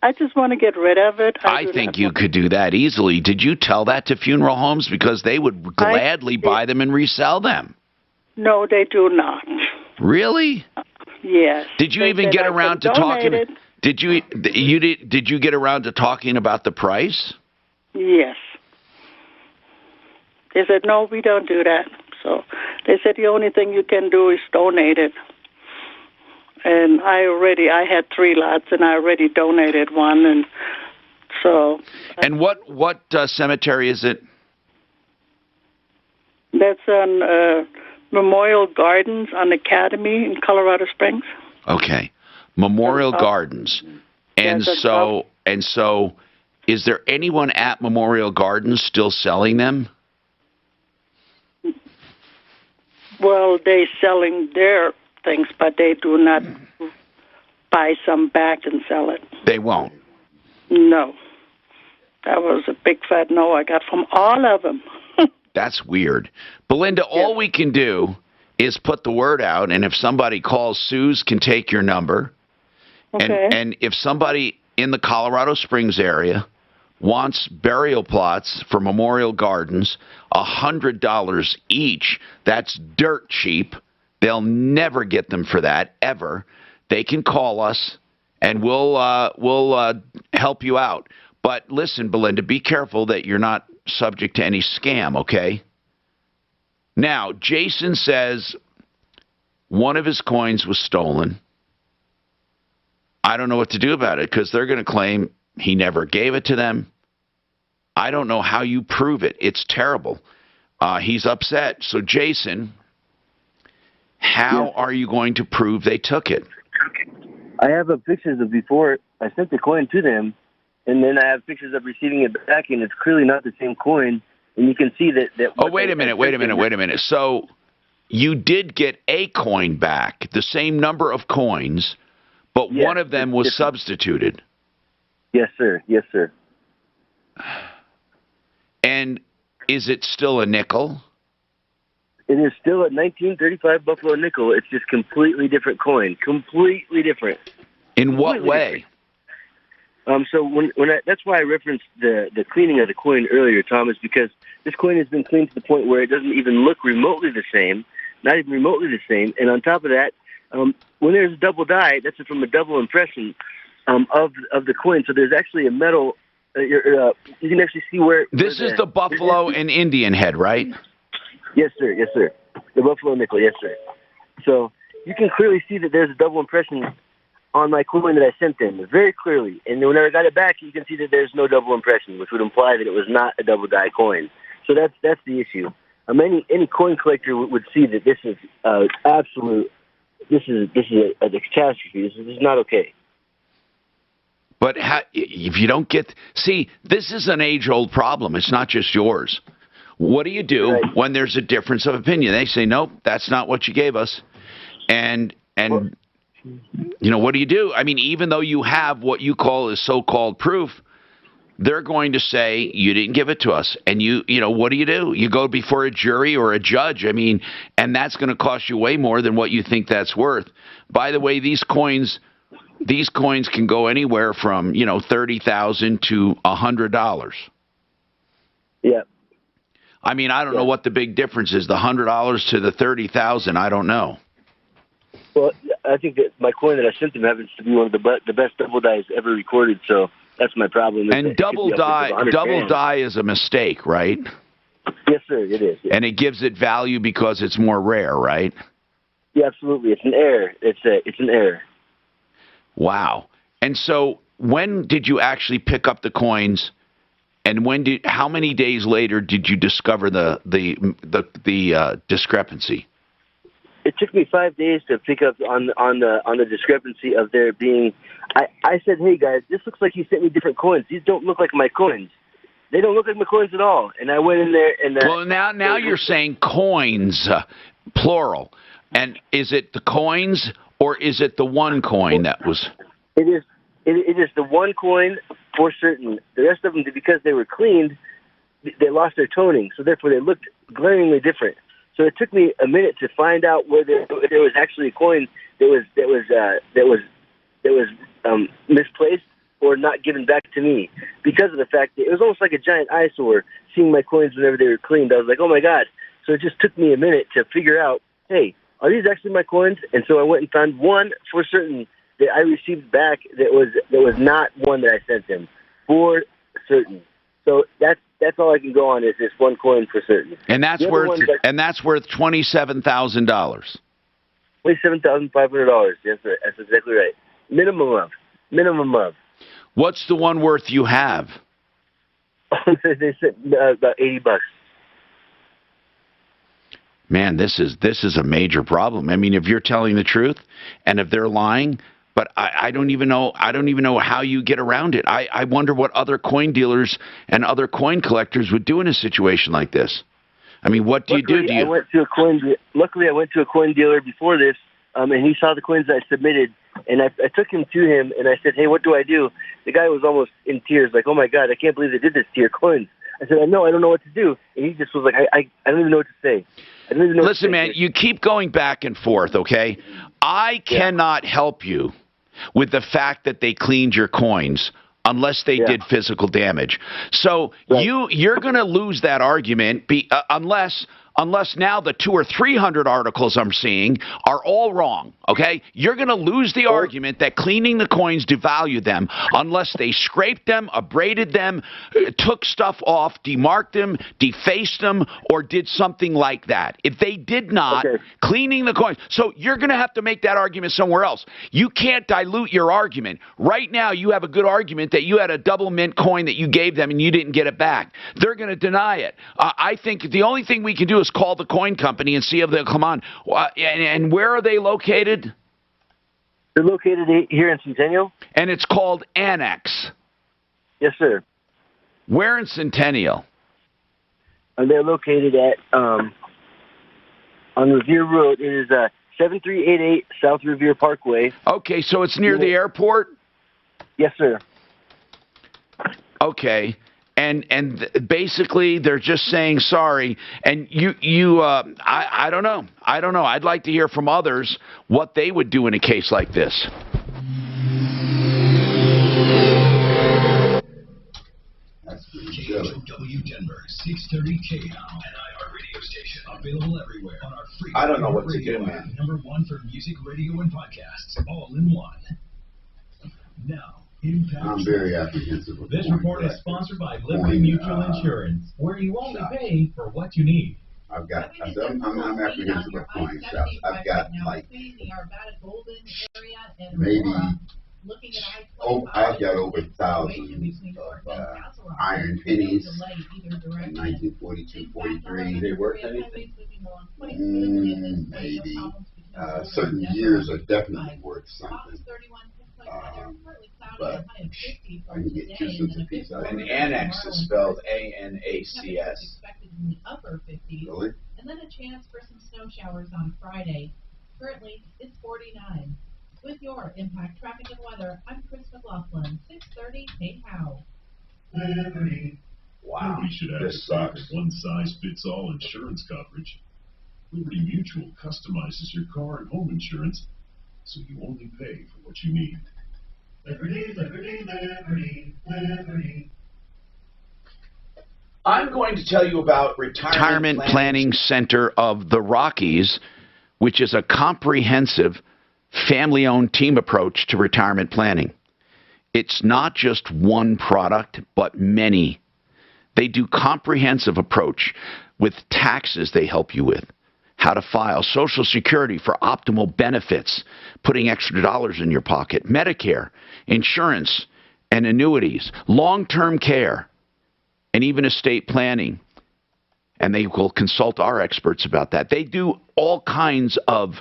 I just want to get rid of it. I think you could do that easily. Did you tell that to funeral homes? Because they would gladly buy them and resell them. No, they do not. Really? Yes. Did you even get around to talking? Did you get around to talking about the price? Yes. They said, no, we don't do that. So they said the only thing you can do is donate it. And I had 3 lots, and I already donated one, and so. And what cemetery is it? That's on Memorial Gardens on Academy in Colorado Springs. Okay, Memorial Gardens, and so is there anyone at Memorial Gardens still selling them? Well, they're selling their things, but they do not buy some back and sell it. They won't? No. That was a big fat no I got from all of them. That's weird. Belinda, all we can do is put the word out, and if somebody calls, Suze can take your number. Okay. And if somebody in the Colorado Springs area wants burial plots for Memorial Gardens, $100 each. That's dirt cheap. They'll never get them for that, ever. They can call us, and we'll help you out. But listen, Belinda, be careful that you're not subject to any scam, okay? Now, Jason says one of his coins was stolen. I don't know what to do about it because they're going to claim he never gave it to them. I don't know how you prove it. It's terrible. He's upset. So, Jason, how are you going to prove they took it? I have pictures of before I sent the coin to them, and then I have pictures of receiving it back, and it's clearly not the same coin. And you can see that. Oh, wait a minute. So you did get a coin back, the same number of coins, but one of them was substituted. Yes, sir. Yes, sir. And is it still a nickel? It is still a 1935 Buffalo nickel. It's just completely different coin. Completely different. In what way? So that's why I referenced the cleaning of the coin earlier, Thomas, because this coin has been cleaned to the point where it doesn't even look remotely the same, not even remotely the same. And on top of that, when there's a double die, that's from a double impression of the coin. So there's actually a metal. You can actually see where. This is the buffalo and Indian head, right? Yes, sir. Yes, sir. The buffalo nickel. Yes, sir. So you can clearly see that there's a double impression on my coin that I sent them, very clearly. And when I got it back, you can see that there's no double impression, which would imply that it was not a double die coin. So that's the issue. Any coin collector would see that this is absolute. This is a catastrophe. This is not okay. But if you don't this is an age-old problem. It's not just yours. What do you do when there's a difference of opinion? They say, nope, that's not what you gave us. And what do you do? I mean, even though you have what you call is so-called proof, they're going to say you didn't give it to us. And what do? You go before a jury or a judge. I mean, and that's going to cost you way more than what you think that's worth. By the way, these coins can go anywhere from, $30,000 to $100. Yeah. I mean, I don't know what the big difference is, the $100 to the $30,000. I don't know. Well, I think that my coin that I sent them happens to be one of the best double dies ever recorded. So that's my problem. And double die is a mistake, right? Yes, sir. It is. Yeah. And it gives it value because it's more rare, right? Yeah, absolutely. It's an error. It's an error. Wow. And so when did you actually pick up the coins, and how many days later did you discover the discrepancy? It took me 5 days to pick up on the discrepancy of there being. I said, hey guys, this looks like you sent me different coins. These don't look like my coins. They don't look like my coins at all. And I went in there and. Well, now you're saying coins, plural, and is it the coins? Or is it the one coin that was? It is the one coin for certain. The rest of them, because they were cleaned, they lost their toning, so therefore they looked glaringly different. So it took me a minute to find out whether there was actually a coin that was misplaced or not given back to me, because of the fact that it was almost like a giant eyesore seeing my coins whenever they were cleaned. I was like, oh my god! So it just took me a minute to figure out, hey, are these actually my coins? And so I went and found one for certain that I received back that was not one that I sent him, for certain. So that's all I can go on is this one coin for certain. And that's worth $27,000. $27,500. Yes, sir. That's exactly right. Minimum of. What's the one worth you have? They said about $80. Man, this is a major problem. I mean, if you're telling the truth, and if they're lying, but I don't even know how you get around it. I wonder what other coin dealers and other coin collectors would do in a situation like this. I mean, what do you do? Luckily, I went to a coin dealer before this, and he saw the coins I submitted, and I took him to him, and I said, hey, what do I do? The guy was almost in tears, like, oh my God, I can't believe they did this to your coins. I said, I don't know what to do. And he just was like, I don't even know what to say. Listen, man, you keep going back and forth, okay? I cannot help you with the fact that they cleaned your coins unless they did physical damage. So you're going to lose that argument unless now the 200 or 300 articles I'm seeing are all wrong, okay? You're going to lose the argument that cleaning the coins devalued them unless they scraped them, abraded them, took stuff off, demarked them, defaced them, or did something like that. If they did not, cleaning the coins. So you're going to have to make that argument somewhere else. You can't dilute your argument. Right now you have a good argument that you had a double mint coin that you gave them and you didn't get it back. They're going to deny it. I think the only thing we can do is call the coin company and see if they'll come on. And where are they located? They're located here in Centennial. And it's called Annex. Yes, sir. Where in Centennial? And they're located at on Revere Road. It is 7388 South Revere Parkway. Okay, so it's near the airport? Yes, sir. Okay. And basically they're just saying sorry. And I don't know. I'd like to hear from others what they would do in a case like this. Really? W Denver, 630 KL, and iHeartRadio station. Available everywhere on our free. I don't know what to radio do, app. man. #1 for music, radio, and podcasts, all in one. Now, Impact. I'm very apprehensive of This coin report is collectors. sponsored by Liberty Mutual Insurance, where you only pay for what you need. I'm apprehensive of coin stuff. I've got like maybe I've got over thousands of iron pennies in 1942, 43. They worth anything? Maybe. Certain years are definitely worth something. But I can get 2 cents a piece out of An it. annex is spelled ANACS. Really? And then a chance for some snow showers on Friday. Currently, it's 49. With your Impact Traffic and Weather, I'm Chris McLaughlin, 630 KHOW. Wow, Nobody should have this to pay sucks. for one-size-fits-all insurance coverage. Liberty Mutual customizes your car and home insurance, so you only pay for what you need. Liberty, liberty, liberty, liberty. I'm going to tell you about Retirement Planning Center of the Rockies, which is a comprehensive family-owned team approach to retirement planning. It's not just one product, but many. They do comprehensive approach with taxes they help you with, how to file Social Security for optimal benefits, putting extra dollars in your pocket, Medicare, insurance and annuities, long-term care, and even estate planning. And they will consult our experts about that. They do all kinds of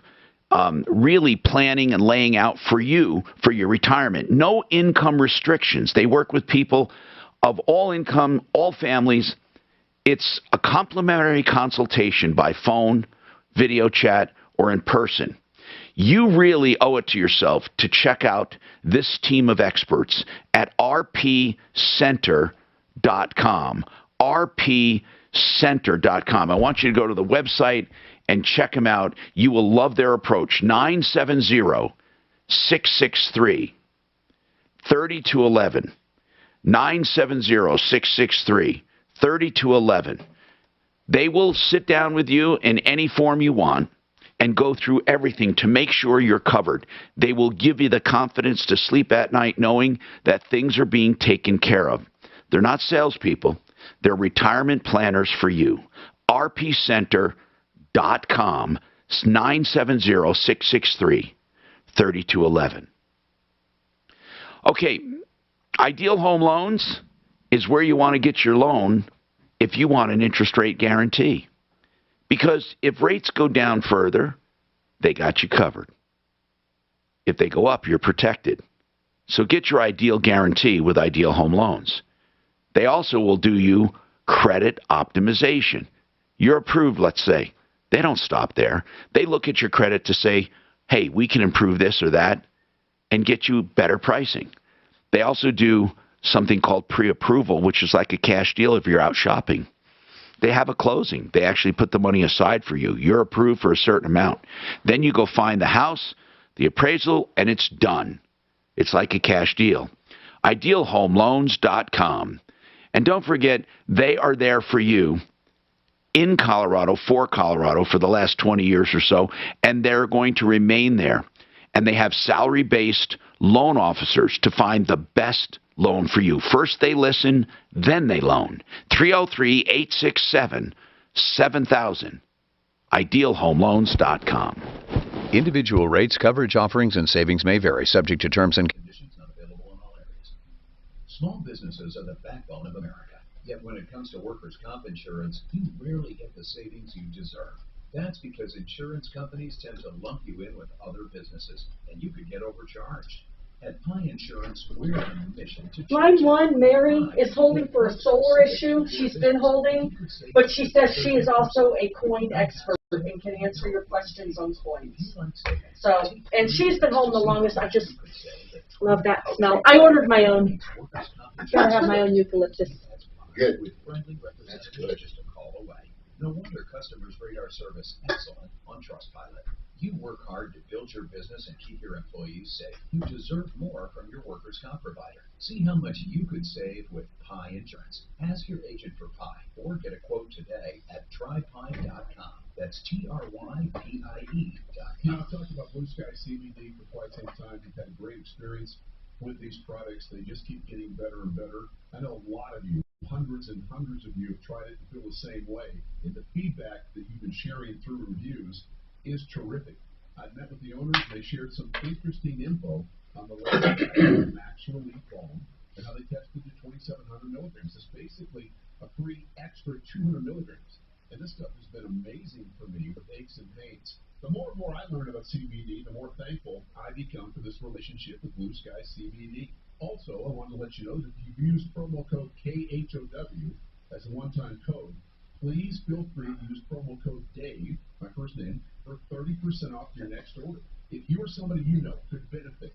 really planning and laying out for you for your retirement. No income restrictions. They work with people of all income, all families. It's a complimentary consultation by phone, video chat, or in person. You really owe it to yourself to check out this team of experts at rpcenter.com. rpcenter.com. I want you to go to the website and check them out. You will love their approach. 970-663-3211. 970-663-3211. They will sit down with you in any form you want and go through everything to make sure you're covered. They will give you the confidence to sleep at night knowing that things are being taken care of. They're not salespeople. They're retirement planners for you. rpcenter.com, 970-663-3211. Okay, Ideal Home Loans is where you want to get your loan if you want an interest rate guarantee. Because if rates go down further, they got you covered. If they go up, you're protected. So get your ideal guarantee with Ideal Home Loans. They also will do you credit optimization. You're approved, let's say. They don't stop there. They look at your credit to say, hey, we can improve this or that and get you better pricing. They also do something called pre-approval, which is like a cash deal if you're out shopping. They have a closing. They actually put the money aside for you. You're approved for a certain amount. Then you go find the house, the appraisal, and it's done. It's like a cash deal. IdealHomeLoans.com. And don't forget, they are there for you in Colorado, for the last 20 years or so, and they're going to remain there. And they have salary-based loan officers to find the best loan for you. First they listen, then they loan. 303-867-7000. IdealHomeLoans.com. Individual rates, coverage offerings, and savings may vary, subject to terms and Conditions not available in all areas. Small businesses are the backbone of America. Yet when it comes to workers' comp insurance, you rarely get the savings you deserve. That's because insurance companies tend to lump you in with other businesses, and you could get overcharged. At Pi Insurance, we're on a mission to... Line 1, Mary is holding for a solar issue. She's been holding, but she says she is also a coin expert and can answer your questions on coins. So, and she's been holding the longest. I just love that smell. I ordered my own. Gotta have my own eucalyptus. Good. With friendly representatives just a call away. No wonder customers rate our service excellent on Trustpilot. You work hard to build your business and keep your employees safe. You deserve more from your workers' comp provider. See how much you could save with Pi Insurance. Ask your agent for Pi or get a quote today at trypi.com. That's TRYPIE.com. I've talked about Blue Sky CBD for quite some time. We've had a great experience with these products. They just keep getting better and better. I know a lot of you, hundreds and hundreds of you, have tried it and feel the same way. And the feedback that you've been sharing through reviews is terrific. I met with the owners, and they shared some interesting info on the max relief balm and how they tested the 2,700 milligrams. It's basically a free extra 200 milligrams. And this stuff has been amazing for me with aches and pains. The more and more I learn about CBD, the more thankful I become for this relationship with Blue Sky CBD. Also, I wanted to let you know that if you've used promo code KHOW as a one-time code, please feel free to use promo code DAVE, my first name, for 30% off your next order. If you or somebody you know could benefit,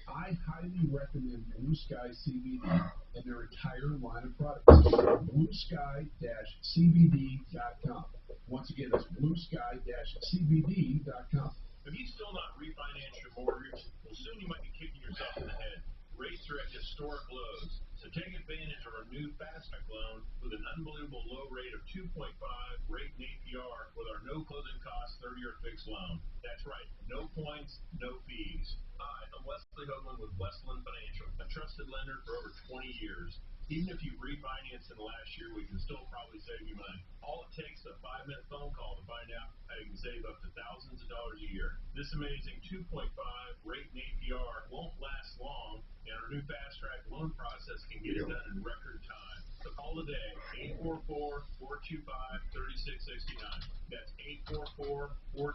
I highly recommend Blue Sky CBD and their entire line of products. BlueSky-CBD.com. Once again, that's BlueSky-CBD.com. Have you still not refinanced your mortgage? Well, soon you might be kicking yourself in the head. Rates are at historic lows, so take advantage of our new Fast Track loan with an unbelievable low rate of 2.5 rate and APR with our no closing costs 30-year fixed loan. That's right, no points, no fees. Hi, I'm Wesley Hoagland with Westland Financial, a trusted lender for over 20 years. Even if you refinanced in the last year, we can still probably save you money. All it takes is a 5-minute phone call to find out how you can save up to thousands of dollars a year. This amazing 2.5 rate and APR won't last long, and our new Fast Track loan process can get it done in record time. So call today, 844-425-3669. That's 844-425-3669.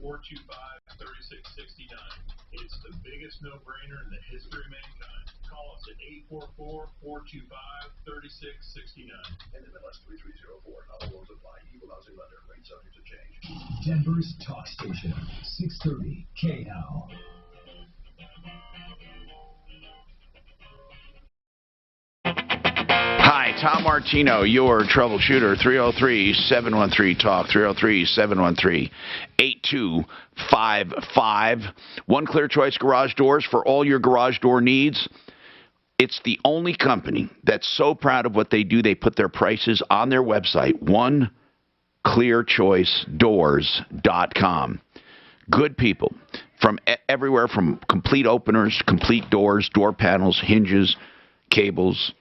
844-425-3669. It's the biggest no-brainer in the history of mankind. Call us at 844-425-3669. And MLS 3304. All loans apply. Equal housing lender. Rate subject to change. Denver's talk station, 630 KHOW. Hi, Tom Martino, your troubleshooter, 303-713-TALK, 303-713-8255. One Clear Choice Garage Doors for all your garage door needs. It's the only company that's so proud of what they do, they put their prices on their website, oneclearchoicedoors.com. Good people from everywhere, from complete openers, complete doors, door panels, hinges, cables,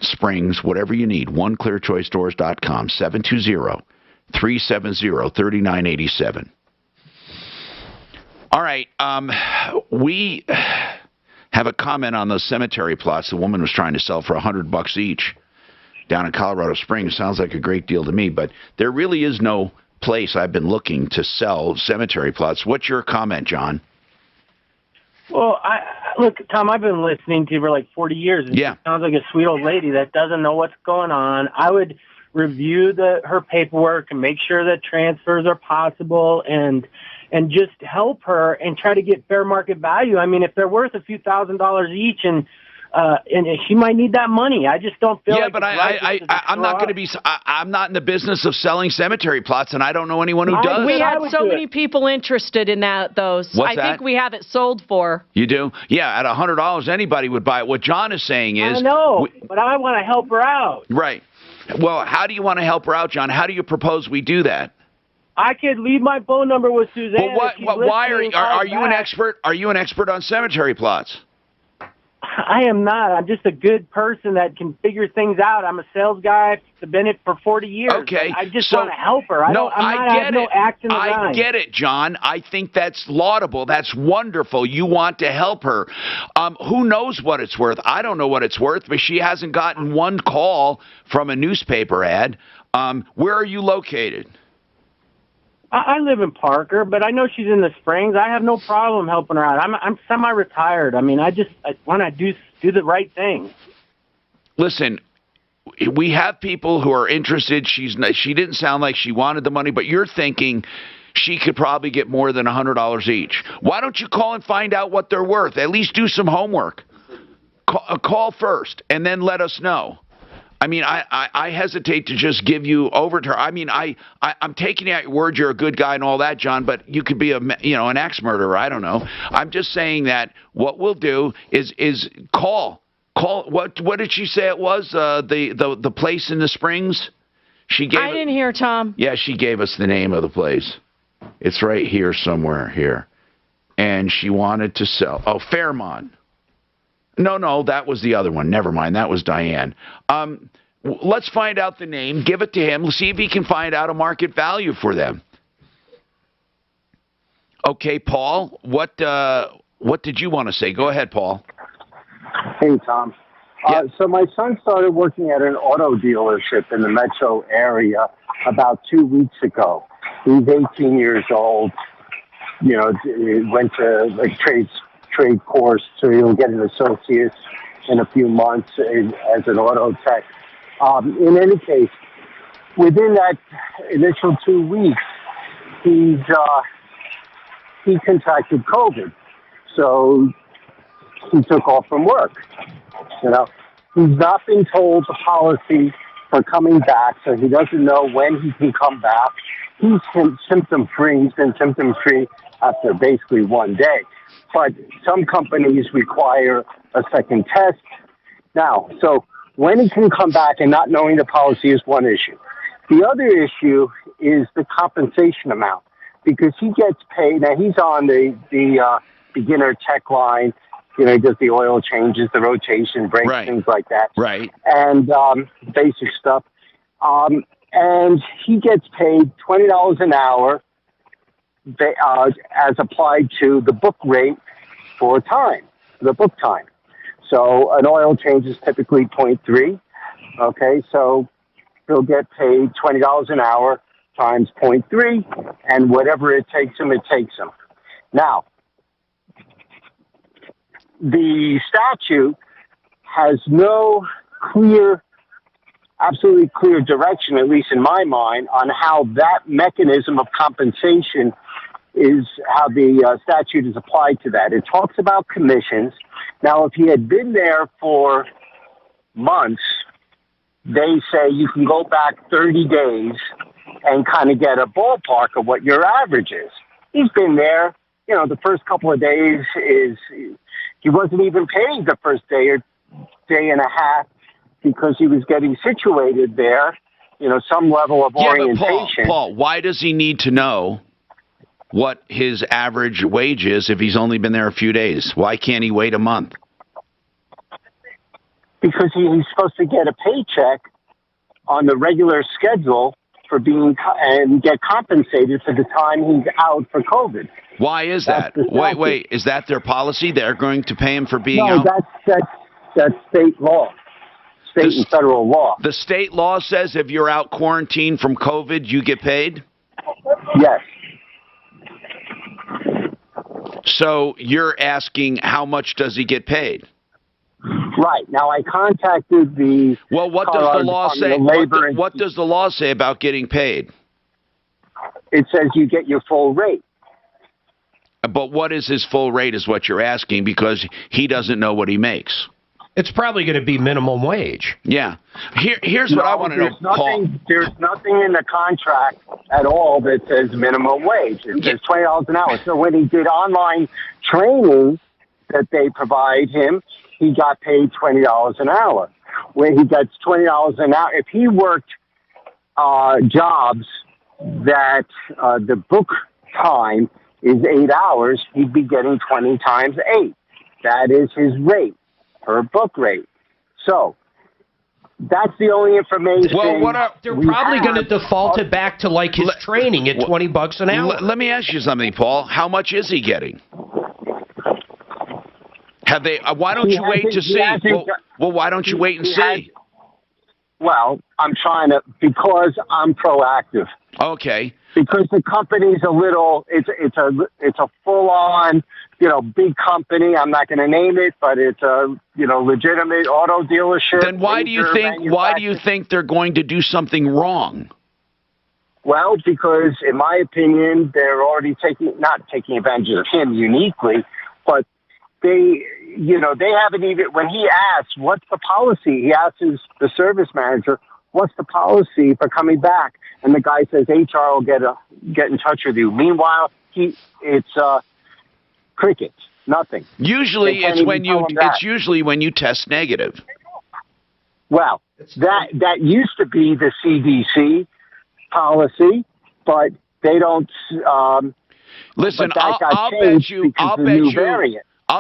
springs, whatever you need. OneClearChoiceDoors.com, 720-370-3987. All right, we have a comment on those cemetery plots the woman was trying to sell for $100 each down in Colorado Springs. Sounds like a great deal to me, but there really is no place I've been looking to sell cemetery plots. What's your comment, John? Well, look, Tom, I've been listening to you for like 40 years. And yeah. She sounds like a sweet old lady that doesn't know what's going on. I would review her paperwork and make sure that transfers are possible and just help her and try to get fair market value. I mean, if they're worth a few $1,000s each and she might need that money. I just don't feel like but I'm not going to be. I'm not in the business of selling cemetery plots, and I don't know anyone who does. We had so many people interested in those. What's that? I think we have it sold for. You do? Yeah, at $100, anybody would buy it. What John is saying is, I know, but I want to help her out. Right. Well, how do you want to help her out, John? How do you propose we do that? I could leave my phone number with Suzanne. Why are you an expert? Are you an expert on cemetery plots? I am not. I'm just a good person that can figure things out. I'm a sales guy. I've been in it for 40 years. Okay. I just want to help her. I get it, John. I think that's laudable. That's wonderful. You want to help her. Who knows what it's worth? I don't know what it's worth, but she hasn't gotten one call from a newspaper ad. Where are you located? I live in Parker, but I know she's in the Springs. I have no problem helping her out. I'm semi-retired. I mean, I want to do the right thing. Listen, we have people who are interested. She didn't sound like she wanted the money, but you're thinking she could probably get more than $100 each. Why don't you call and find out what they're worth? At least do some homework. Call first, and then let us know. I mean, I hesitate to just give you over to her. I mean, I'm taking at your word you're a good guy and all that, John, but you could be an axe murderer. I don't know. I'm just saying that what we'll do is call. What did she say it was? The place in the Springs? I didn't hear, Tom. Yeah, she gave us the name of the place. It's right here somewhere here. And she wanted to sell. Oh, Fairmont. No, that was the other one. Never mind. That was Diane. Let's find out the name. Give it to him. Let's see if he can find out a market value for them. Okay, Paul, what did you want to say? Go ahead, Paul. Hey, Tom. So my son started working at an auto dealership in the metro area about 2 weeks ago. He's 18 years old. You know, he went to like trade course, so he'll get an associate's in a few months as an auto tech. In any case, within that initial 2 weeks, he contracted COVID, so he took off from work. You know, he's not been told the policy for coming back, so he doesn't know when he can come back. He's symptom-free. He's been symptom-free after basically 1 day. But some companies require a second test. Now, so when he can come back and not knowing the policy is one issue. The other issue is the compensation amount, because he gets paid. Now, he's on the beginner tech line. You know, he does the oil changes, the rotation, brakes, things like that. Right. And basic stuff. And he gets paid $20 an hour as applied to the book rate for time, the book time. So an oil change is typically 0.3. Okay, so he'll get paid $20 an hour times 0.3, and whatever it takes him, it takes him. Now, the statute has no absolutely clear direction, at least in my mind, on how that mechanism of compensation is, how the statute is applied to that. It talks about commissions. Now, if he had been there for months, they say you can go back 30 days and kind of get a ballpark of what your average is. He's been there, you know, the first couple of days he wasn't even paid the first day or day and a half because he was getting situated there, you know, some level of orientation. But Paul, why does he need to know what his average wage is if he's only been there a few days? Why can't he wait a month? Because he's supposed to get a paycheck on the regular schedule for being and get compensated for the time he's out for COVID. Why is that? Wait, is that their policy? They're going to pay him for being out? No, that's state law, state and federal law. The state law says if you're out quarantined from COVID, you get paid? Yes. So you're asking how much does he get paid? Right. Now, I contacted the what does the law say? What does the law say about getting paid? It says you get your full rate. But what is his full rate is what you're asking, because he doesn't know what he makes. It's probably going to be minimum wage. Yeah. Here's what I want to know, Paul. There's nothing in the contract at all that says minimum wage. It says $20 an hour. So when he did online training that they provide him, he got paid $20 an hour. When he gets $20 an hour, if he worked jobs that the book time is 8 hours, he'd be getting 20 times 8. That is his rate, per book rate. So that's the only information. Well, they're probably going to default it back to like his training at $20 an hour. Let me ask you something, Paul. How much is he getting? Have they? Why don't you wait to see? Well, why don't you wait and see? Well, I'm trying to, because I'm proactive. Okay. Because the company's a little, it's a full on, you know, big company. I'm not going to name it, but it's a, you know, legitimate auto dealership. Then why do you think they're going to do something wrong? Well, because in my opinion, they're already not taking advantage of him uniquely, but they haven't even, when he asks, what's the policy? He asks the service manager, what's the policy for coming back? And the guy says, HR will get in touch with you. Meanwhile, it's crickets, nothing. Usually it's usually when you test negative. Well, that used to be the CDC policy, but they don't. Listen, I'll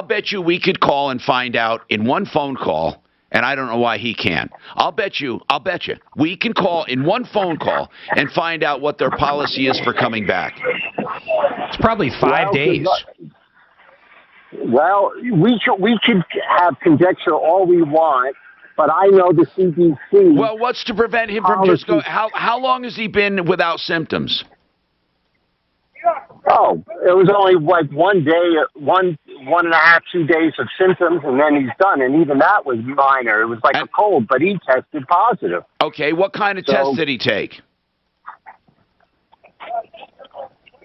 bet you we could call and find out in one phone call, and I don't know why he can't. I'll bet you we can call in one phone call and find out what their policy is for coming back. It's probably 5 days. Well, we can have conjecture all we want, but I know the CDC. Well, what's to prevent him from just going? How long has he been without symptoms? Oh, it was only like 1 day, 1.5, 2 days of symptoms, and then he's done. And even that was minor. It was like a cold, but he tested positive. Okay, what kind of test did he take?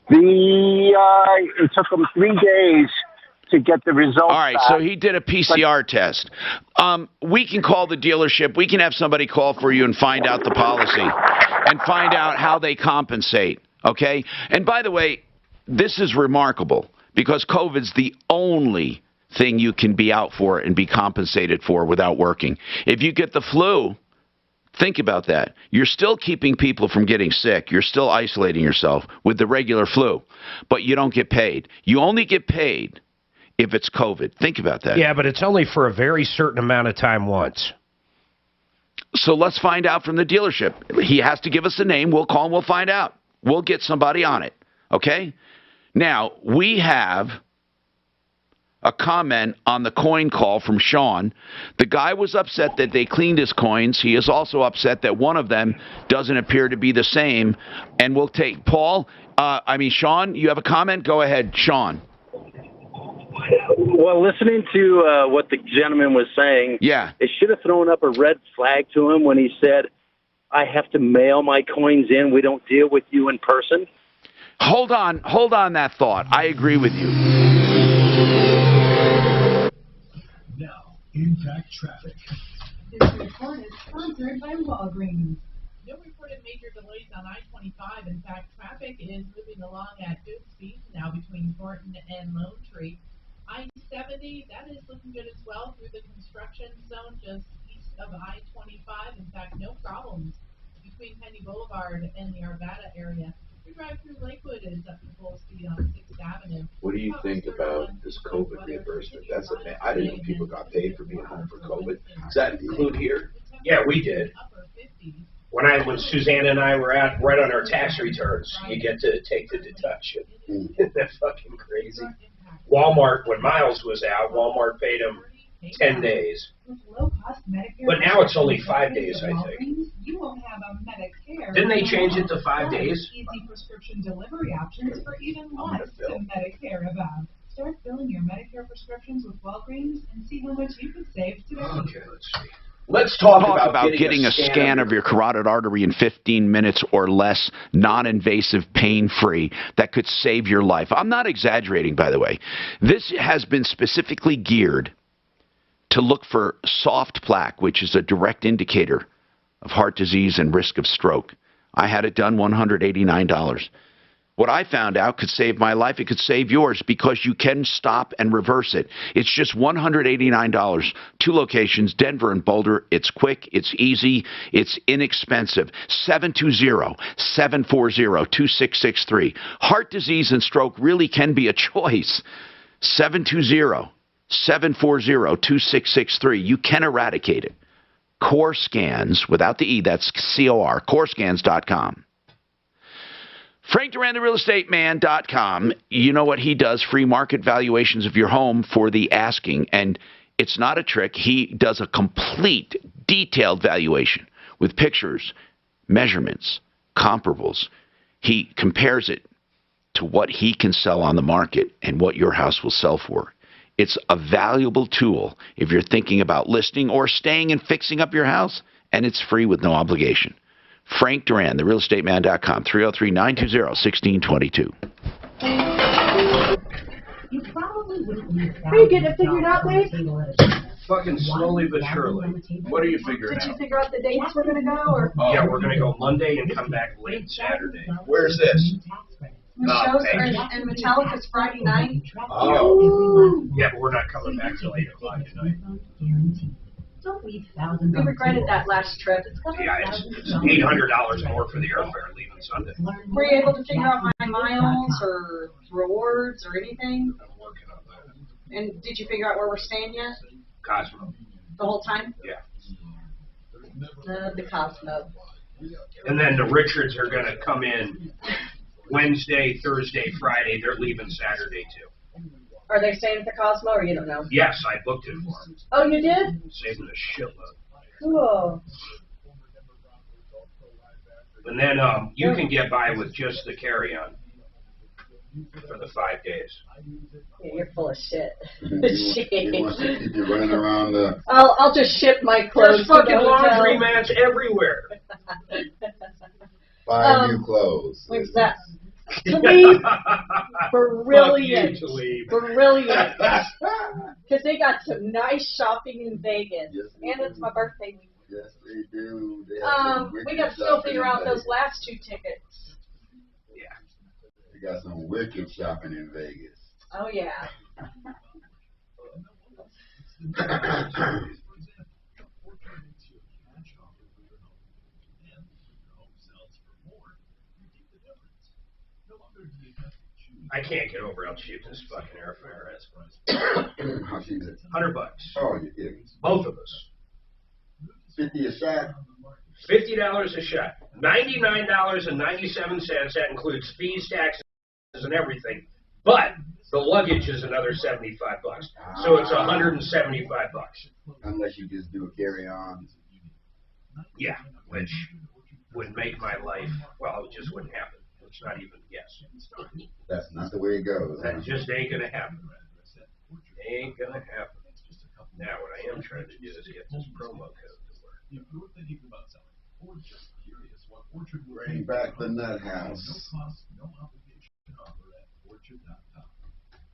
It took him 3 days to get the results. All right, so he did a PCR test. We can call the dealership. We can have somebody call for you and find out the policy and find out how they compensate. Okay? And by the way, this is remarkable because COVID's the only thing you can be out for and be compensated for without working. If you get the flu, think about that. You're still keeping people from getting sick. You're still isolating yourself with the regular flu, but you don't get paid. You only get paid if it's COVID. Think about that. Yeah, but it's only for a very certain amount of time once. So let's find out from the dealership. He has to give us a name. We'll call and we'll find out. We'll get somebody on it. Okay? Now, we have a comment on the coin call from Sean. The guy was upset that they cleaned his coins. He is also upset that one of them doesn't appear to be the same. And we'll take Sean, you have a comment? Go ahead, Sean. Well, listening to what the gentleman was saying, they should have thrown up a red flag to him when he said, I have to mail my coins in. We don't deal with you in person. Hold on that thought. I agree with you. Now, impact traffic. This report is sponsored by Walgreens. No reported major delays on I-25. In fact, traffic is moving along at good speed now between Thornton and Lone Tree. I-70, that is looking good as well through the construction zone just east of I-25. In fact, no problems between Penny Boulevard and the Arvada area. Your drive through Lakewood is up to full speed on 6th Avenue. What do you think about this COVID reimbursement? I didn't know people got paid for being home for COVID. Does that include here? Yeah, we did. When Susanna and I were out right on our tax returns, you get to take the deduction. Isn't that fucking crazy? Walmart, when Miles was out, Walmart paid him 10 days. But now it's only 5 days, I think. You will have a Medicare. Didn't they change it to 5 days? Easy prescription delivery options for even less than Medicare about. Start filling your Medicare prescriptions with Walgreens and see how much you could save today. Okay, let's see. Let's talk about getting a scan of your carotid artery in 15 minutes or less, non-invasive, pain-free, that could save your life. I'm not exaggerating, by the way. This has been specifically geared to look for soft plaque, which is a direct indicator of heart disease and risk of stroke. I had it done, $189. What I found out could save my life. It could save yours because you can stop and reverse it. It's just $189. 2 locations, Denver and Boulder. It's quick. It's easy. It's inexpensive. 720-740-2663. Heart disease and stroke really can be a choice. 720-740-2663. You can eradicate it. Core Scans, without the E, that's C-O-R, corescans.com. Frank Duran, therealestateman.com. You know what he does? Free market valuations of your home for the asking. And it's not a trick. He does a complete, detailed valuation with pictures, measurements, comparables. He compares it to what he can sell on the market and what your house will sell for. It's a valuable tool if you're thinking about listing or staying and fixing up your house, and it's free with no obligation. Frank Duran, therealestateman.com, 303-920-1622. You probably Are you getting it figured out, Dave? Fucking slowly but surely. What are you figuring Did you out? figure out the dates we're gonna go, or? Yeah, we're gonna go Monday and come back late Saturday. Where's this? The shows are in Metallica's Friday night. Oh. Yeah, but we're not coming back till 8 o'clock at night. We regretted that last trip. Yeah, it's $800 more for the airfare leaving Sunday. Were you able to figure out my miles or rewards or anything? I'm working on that. And did you figure out where we're staying yet? Cosmo. The whole time? Yeah. The Cosmo. And then the Richards are gonna come in Wednesday, Thursday, Friday. They're leaving Saturday too. Are they staying at the Cosmo, or you don't know? Yes, I booked it for them. Oh, you did? Saving a shitload. Cool. And then you can get by with just the carry-on for the 5 days. Yeah, you're full of shit. He wants to keep you running around the... I'll just ship my clothes. There's fucking laundry mats everywhere. Buy new clothes. Exactly. Brilliant. Brilliant. Because they got some nice shopping in Vegas. Yes, and it's my birthday week. Yes, they do. They We got to still figure out those last 2 tickets. Yeah. They got some wicked shopping in Vegas. Oh, yeah. I can't get over how cheap this fucking airfare is. How cheap is it? $100. Oh, you're kidding. Both of us. 50 a shot. $50 a shot. $99.97. That includes fees, taxes, and everything. But the luggage is another $75. So it's $175. Unless you just do a carry-on. Yeah, which would make my life, well, it just wouldn't happen. It's not even, yes. That's not the way it goes. That just ain't gonna happen. Ain't gonna happen. Now, what I am trying to do is get this promo code to work. If you're thinking about selling or just curious what Orchard will Bring back the nut house. No cost, no obligation offer at Orchard.com.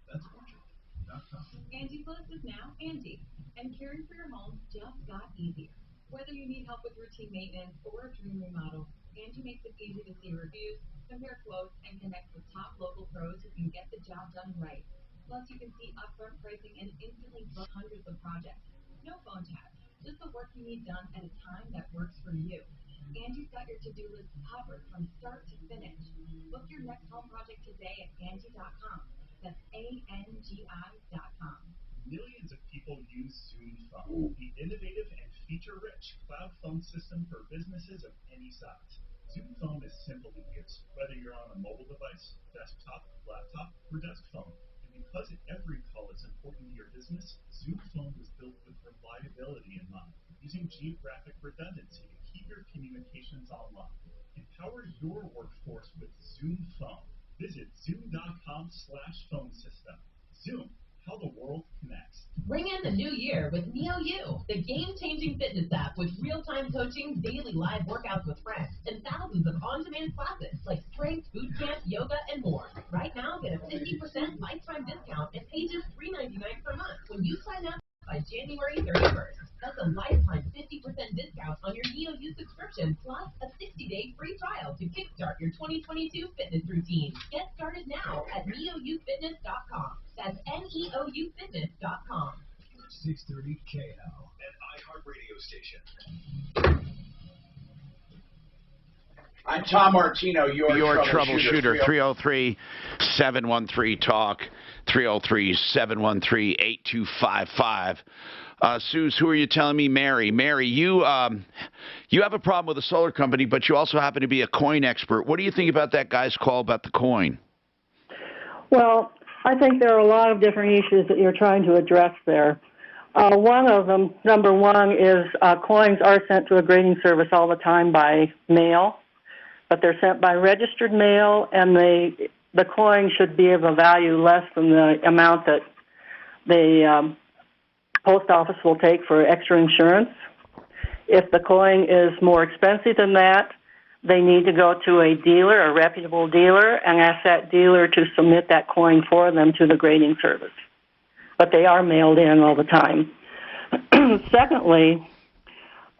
That's Orchard.com. Angie Plus is now Angie, and caring for your home just got easier. Whether you need help with routine maintenance or a dream remodel, Angie makes it easy to see reviews, compare quotes, and connect with top local pros who can get the job done right. Plus, you can see upfront pricing and instantly book hundreds of projects. No phone tap, just the work you need done at a time that works for you. Angie's got your to-do list covered from start to finish. Book your next home project today at Angie.com. That's ANGI.com. Millions of people use Zoom Phone, the innovative and feature-rich cloud phone system for businesses of any size. Zoom Phone is simple to use, whether you're on a mobile device, desktop, laptop, or desk phone. And because every call is important to your business, Zoom Phone was built with reliability in mind, using geographic redundancy to keep your communications online. Empower your workforce with Zoom Phone. Visit zoom.com/phone system. Zoom, how the world connects. Bring in the new year with NeoU, the game-changing fitness app with real-time coaching, daily live workouts with friends, and thousands of on-demand classes like strength, boot camp, yoga, and more. Right now, get a 50% lifetime discount and pay just $3.99 per month when you sign up by January 31st. That's a lifetime 50% discount on your NeoU subscription, plus a 60-day free trial to kickstart your 2022 fitness routine. Get started now at neoufitness.com. That's neoufitness.com. 630 KL, an iHeartRadio station. I'm Tom Martino, your troubleshooter. 303-713-TALK, 303-713-8255. Suze, who are you telling me? Mary. Mary, you have a problem with a solar company, but you also happen to be a coin expert. What do you think about that guy's call about the coin? Well, I think there are a lot of different issues that you're trying to address there. One of them, number one, is coins are sent to a grading service all the time by mail, but they're sent by registered mail, and the coin should be of a value less than the amount that the post office will take for extra insurance. If the coin is more expensive than that, they need to go to a dealer, a reputable dealer, and ask that dealer to submit that coin for them to the grading service. but they are mailed in all the time. Secondly,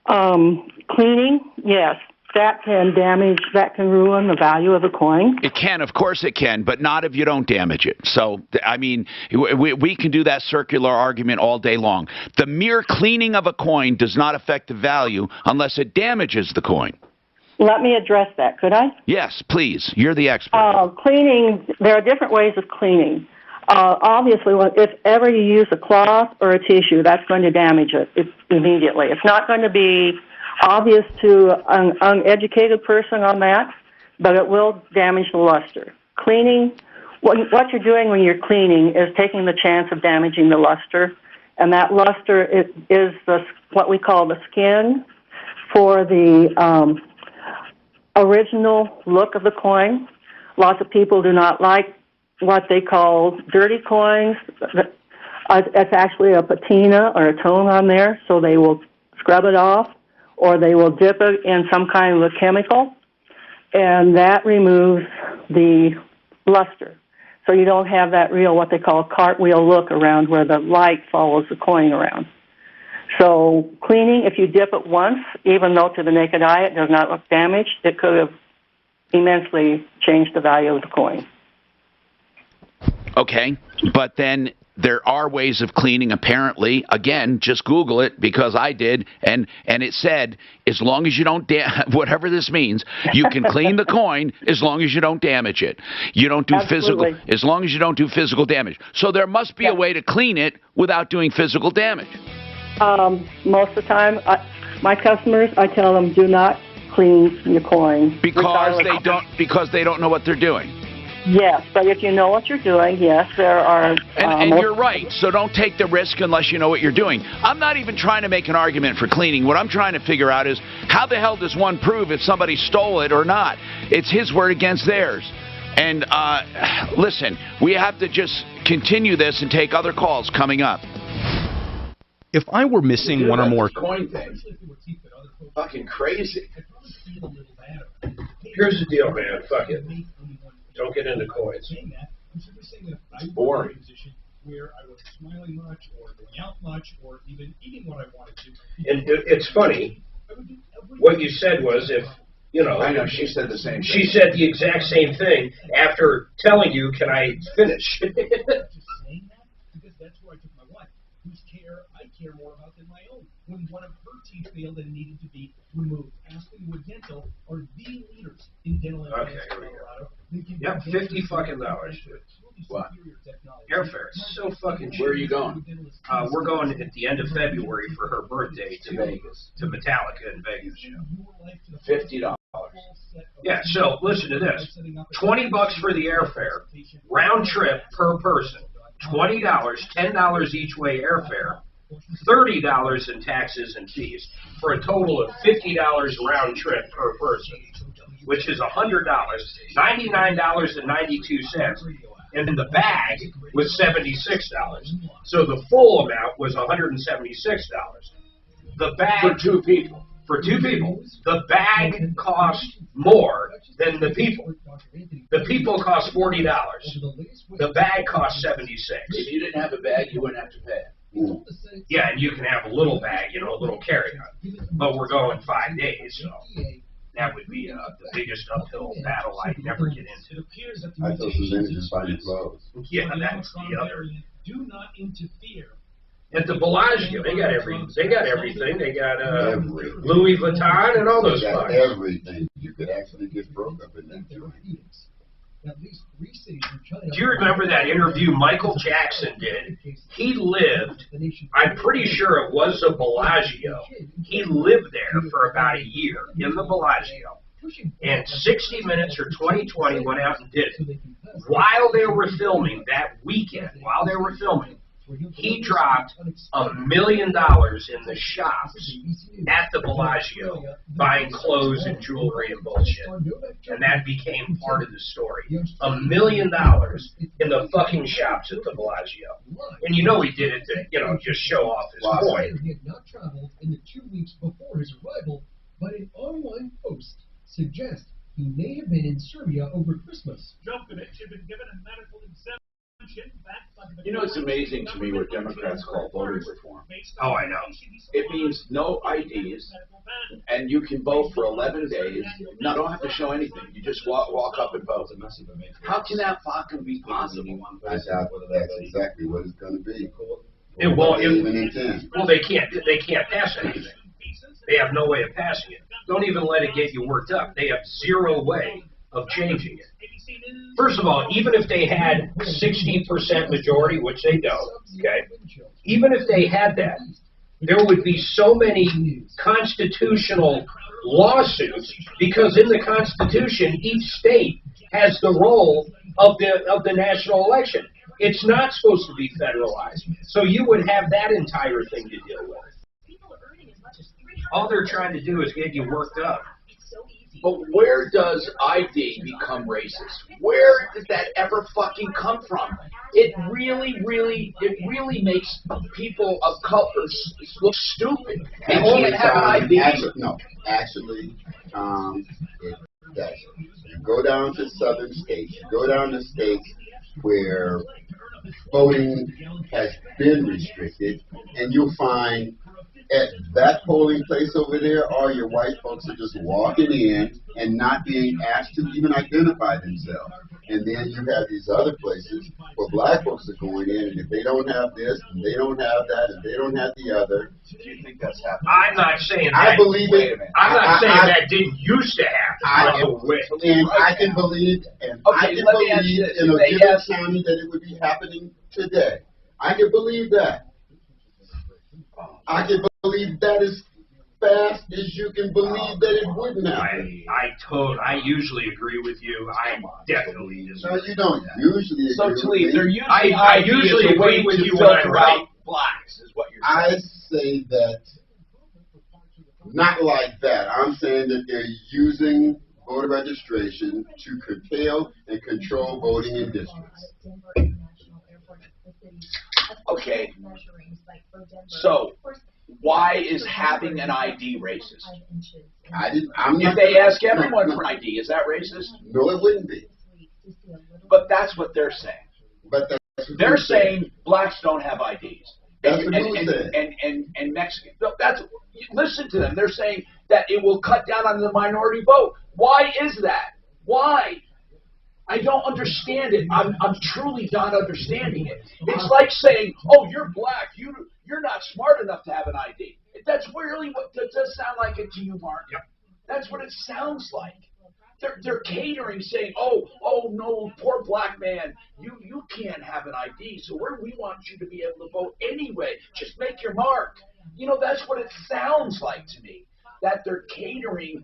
cleaning, yes, that can ruin the value of the coin. It can, of course it can, but not if you don't damage it. So, I mean, we can do that circular argument all day long. The mere cleaning of a coin does not affect the value unless it damages the coin. Let me address that, could I? Yes, please. You're the expert. Cleaning, there are different ways of cleaning. Obviously, if ever you use a cloth or a tissue, that's going to damage it immediately. It's not going to be obvious to an uneducated person on that, but it will damage the luster. Cleaning, what you're doing when you're cleaning is taking the chance of damaging the luster, and that luster is what we call the skin for the original look of the coin. Lots of people do not like what they call dirty coins. It's actually a patina or a tone on there, so they will scrub it off, or they will dip it in some kind of a chemical, and that removes the luster. So you don't have that real, what they call, cartwheel look around where the light follows the coin around. So cleaning, if you dip it once, even though to the naked eye it does not look damaged, it could have immensely changed the value of the coin. Okay, but then there are ways of cleaning, apparently. Again, just Google it, because I did, and it said, as long as you don't, whatever this means, you can clean the coin as long as you don't damage it. You don't do physical, as long as you don't do physical damage. So there must be a way to clean it without doing physical damage. Most of the time, my customers, I tell them, do not clean your coin. Because they don't know what they're doing. Yes, but if you know what you're doing, yes, there are... And you're right, so don't take the risk unless you know what you're doing. I'm not even trying to make an argument for cleaning. What I'm trying to figure out is, how the hell does one prove if somebody stole it or not? It's his word against theirs. And listen, we have to just continue this and take other calls coming up. If I were missing one or more... Coin thing. Fucking crazy. Here's the deal, man. Fuck it. Don't get into coins. It's boring. Where I wasn't smiling much, or going out much, or even eating what I wanted to. And it's funny. What you said was, if you know. I know, she said the same thing. She said the exact same thing after telling you, "Can I finish?" Just saying that because that's where I took my wife, whose care I care more about than my own. When one of her teeth failed and needed to be removed, Aspen Wood Dental are the leaders in dental implants in Colorado. Yep, $50 fucking. What? Airfare. It's so fucking cheap. Where are you going? We're going at the end of February for her birthday to Vegas, to Metallica in Vegas. $50. Yeah. So listen to this: $20 for the airfare, round trip per person. $20, $10 each way airfare. $30 in taxes and fees, for a total of $50 round trip per person, which is $100, $99.92, and then the bag was $76. So the full amount was $176. The bag for two people. For two people, the bag cost more than the people. The people cost $40. The bag cost $76. If you didn't have a bag, you wouldn't have to pay it. Yeah, and you can have a little bag, you know, a little carry-on. But we're going 5 days, so that would be the biggest uphill battle I'd never get into. I thought the men just buy clothes. Yeah, that's the other. Do not interfere. At the Bellagio, they got everything. They got Louis Vuitton and all those fucks. Everything. You could actually get broke up in that joint. Do you remember that interview Michael Jackson did? He lived, I'm pretty sure it was a Bellagio. He lived there for about a year in the Bellagio. And 60 Minutes or 2020 went out and did it. While they were filming that weekend, he dropped $1 million in the shops at the Bellagio buying clothes and jewelry and bullshit. And that became part of the story. $1 million in the fucking shops at the Bellagio. And you know he did it to, you know, just show off his coin. He had not traveled in the 2 weeks before his arrival, but an online post suggests he may have been in Serbia over Christmas. Djokovic had been given a medical exemption. You know, it's amazing to me what Democrats call voting reform. Oh, I know. It means no IDs, and you can vote for 11 days. No, don't have to show anything. You just walk up and vote. How can that fucking be possible? I doubt that's exactly what it's going to be. It won't. Even intend. Well, they can't pass anything. They have no way of passing it. Don't even let it get you worked up. They have zero way of changing it. First of all, even if they had 60% majority, which they don't, okay, even if they had that, there would be so many constitutional lawsuits because in the Constitution, each state has the role of the national election. It's not supposed to be federalized. So you would have that entire thing to deal with. All they're trying to do is get you worked up. But where does ID become racist? Where did that ever fucking come from? It really makes people of color look stupid. They only have an ID. Actually, it does. You go down to southern states, you go down to states where voting has been restricted, and you'll find at that polling place over there, all your white folks are just walking in and not being asked to even identify themselves. And then you have these other places where black folks are going in, and if they don't have this, and they don't have that, and they don't have the other. Do you think that's happening? I'm not saying that. I believe it. I'm not saying that didn't used to happen. And I can believe, and I can believe in a given county that it would be happening today. I can believe that. I can believe that as fast as you can believe that it wouldn't happen. I usually agree with you. I definitely disagree. No, you don't usually agree with me. They're using I usually agree with you when I'm right. Blacks is what you're I saying. say that not like that. I'm saying that they're using voter registration to curtail and control voting in districts. Okay. So, why is having an ID racist? If they ask everyone for an ID, is that racist? No, it wouldn't be. But that's what they're saying. But they're saying blacks don't have IDs. That's what you're saying. And Mexicans. Listen to them. They're saying that it will cut down on the minority vote. Why is that? Why? I don't understand it. I'm truly not understanding it. It's like saying, oh, you're black. You're not smart enough to have an ID. That's really what that does sound like it to you, Mark. Yep. That's what it sounds like. They're catering, saying, oh no, poor black man, you can't have an ID, so we want you to be able to vote anyway. Just make your mark. You know, that's what it sounds like to me. That they're catering,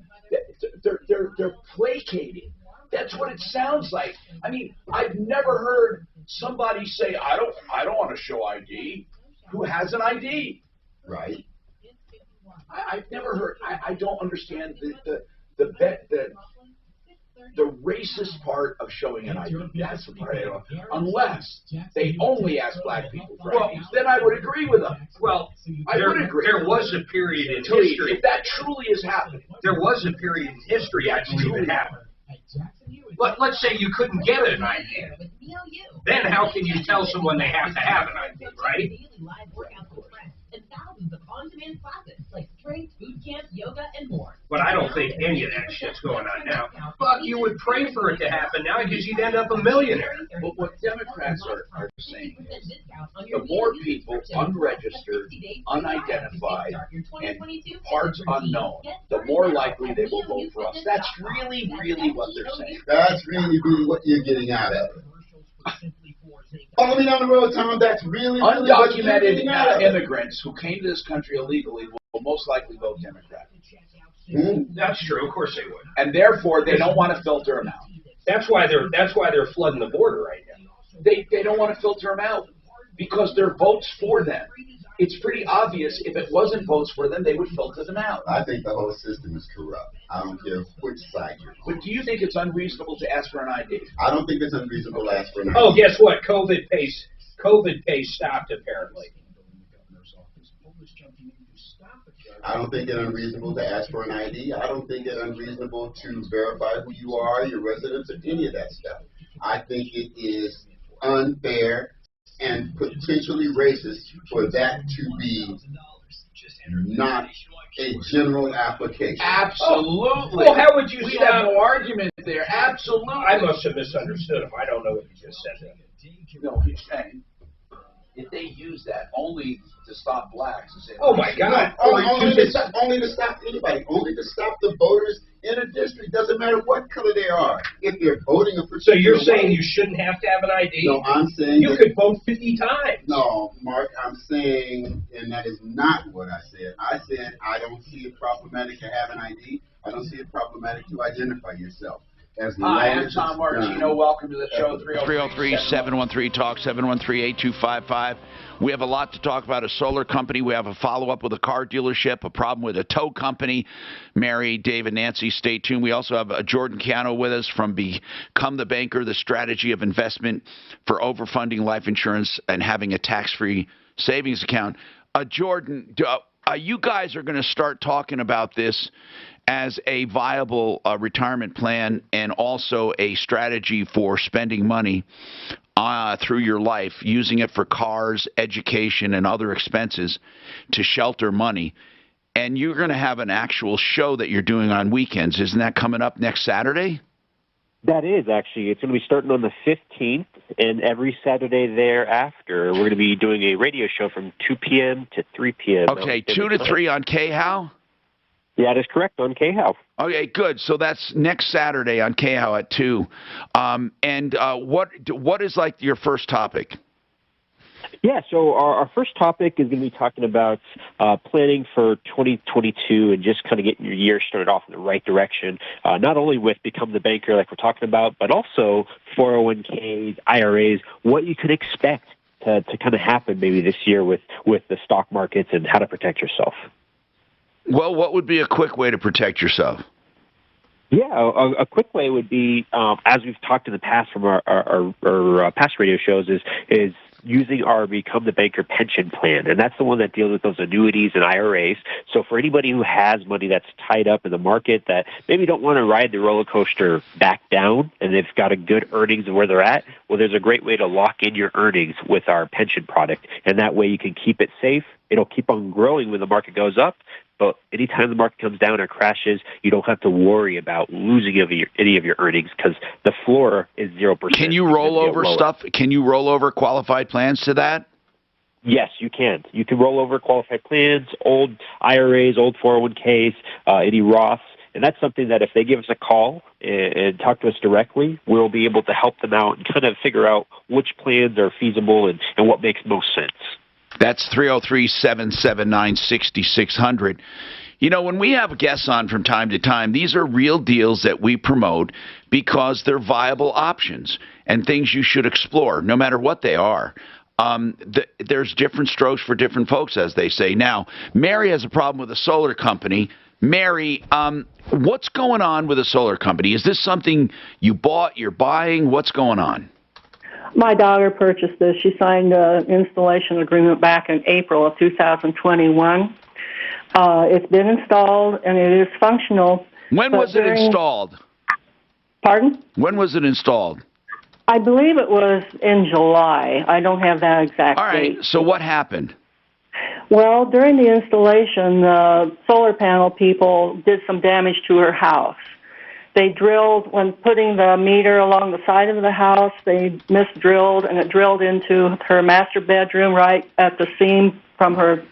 they're placating. That's what it sounds like. I mean, I've never heard somebody say, I don't want to show ID, who has an ID. Right. I've never heard. I don't understand the racist part of showing an ID. That's the part I don't. Unless they only ask black people for IDs, then I would agree with them. Well, I would agree. There was a period in history. If that truly is happening. There was a period in history, I believe it happened. Let's say you couldn't get an ID. Then how can you tell someone they have to have an ID, right? And thousands of on-demand classes like strength, boot camp, yoga, and more. But I don't think any of that shit's going on now. Fuck, you would pray for it to happen now because you'd end up a millionaire. But what Democrats are saying is the more people unregistered, unidentified, and parts unknown, the more likely they will vote for us. That's really what they're saying. That's really what you're getting out of it. Follow me down the road, Tom. That's really undocumented immigrants who came to this country illegally will most likely vote Democrat. That's true. Of course they would. And therefore, they don't want to filter them out. That's why they're flooding the border right now. They don't want to filter them out because they're votes for them. It's pretty obvious if it wasn't votes for them, they would filter them out. I think the whole system is corrupt. I don't care which side you're on. But do you think it's unreasonable to ask for an ID? I don't think it's unreasonable to ask for an ID. Oh, guess what? COVID pay stopped apparently. I don't think it's unreasonable to ask for an ID. I don't think it's unreasonable to verify who you are, your residence, or any of that stuff. I think it is unfair, and potentially racist for that to be not a general application. Absolutely. Well, how would you We stop? have no argument there. Absolutely. I must have misunderstood him. I don't know what you just said there. No, he's saying if they use that only to stop blacks and say, Oh my God! Only to stop anybody. Only to stop the voters in a district. Doesn't matter what color they are. If they're voting a particular So you're saying way, you shouldn't have to have an ID? No, I'm saying you could vote 50 times. No, Mark, I'm saying, and that is not what I said. I said I don't see it problematic to have an ID. I don't see it problematic to identify yourself. Hi, I'm Tom Martino. Welcome to the show. 303-713-TALK, 713-8255. We have a lot to talk about. A solar company. We have a follow-up with a car dealership, a problem with a tow company. Mary, David, Nancy, stay tuned. We also have Jordan Chiano with us from Become the Banker, the strategy of investment for overfunding life insurance and having a tax-free savings account. Jordan, you guys are going to start talking about this as a viable retirement plan and also a strategy for spending money through your life, using it for cars, education, and other expenses to shelter money. And you're going to have an actual show that you're doing on weekends. Isn't that coming up next Saturday? That is, actually. It's going to be starting on the 15th, and every Saturday thereafter, we're going to be doing a radio show from 2 p.m. to 3 p.m. Okay, 2 to 3 on KHOW? Yeah, that is correct, on KHOW. Okay, good. So that's next Saturday on KHOW at 2. What is like your first topic? Yeah, so our first topic is going to be talking about planning for 2022 and just kind of getting your year started off in the right direction, not only with Become the Banker like we're talking about, but also 401ks, IRAs, what you could expect to kind of happen maybe this year with the stock markets and how to protect yourself. Well, what would be a quick way to protect yourself? Yeah, a quick way would be, as we've talked in the past from our past radio shows, is using our Become the Banker pension plan, and that's the one that deals with those annuities and IRAs. So for anybody who has money that's tied up in the market that maybe don't want to ride the roller coaster back down, and they've got a good earnings of where they're at, well, there's a great way to lock in your earnings with our pension product, and that way you can keep it safe. It'll keep on growing when the market goes up, but anytime the market comes down or crashes, you don't have to worry about losing any of your earnings because the floor is 0%. Can you roll over stuff? Can you roll over qualified plans to that? Yes, you can. You can roll over qualified plans, old IRAs, old 401ks, any Roths. And that's something that if they give us a call and talk to us directly, we'll be able to help them out and kind of figure out which plans are feasible and what makes most sense. That's 303-779-6600. You know, when we have guests on from time to time, these are real deals that we promote because they're viable options and things you should explore, no matter what they are. There's different strokes for different folks, as they say. Now, Mary has a problem with a solar company. Mary, what's going on with a solar company? Is this something you bought, you're buying? What's going on? My daughter purchased this. She signed an installation agreement back in April of 2021. It's been installed, and it is functional. When was it installed? Pardon? When was it installed? I believe it was in July. I don't have that exact date. All right, so what happened? Well, during the installation, the solar panel people did some damage to her house. They drilled, when putting the meter along the side of the house, they misdrilled, and it drilled into her master bedroom right at the seam from her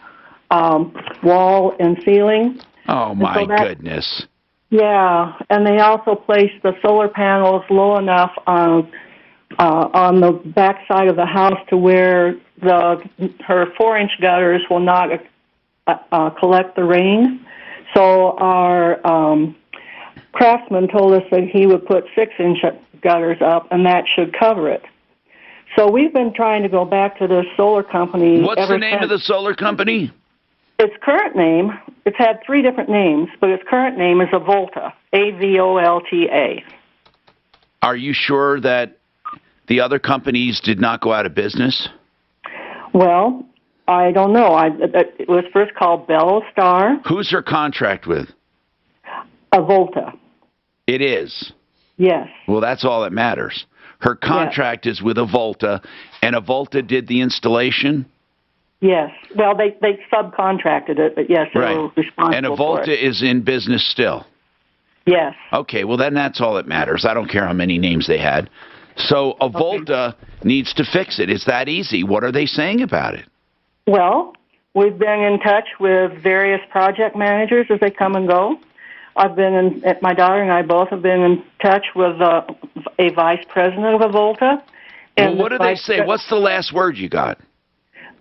wall and ceiling. Oh, my goodness. Yeah, and they also placed the solar panels low enough on the back side of the house to where her 4-inch gutters will not collect the rain. So our craftsman told us that he would put 6-inch gutters up, and that should cover it. So we've been trying to go back to the solar company. What's the name of the solar company? Its current name, it's had 3 different names, but its current name is Avolta, A-V-O-L-T-A. Are you sure that the other companies did not go out of business? Well, I don't know. It was first called Bell Star. Who's her contract with? Avolta. It is? Yes. Well, that's all that matters. Her contract is with Avolta, and Avolta did the installation? Yes. Well, they subcontracted it, but yes, they were responsible And for Avolta it. is in business still? Yes. Okay, well, then that's all that matters. I don't care how many names they had. So Avolta needs to fix it. It's that easy. What are they saying about it? Well, we've been in touch with various project managers as they come and go. My daughter and I both have been in touch with a vice president of Avolta. Well, what do they say? What's the last word you got?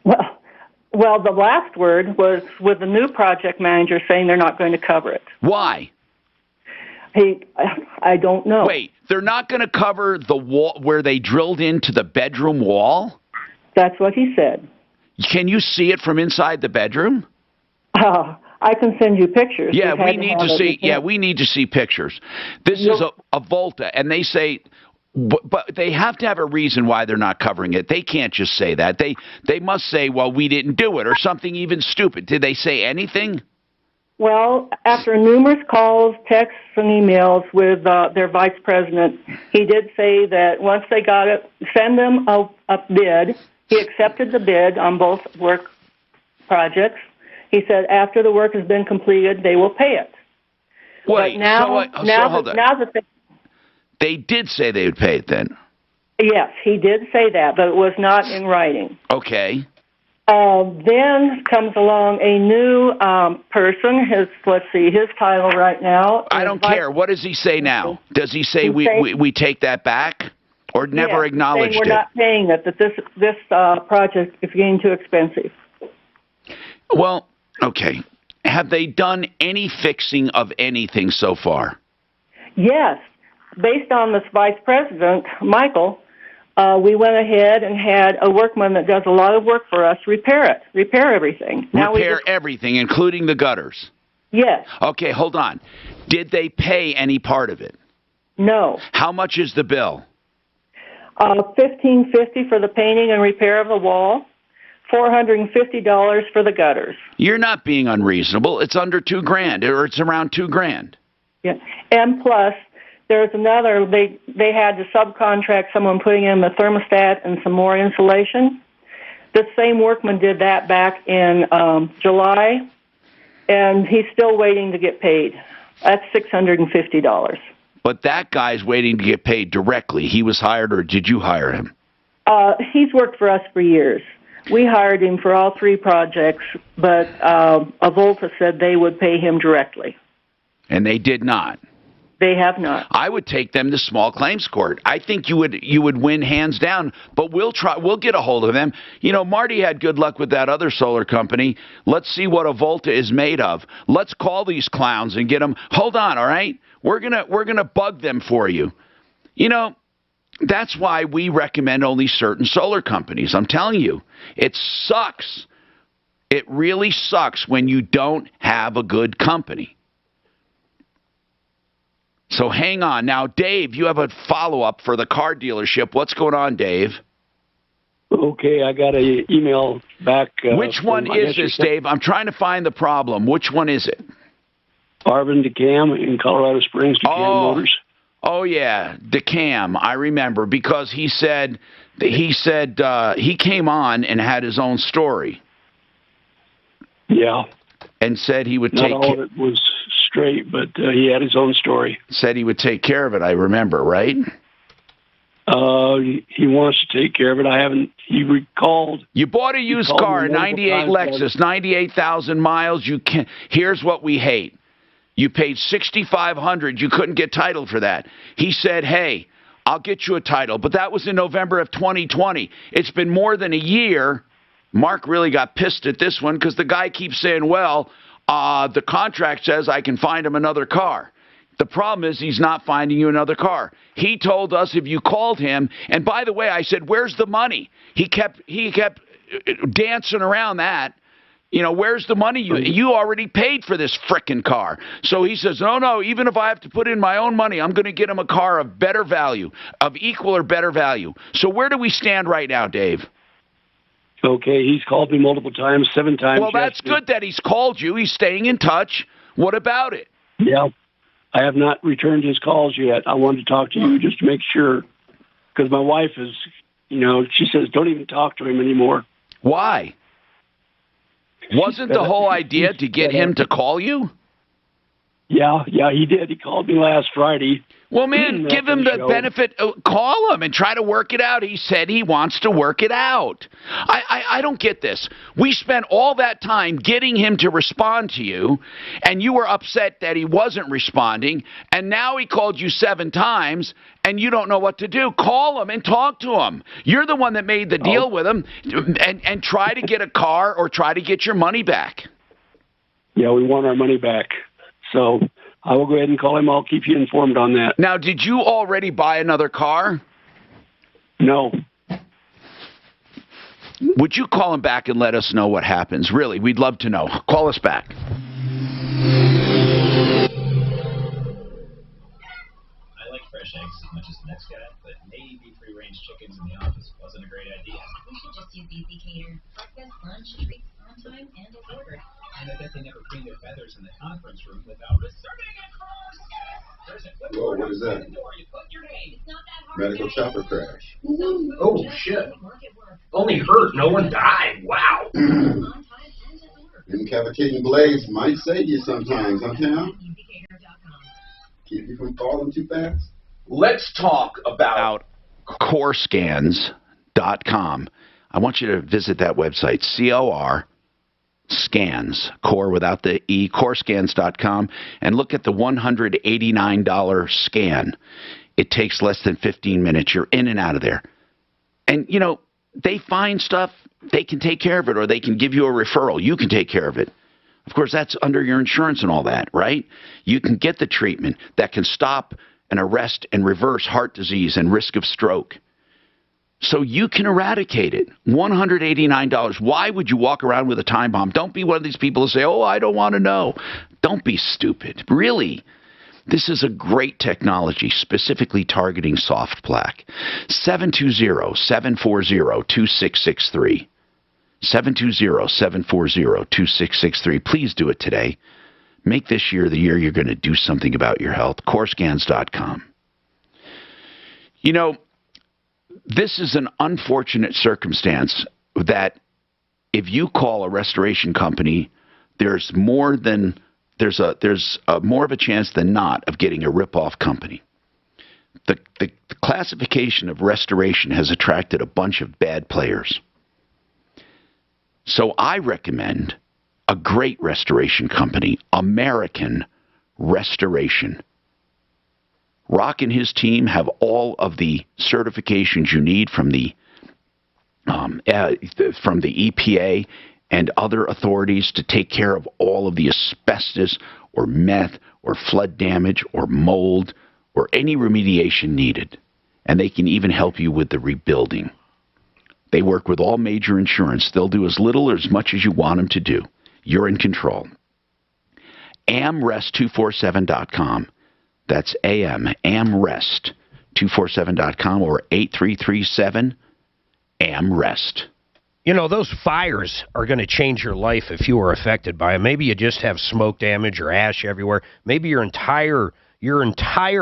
Well, the last word was with the new project manager saying they're not going to cover it. Why? I don't know. Wait, they're not going to cover the wall where they drilled into the bedroom wall? That's what he said. Can you see it from inside the bedroom? I can send you pictures. Yeah, we need to see. Yeah, we need to see pictures. This is a Volta, and they say, but they have to have a reason why they're not covering it. They can't just say that. They must say, well, we didn't do it, or something even stupid. Did they say anything? Well, after numerous calls, texts, and emails with their vice president, he did say that once they got it, send them a bid. He accepted the bid on both work projects. He said after the work has been completed, they will pay it. Wait, but now, hold on. now that they did say they would pay it then? Yes, he did say that, but it was not in writing. Okay. Then comes along a new person. Let's see, his title right now. I don't care. What does he say now? Does he say we take that back, or never acknowledged we're not paying it? That this project is getting too expensive. Well, okay. Have they done any fixing of anything so far? Yes. Based on this vice president, Michael, we went ahead and had a workman that does a lot of work for us repair everything. Repair everything, including the gutters? Yes. Okay, hold on. Did they pay any part of it? No. How much is the bill? $1,550 for the painting and repair of the wall. $450 for the gutters. You're not being unreasonable. It's under $2,000, or it's around $2,000. Yeah, and plus there's another. They had to subcontract someone putting in the thermostat and some more insulation. The same workman did that back in July, and he's still waiting to get paid. That's $650. But that guy's waiting to get paid directly. He was hired, or did you hire him? He's worked for us for years. We hired him for all three projects, but Avolta said they would pay him directly. And they did not. They have not. I would take them to small claims court. I think you would win hands down, but we'll try. We'll get a hold of them. You know, Marty had good luck with that other solar company. Let's see what Avolta is made of. Let's call these clowns and get them. Hold on, all right? We're gonna bug them for you. You know, that's why we recommend only certain solar companies. I'm telling you, it sucks. It really sucks when you don't have a good company. So hang on. Now, Dave, you have a follow-up for the car dealership. What's going on, Dave? Okay, I got an email back. Which one is this, Dave? I'm trying to find the problem. Which one is it? Arvin DeCam in Colorado Springs, DeCam Motors. Oh yeah, DeCam. I remember because he said he came on and had his own story. Yeah. And said he would Not all of it was straight, but he had his own story. Said he would take care of it. I remember, right? He wants to take care of it. I haven't. He recalled. You bought a used car, a '98 Lexus, 98,000 miles. You can. Here's what we hate. You paid $6,500. You couldn't get title for that. He said, hey, I'll get you a title. But that was in November of 2020. It's been more than a year. Mark really got pissed at this one because the guy keeps saying, well, the contract says I can find him another car. The problem is he's not finding you another car. He told us if you called him, and by the way, I said, where's the money? He kept dancing around that. You know, where's the money? You already paid for this frickin' car. So he says, no, even if I have to put in my own money, I'm going to get him a car of better value, of equal or better value. So where do we stand right now, Dave? Okay, he's called me multiple times, 7 times. Well, that's good that he's called you. He's staying in touch. What about it? Yeah, I have not returned his calls yet. I wanted to talk to you just to make sure. because my wife is, she says, don't even talk to him anymore. Why? Wasn't the whole idea to get him to call you? Yeah, he did. He called me last Friday. Well, man, give him the benefit. Call him and try to work it out. He said he wants to work it out. I don't get this. We spent all that time getting him to respond to you, and you were upset that he wasn't responding, and now he called you 7 times, and you don't know what to do. Call him and talk to him. You're the one that made the deal with him, and try to get a car or try to get your money back. Yeah, we want our money back. So I will go ahead and call him. I'll keep you informed on that. Now, did you already buy another car? No. Would you call him back and let us know what happens? Really, we'd love to know. Call us back. I like fresh eggs as much as the next guy, but maybe free-range chickens in the office wasn't a great idea. We should just use Easy Cater. Breakfast, lunch, treats on time, and as ordered. And I bet they never clean their feathers in the conference room without serving it first. Whoa, what is that? Medical chopper crash. Oh, shit. Only hurt, no one died. Wow. Incapacitating blades might save you sometimes, huh, Tim? Keep you from falling too fast. Let's talk about corescans.com. I want you to visit that website, COR Scans, core without the E, corescans.com, and look at the $189 scan. It takes less than 15 minutes. You're in and out of there. And, they find stuff, they can take care of it, or they can give you a referral. You can take care of it. Of course, that's under your insurance and all that, right? You can get the treatment that can stop and arrest and reverse heart disease and risk of stroke. So you can eradicate it. $189. Why would you walk around with a time bomb? Don't be one of these people who say, oh, I don't want to know. Don't be stupid. Really. This is a great technology specifically targeting soft plaque. 720-740-2663. 720-740-2663. Please do it today. Make this year the year you're going to do something about your health. corescans.com. This is an unfortunate circumstance that if you call a restoration company, there's more of a chance than not of getting a rip-off company. The classification of restoration has attracted a bunch of bad players. So I recommend a great restoration company, American Restoration. Rock and his team have all of the certifications you need from the EPA and other authorities to take care of all of the asbestos or meth or flood damage or mold or any remediation needed. And they can even help you with the rebuilding. They work with all major insurance. They'll do as little or as much as you want them to do. You're in control. amrest247.com. That's amrest247.com or 8337-AMREST. Those fires are going to change your life if you were affected by them. Maybe you just have smoke damage or ash everywhere. Maybe your entire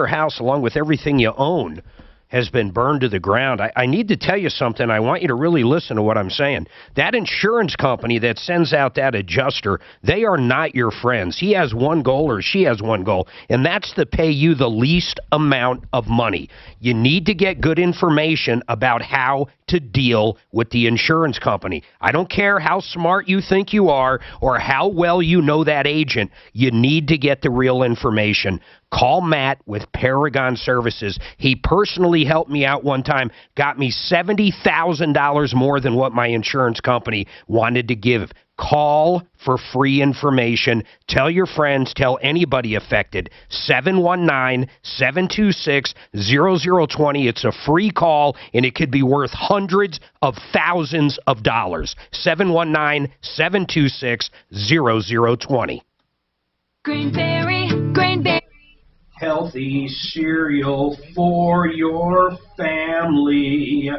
house, along with everything you own, has been burned to the ground. I need to tell you something. I want you to really listen to what I'm saying. That insurance company that sends out that adjuster, they are not your friends. He has one goal or she has one goal, and that's to pay you the least amount of money. You need to get good information about how to deal with the insurance company. I don't care how smart you think you are or how well you know that agent. You need to get the real information. Call Matt with Paragon Services. He personally helped me out one time, got me $70,000 more than what my insurance company wanted to give. Call for free information. Tell your friends, tell anybody affected. 719-726-0020. It's a free call, and it could be worth hundreds of thousands of dollars. 719-726-0020. Greenberry. Healthy cereal for your family.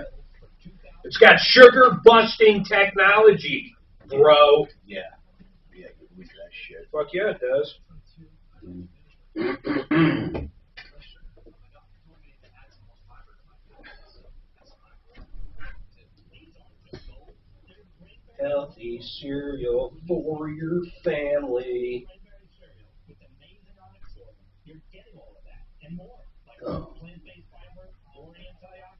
It's got sugar-busting technology, bro. Yeah, we do that shit. Fuck yeah, it does. Healthy cereal for your family. Oh.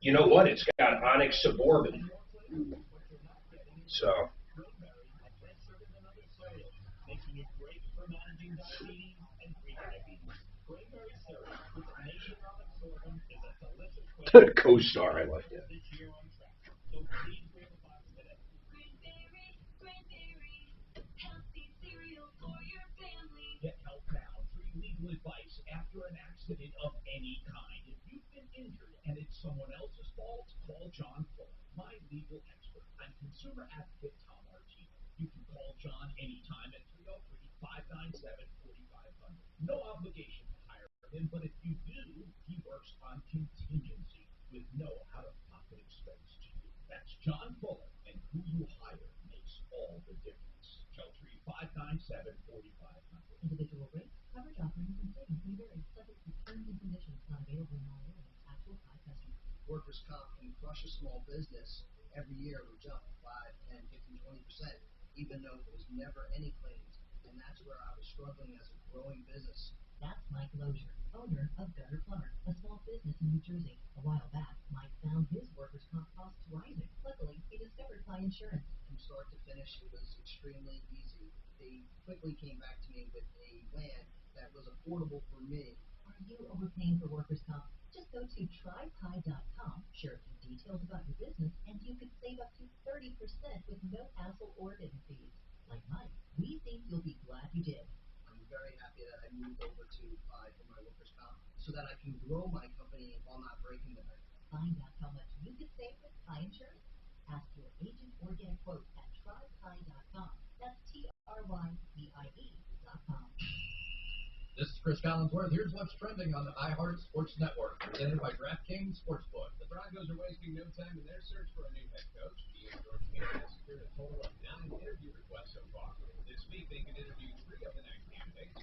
You know what? It's got Onyx Suburban. So. Co-star, I like that. Get help now. Free legal advice after an accident of any kind. If you've been injured and it's someone else's fault, call John Fuller, my legal expert. I'm consumer advocate Tom Martino. You can call John anytime at 303-597-4500. No obligation to hire him, but if you do, he works on contingency with no out-of-pocket expense to you. That's John Fuller, and who you hire makes all the difference. Toll free 597-4500. Individual rates, coverage offerings, and savings may vary, subject to terms and conditions, not available in all areas. Actual by customer. Workers' comp can crush a small business. Every year we jump 5, 10, 15, 20%, even though there was never any claims. And that's where I was struggling as a growing business. That's Mike Lozier, owner of Gutter Plumber, a small business in New Jersey. A while back, Mike found his workers' comp costs rising. Luckily, he discovered Pie Insurance. From start to finish, it was extremely easy. They quickly came back to me with a plan that was affordable for me. Are you overpaying for workers' comp? Just go to trypie.com, share a few details about your business, and you could save up to 30% with no hassle or hidden fees. Like Mike, we think you'll be glad you did. I'm very happy that I moved over to Pie for my workers' comp so that I can grow my company while not breaking the bank. Find out how much you could save with Pie Insurance. Ask your agent or get a quote at trypie.com. That's TRYPIE.com. This is Chris Collinsworth. Here's what's trending on the iHeart Sports Network, presented by DraftKings Sportsbook. The Broncos are wasting no time in their search for a new head coach. He and George Paton has secured a total of 9 interview requests so far. This week, they could interview 3 of the 9 candidates.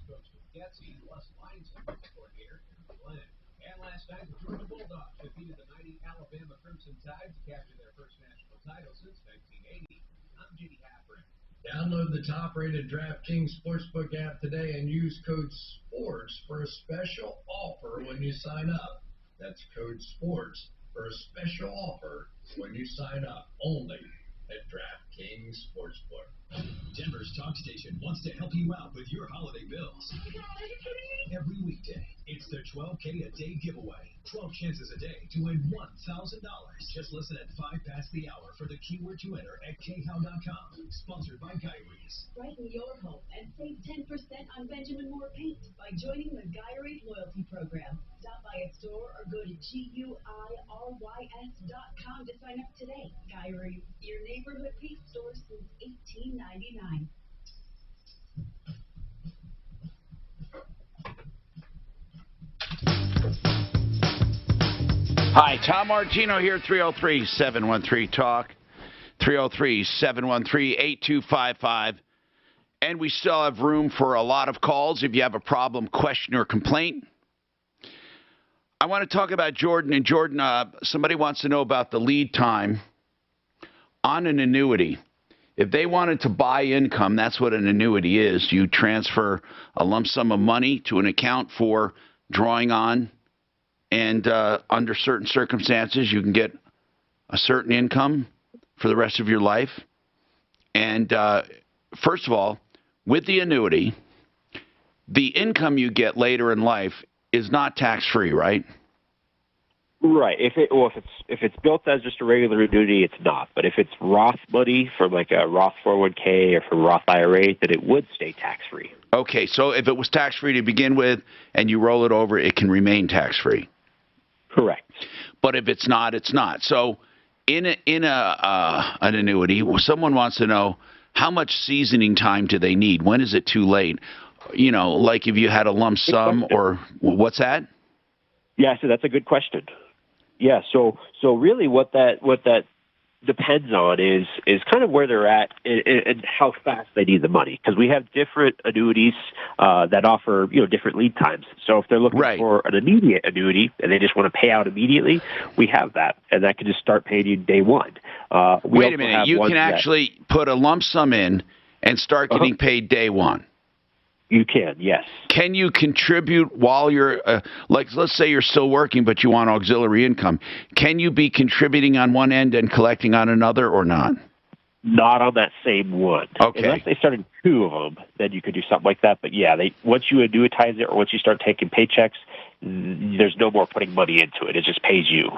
Coach Getzi, plus Lions coordinator Glenn. And last night, the Georgia Bulldogs defeated the mighty Alabama Crimson Tide to capture their first national title since 1980. I'm Jimmy Halpern. Download the top-rated DraftKings Sportsbook app today and use code SPORTS for a special offer when you sign up. That's code SPORTS for a special offer when you sign up, only at DraftKings Sportsbook. Denver's talk station wants to help you out with your holiday bills. Every weekday, it's the 12K a day giveaway. 12 chances a day to win $1,000. Just listen at 5 past the hour for the keyword to enter at khow.com. Sponsored by Guy Reese. Brighten your home and save 10% on Benjamin Moore paint by joining the Guy Reese loyalty program. Stop by a store or go to GUIRYS.com to sign up today. Guy Reese, your neighborhood paint store since 1899. Hi, Tom Martino here, 303-713-TALK, 303-713-8255. And we still have room for a lot of calls if you have a problem, question, or complaint. I want to talk about Jordan. And Jordan, somebody wants to know about the lead time on an annuity. If they wanted to buy income, that's what an annuity is. You transfer a lump sum of money to an account for drawing on. And under certain circumstances, you can get a certain income for the rest of your life. And first of all, with the annuity, the income you get later in life is not tax-free, right? Right. If it's built as just a regular annuity, it's not. But if it's Roth money from like a Roth 401k or from Roth IRA, then it would stay tax-free. Okay. So if it was tax-free to begin with and you roll it over, it can remain tax-free. Correct. But if it's not, it's not. So in an annuity, someone wants to know how much seasoning time do they need? When is it too late? You know, like if you had a lump sum or what's that? Yeah, so that's a good question. Yeah, so really what that depends on is kind of where they're at and how fast they need the money, because we have different annuities that offer different lead times. So if they're looking for an immediate annuity and they just want to pay out immediately, we have that, and that can just start paying you day one. Wait a minute, you can actually put a lump sum in and start getting paid day one. You can, yes. Can you contribute while you're, like, let's say you're still working, but you want auxiliary income? Can you be contributing on one end and collecting on another, or not? Not on that same one. Okay. Unless they started two of them, then you could do something like that. But yeah, once you annuitize it or once you start taking paychecks, there's no more putting money into it. It just pays you.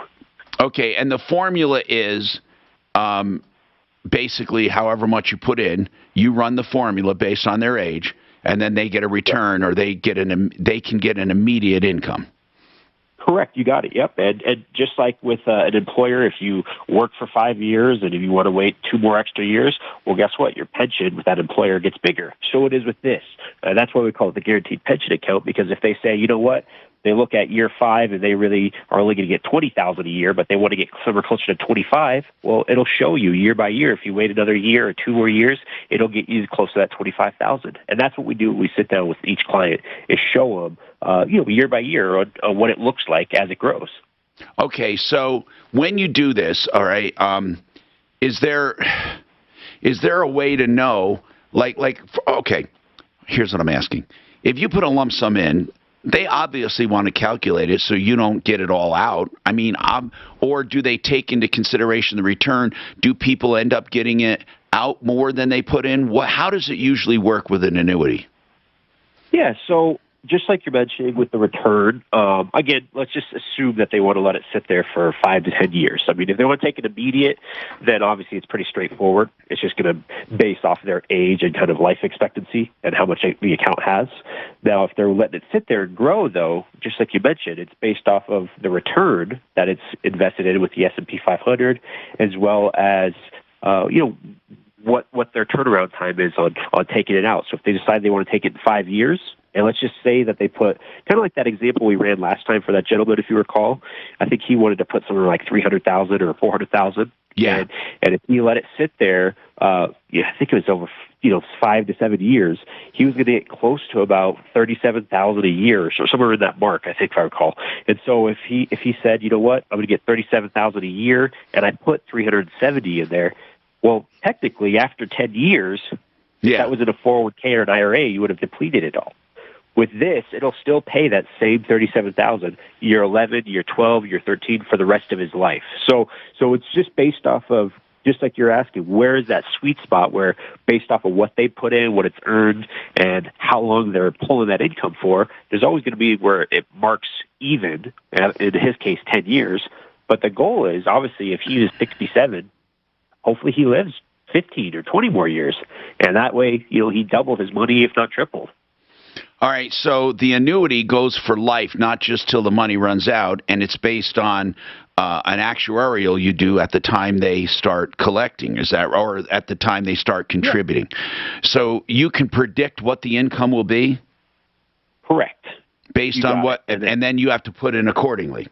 Okay, and the formula is basically however much you put in, you run the formula based on their age, and then they get a return, or they can get an immediate income. Correct. You got it. Yep. And just like with an employer, if you work for 5 years and if you want to wait 2 more extra years, well, guess what? Your pension with that employer gets bigger. So it is with this. That's why we call it the guaranteed pension account, because if they say, you know what, they look at year 5 and they really are only going to get $20,000 a year, but they want to get somewhere closer to 25. Well, it'll show you year by year. If you wait another year or 2 more years, it'll get you close to that 25,000. And that's what we do when we sit down with each client, is show them, year by year on what it looks like as it grows. Okay, so when you do this, all right, is there a way to know, okay, here's what I'm asking. If you put a lump sum in, they obviously want to calculate it so you don't get it all out. I mean, or do they take into consideration the return? Do people end up getting it out more than they put in? How does it usually work with an annuity? Yeah, so just like you're mentioning with the return, again, let's just assume that they want to let it sit there for 5 to 10 years. I mean, if they want to take it immediate, then obviously it's pretty straightforward. It's just going to base off their age and kind of life expectancy and how much the account has. Now, if they're letting it sit there and grow, though, just like you mentioned, it's based off of the return that it's invested in with the S&P 500, as well as what their turnaround time is on taking it out. So if they decide they want to take it in 5 years, and let's just say that they put, kind of like that example we ran last time for that gentleman, if you recall, I think he wanted to put somewhere like $300,000 or $400,000. Yeah. And if he let it sit there, I think it was over 5 to 7 years, he was going to get close to about $37,000 a year, or somewhere in that mark, I think, if I recall. And so if he said, you know what, I'm going to get $37,000 a year, and I put $370 in there, well, technically, after 10 years, if that was in a 401k or an IRA, you would have depleted it all. With this, it'll still pay that same $37,000 year 11, year 12, year 13 for the rest of his life. So it's just based off of, just like you're asking, where is that sweet spot where, based off of what they put in, what it's earned, and how long they're pulling that income for, there's always going to be where it marks even, in his case, 10 years. But the goal is, obviously, if he is 67, hopefully he lives 15 or 20 more years. And that way, he doubled his money, if not tripled. All right, so the annuity goes for life, not just till the money runs out, and it's based on an actuarial you do at the time they start collecting, is that, or at the time they start contributing? Yeah. So you can predict what the income will be? Correct. Based on what, and then you have to put in accordingly.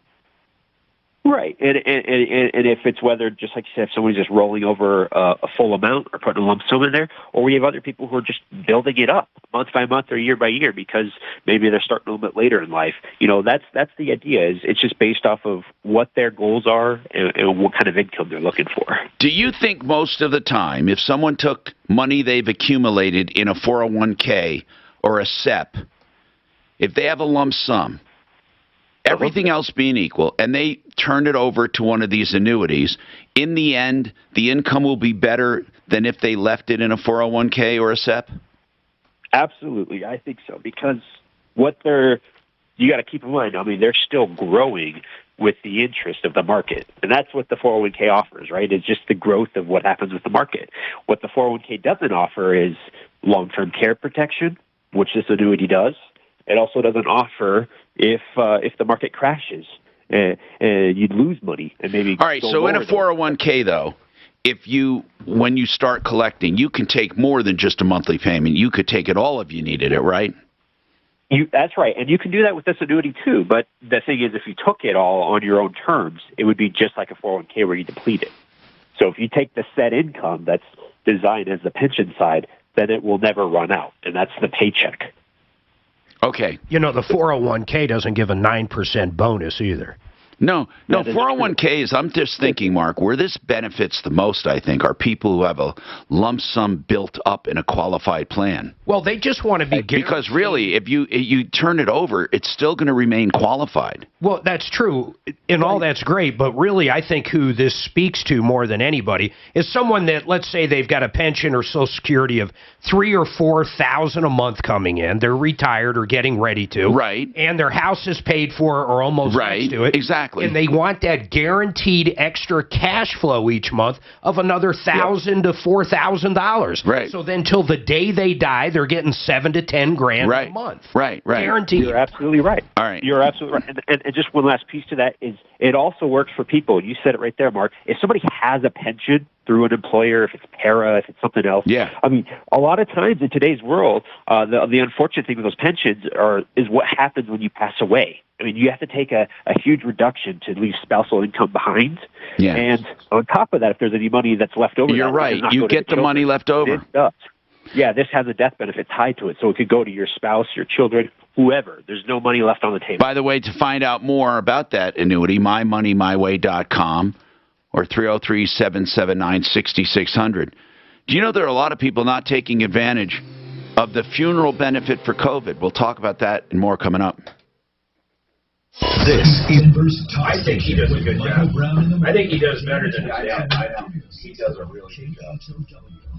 Right, and if it's whether, just like you said, if somebody's just rolling over a full amount or putting a lump sum in there, or we have other people who are just building it up month by month or year by year because maybe they're starting a little bit later in life. That's the idea. Is it's just based off of what their goals are and what kind of income they're looking for. Do you think most of the time, if someone took money they've accumulated in a 401k or a SEP, if they have a lump sum, everything else being equal, and they turn it over to one of these annuities, in the end, the income will be better than if they left it in a 401k or a SEP? Absolutely, I think so, because you got to keep in mind, I mean, they're still growing with the interest of the market. And that's what the 401k offers, right? It's just the growth of what happens with the market. What the 401k doesn't offer is long-term care protection, which this annuity does. It also doesn't offer if the market crashes and you'd lose money and maybe. All right. So in a 401k though, when you start collecting, you can take more than just a monthly payment. You could take it all if you needed it, right? That's right, and you can do that with this annuity too. But the thing is, if you took it all on your own terms, it would be just like a 401k where you deplete it. So if you take the set income that's designed as the pension side, then it will never run out, and that's the paycheck. Okay. You know, the 401k doesn't give a 9% bonus either. No, 401ks, I'm just thinking, Mark, where this benefits the most, I think, are people who have a lump sum built up in a qualified plan. Well, they just want to be guaranteed. Because really, if you turn it over, it's still going to remain qualified. Well, that's true, and all that's great, but really I think who this speaks to more than anybody is someone that, let's say they've got a pension or Social Security of $3,000 or $4,000 a month coming in. They're retired or getting ready to. Right. And their house is paid for or almost next to it. Exactly. And they want that guaranteed extra cash flow each month of another $1,000 to $4,000. Right. So then till the day they die, they're getting $7,000 to $10,000 a month. Right. Guaranteed. You're absolutely right. All right. You're absolutely right. And just one last piece to that is it also works for people. You said it right there, Mark. If somebody has a pension through an employer, if it's para, if it's something else. Yeah. I mean, a lot of times in today's world, the unfortunate thing with those pensions is what happens when you pass away. I mean, you have to take a huge reduction to leave spousal income behind. Yeah. And on top of that, if there's any money that's left over, You're right. You get the money left over. This does. Yeah, this has a death benefit tied to it, so it could go to your spouse, your children, whoever. There's no money left on the table. By the way, to find out more about that annuity, mymoneymyway.com or 303-779-6600. Do you know there are a lot of people not taking advantage of the funeral benefit for COVID? We'll talk about that and more coming up. This is I think he does a good job. I think he does better than his dad. I know. He does a really good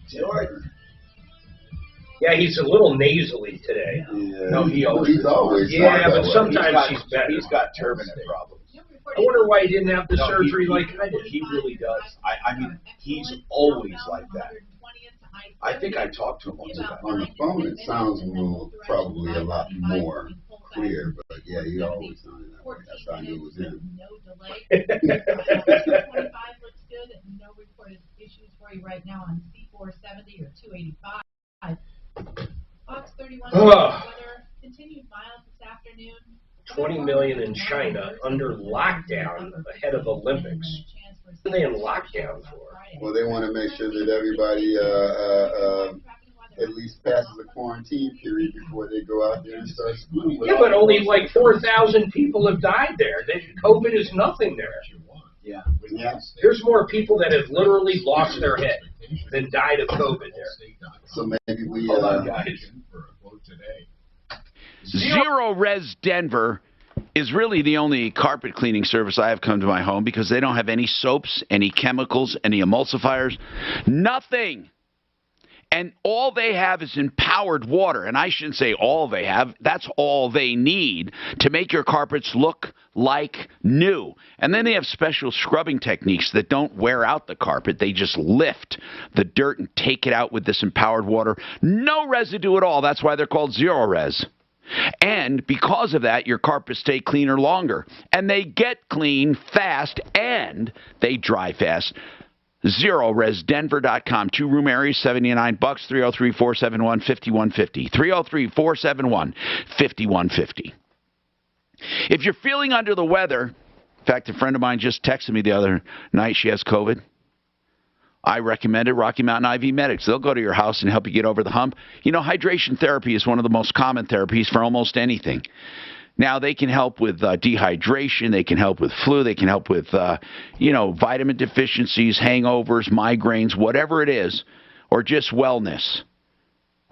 job. Yeah, he's a little nasally today. Yeah. No, he's always always Yeah, like but that. sometimes he's better. He's got turbinate problems. I wonder why he didn't have the surgery like I did. He really does. I mean, he's always like that. I think I talked to him once about On the phone, it sounds probably a lot more clear, but yeah, he always sounded that way. That's how I knew it was him. No delay. 25 looks good. No reported issues for you right now on C470 or 285. Fox 31 weather continued mild this afternoon. 20 million in China under lockdown ahead of Olympics. What are they in lockdown for? Well, they want to make sure that everybody at least passes the quarantine period before they go out there and start school. Yeah, but only like 4,000 people have died there. COVID is nothing there. Yeah. There's more people that have literally lost their head than died of COVID there. So maybe we Zero Res Denver is really the only carpet cleaning service I have come to my home because they don't have any soaps, any chemicals, any emulsifiers, nothing. And all they have is empowered water. And I shouldn't say all they have. That's all they need to make your carpets look like new. And then they have special scrubbing techniques that don't wear out the carpet. They just lift the dirt and take it out with this empowered water. No residue at all. That's why they're called Zero Res. And because of that, your carpets stay cleaner longer. And they get clean fast and they dry fast. ZeroResDenver.com. 2-room area, $79. 303-471-5150. 303-471-5150. If you're feeling under the weather, in fact, a friend of mine just texted me the other night. She has COVID. I recommended Rocky Mountain IV Medics. They'll go to your house and help you get over the hump. You know, hydration therapy is one of the most common therapies for almost anything. Now, they can help with dehydration. They can help with flu. They can help with, vitamin deficiencies, hangovers, migraines, whatever it is, or just wellness.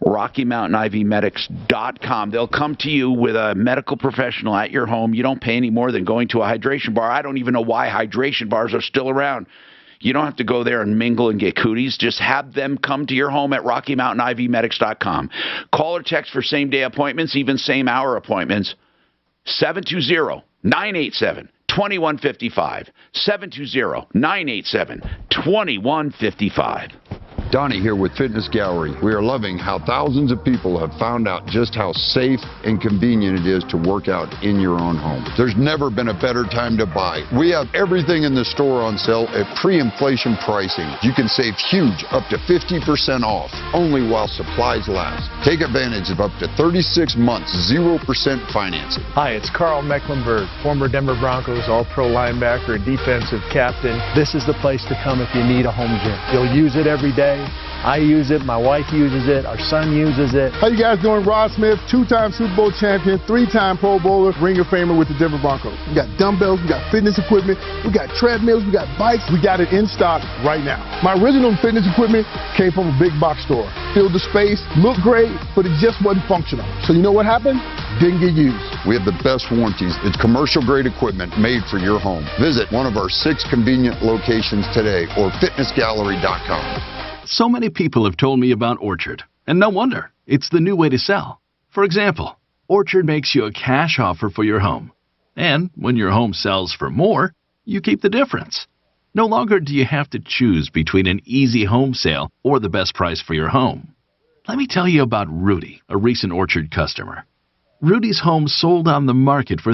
RockyMountainIVMedics.com. They'll come to you with a medical professional at your home. You don't pay any more than going to a hydration bar. I don't even know why hydration bars are still around. You don't have to go there and mingle and get cooties. Just have them come to your home at RockyMountainIVMedics.com. Call or text for same-day appointments, even same-hour appointments. 720-987-2155. 720-987-2155. Donnie here with Fitness Gallery. We are loving how thousands of people have found out just how safe and convenient it is to work out in your own home. There's never been a better time to buy. We have everything in the store on sale at pre-inflation pricing. You can save huge, up to 50% off, only while supplies last. Take advantage of up to 36 months, 0% financing. Hi, it's Carl Mecklenburg, former Denver Broncos All-Pro linebacker and defensive captain. This is the place to come if you need a home gym. You'll use it every day. I use it, my wife uses it, our son uses it. How you guys doing? Rod Smith, two-time Super Bowl champion, three-time Pro Bowler, Ring of Famer with the Denver Broncos. We got dumbbells, we got fitness equipment, we got treadmills, we got bikes. We got it in stock right now. My original fitness equipment came from a big box store. Filled the space, looked great, but it just wasn't functional. So you know what happened? Didn't get used. We have the best warranties. It's commercial-grade equipment made for your home. Visit one of our 6 convenient locations today or fitnessgallery.com. So many people have told me about Orchard, and no wonder. It's the new way to sell. For example, Orchard makes you a cash offer for your home. And when your home sells for more, you keep the difference. No longer do you have to choose between an easy home sale or the best price for your home. Let me tell you about Rudy, a recent Orchard customer. Rudy's home sold on the market for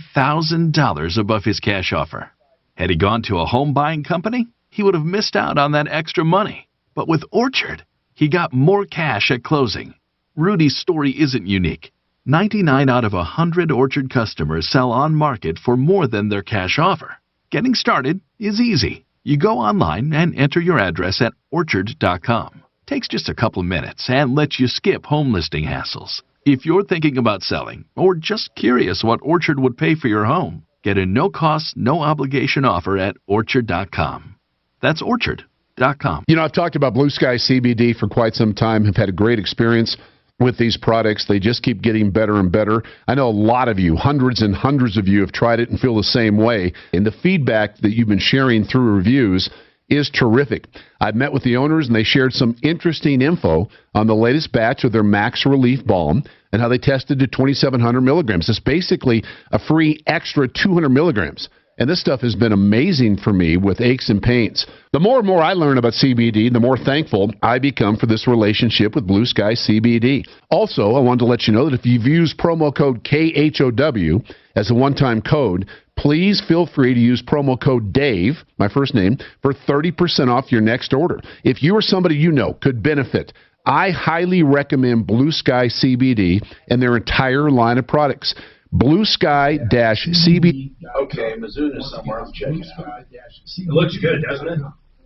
$33,000 above his cash offer. Had he gone to a home buying company, he would have missed out on that extra money. But with Orchard, he got more cash at closing. Rudy's story isn't unique. 99 out of 100 Orchard customers sell on market for more than their cash offer. Getting started is easy. You go online and enter your address at orchard.com. Takes just a couple minutes and lets you skip home listing hassles. If you're thinking about selling or just curious what Orchard would pay for your home, get a no-cost, no-obligation offer at orchard.com. That's orchard.com. You know, I've talked about Blue Sky CBD for quite some time. Have had a great experience with these products. They just keep getting better and better. I know a lot of you, hundreds and hundreds of you, have tried it and feel the same way. And the feedback that you've been sharing through reviews is terrific. I've met with the owners, and they shared some interesting info on the latest batch of their Max Relief Balm and how they tested to 2,700 milligrams. It's basically a free extra 200 milligrams. And this stuff has been amazing for me with aches and pains. The more and more I learn about CBD, the more thankful I become for this relationship with Blue Sky CBD. Also, I wanted to let you know that if you've used promo code KHOW as a one-time code, please feel free to use promo code DAVE, my first name, for 30% off your next order. If you or somebody you know could benefit, I highly recommend Blue Sky CBD and their entire line of products. Blue Sky-CBD. Okay, Mizuna's somewhere. I'm checking it out. It looks good, doesn't it?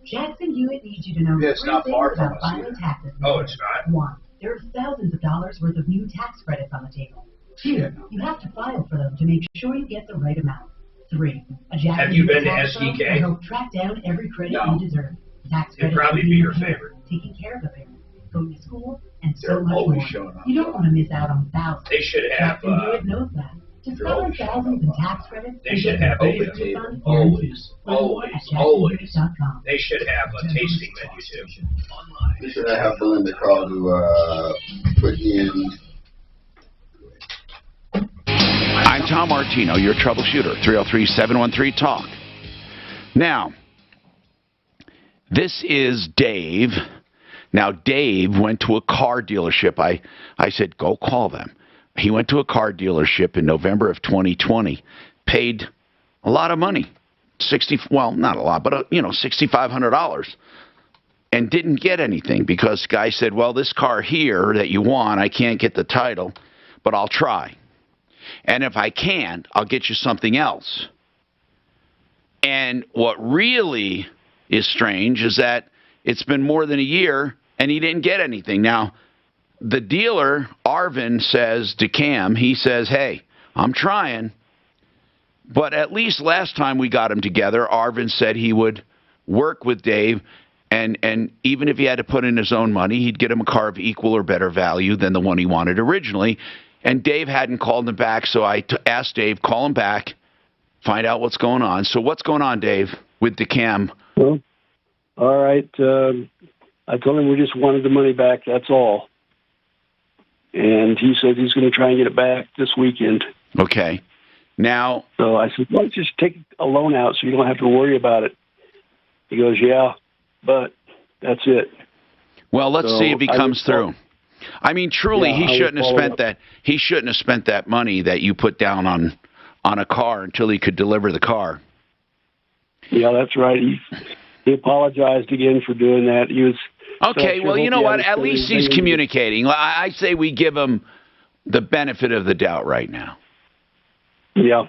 Jackson Hewitt needs you to know Yeah, it's three not things far from about us filing either. taxes. Oh, it's not? 1. There are thousands of dollars worth of new tax credits on the table. 2. You have to file for them to make sure you get the right amount. 3. A Jackson Have you Hewitt been to tax firm SDK? will help track down every credit No. you deserve. Tax It'd credits probably for be being your a parent, favorite. taking care of a parent, going to school, and They're so much always more. showing up. You don't want to miss out on thousands. They should have, Jackson Hewitt knows that. To they're sell always thousands in tax credits, They should have a, They should have a tasting menu too. Should I have Belinda call to put in? I'm Tom Martino, your troubleshooter, 303-713-TALK. Now, this is Dave. Now, Dave went to a car dealership. I said, go call them. He went to a car dealership in November of 2020, paid a lot of money, not a lot, but $6,500, and didn't get anything because the guy said, well, this car here that you want, I can't get the title, but I'll try. And if I can't, I'll get you something else. And what really is strange is that it's been more than a year and he didn't get anything. Now, the dealer, Arvin, says to Cam, he says, hey, I'm trying. But at least last time we got him together, Arvin said he would work with Dave, and even if he had to put in his own money, he'd get him a car of equal or better value than the one he wanted originally. And Dave hadn't called him back, so I asked Dave, call him back, find out what's going on. So what's going on, Dave, with the Cam? Well, all right. I told him we just wanted the money back, that's all. And he said he's going to try and get it back this weekend. Okay. Now. So I said, well, just take a loan out so you don't have to worry about it. He goes, yeah, but That's it. Well, let's So see if he I comes would through. I mean, truly, Yeah, I he would shouldn't have follow spent up. that. He shouldn't have spent that money that you put down on a car until he could deliver the car. Yeah, that's right. He apologized again for doing that. He was Okay, well, you know what? At least he's communicating. communicating. I say we give him the benefit of the doubt right now. Yeah.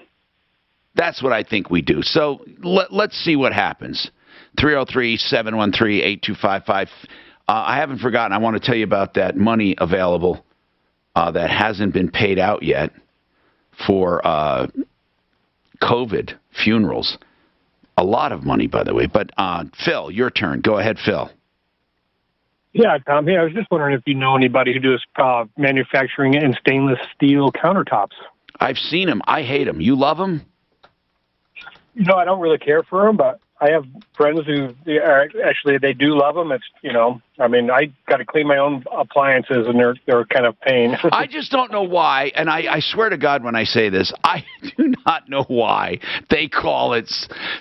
That's what I think we do. So let's see what happens. 303-713-8255. I haven't forgotten. I want to tell you about that money available that hasn't been paid out yet for COVID funerals. A lot of money, by the way. But Phil, your turn. Go ahead, Phil. Yeah, Tom. Hey, I was just wondering if you know anybody who does manufacturing in stainless steel countertops. I've seen them. I hate them. You love them? You know, I don't really care for them, but I have friends who they do love them. It's, I mean, I got to clean my own appliances, and they're kind of pain. I just don't know why, and I swear to God when I say this, I do not know why they call it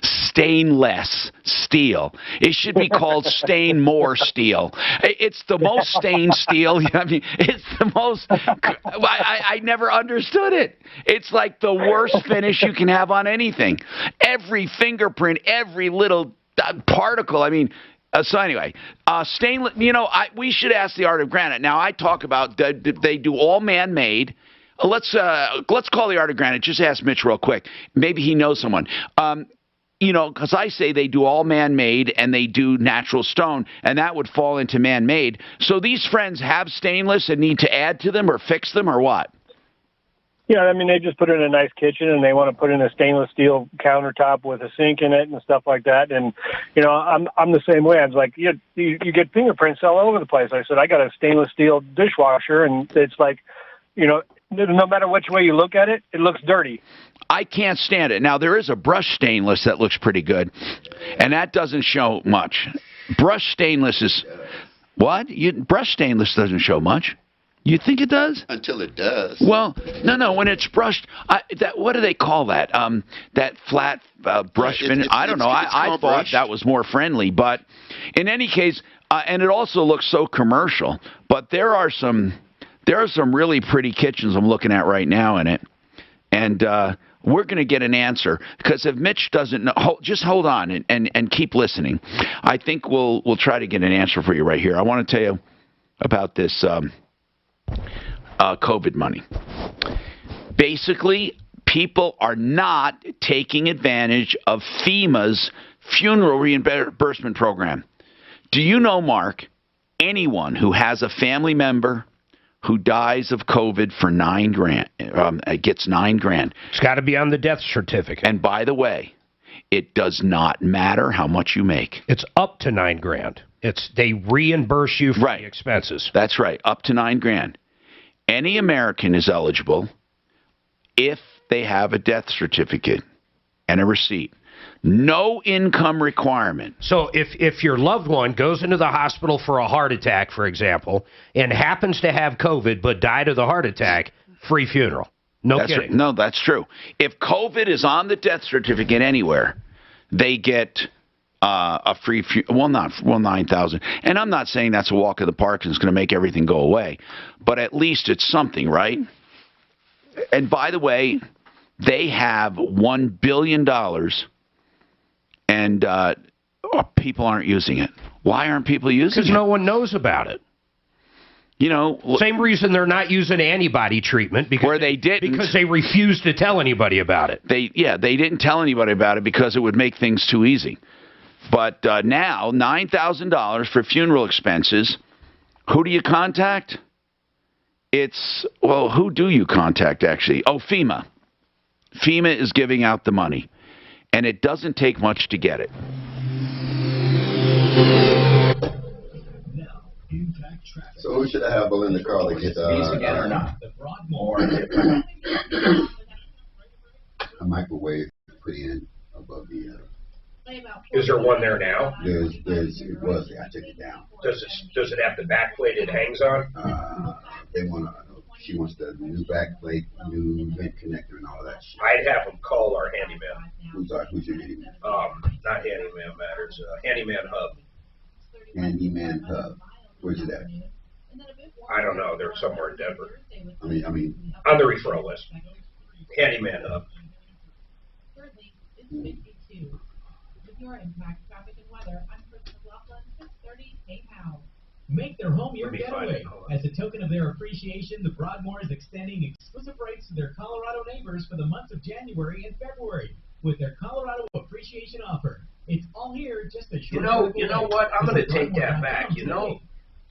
stainless steel. It should be called stain more steel. It's the most stained steel. I mean, it's the most. I never understood it. It's like the worst finish you can have on anything. Every fingerprint, every little particle. I mean. So anyway, stainless. We should ask the Art of Granite. Now I talk about they do all man-made. Let's call the Art of Granite. Just ask Mitch real quick. Maybe he knows someone. Because I say they do all man-made and they do natural stone, and that would fall into man-made. So these friends have stainless and need to add to them or fix them or what? Yeah, I mean, they just put in a nice kitchen, and they want to put in a stainless steel countertop with a sink in it and stuff like that. And, I'm the same way. I was like, you get fingerprints all over the place. I said, I got a stainless steel dishwasher, and it's like, no matter which way you look at it, it looks dirty. I can't stand it. Now, there is a brush stainless that looks pretty good, and that doesn't show much. Brush stainless is what? Brush stainless doesn't show much. You think it does? Until it does. Well, no. When it's brushed, what do they call that? That flat brush finish. I don't know. I thought that was more friendly, but in any case, and it also looks so commercial. But there are some really pretty kitchens I'm looking at right now in it, and we're going to get an answer because if Mitch doesn't know, just hold on and keep listening. I think we'll try to get an answer for you right here. I want to tell you about this. COVID money. Basically, people are not taking advantage of FEMA's funeral reimbursement program. Do you know, Mark, anyone who has a family member who dies of COVID for $9,000 gets $9,000? It's got to be on the death certificate. And by the way, it does not matter how much you make. It's up to $9,000. They reimburse you for the expenses. That's right, up to $9,000. Any American is eligible if they have a death certificate and a receipt. No income requirement. So if your loved one goes into the hospital for a heart attack, for example, and happens to have COVID but died of the heart attack, free funeral. That's kidding. Right. No, that's true. If COVID is on the death certificate anywhere, they get a free $9,000. And I'm not saying that's a walk in the park and it's going to make everything go away, but at least it's something, right? And by the way, they have $1 billion, and people aren't using it. Why aren't people using it? Because no one knows about it. Same reason they're not using antibody treatment because they refused to tell anybody about it. They didn't tell anybody about it because it would make things too easy. But now, $9,000 for funeral expenses. Who do you contact? Who do you contact, actually? Oh, FEMA. FEMA is giving out the money, and it doesn't take much to get it. So who should I have in the car to get again or not? A microwave put in above the Is there one there now? it was. I took it down. Does it have the backplate it hangs on? She wants the new backplate, new vent connector, and all of that shit. I'd have them call our handyman. Who's your handyman? Not handyman matters. Handyman hub. Handyman Hub. Where's it at? I don't know. They're somewhere in Denver. I mean, On the referral list. Handyman Hub. Thirdly, it's 52. With your impact, traffic, and weather, I'm Chris McLaughlin, 630 KPOW. Make their home your Let me find getaway. it. Hold on. As a token of their appreciation, the Broadmoor is extending exclusive rates to their Colorado neighbors for the months of January and February with their Colorado Appreciation Offer. It's all here, just a short You know what? I'm going to take that back.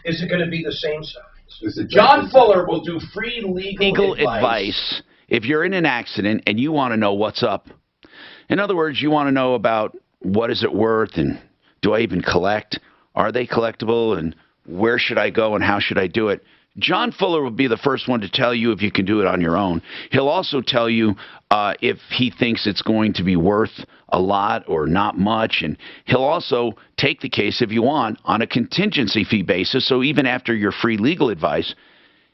Is it going to be the same size? Is it John Fuller will do free Legal advice if you're in an accident and you want to know what's up. In other words, you want to know about what is it worth and do I even collect? Are they collectible and where should I go and how should I do it? John Fuller will be the first one to tell you if you can do it on your own. He'll also tell you if he thinks it's going to be worth a lot or not much. And he'll also take the case, if you want, on a contingency fee basis. So even after your free legal advice,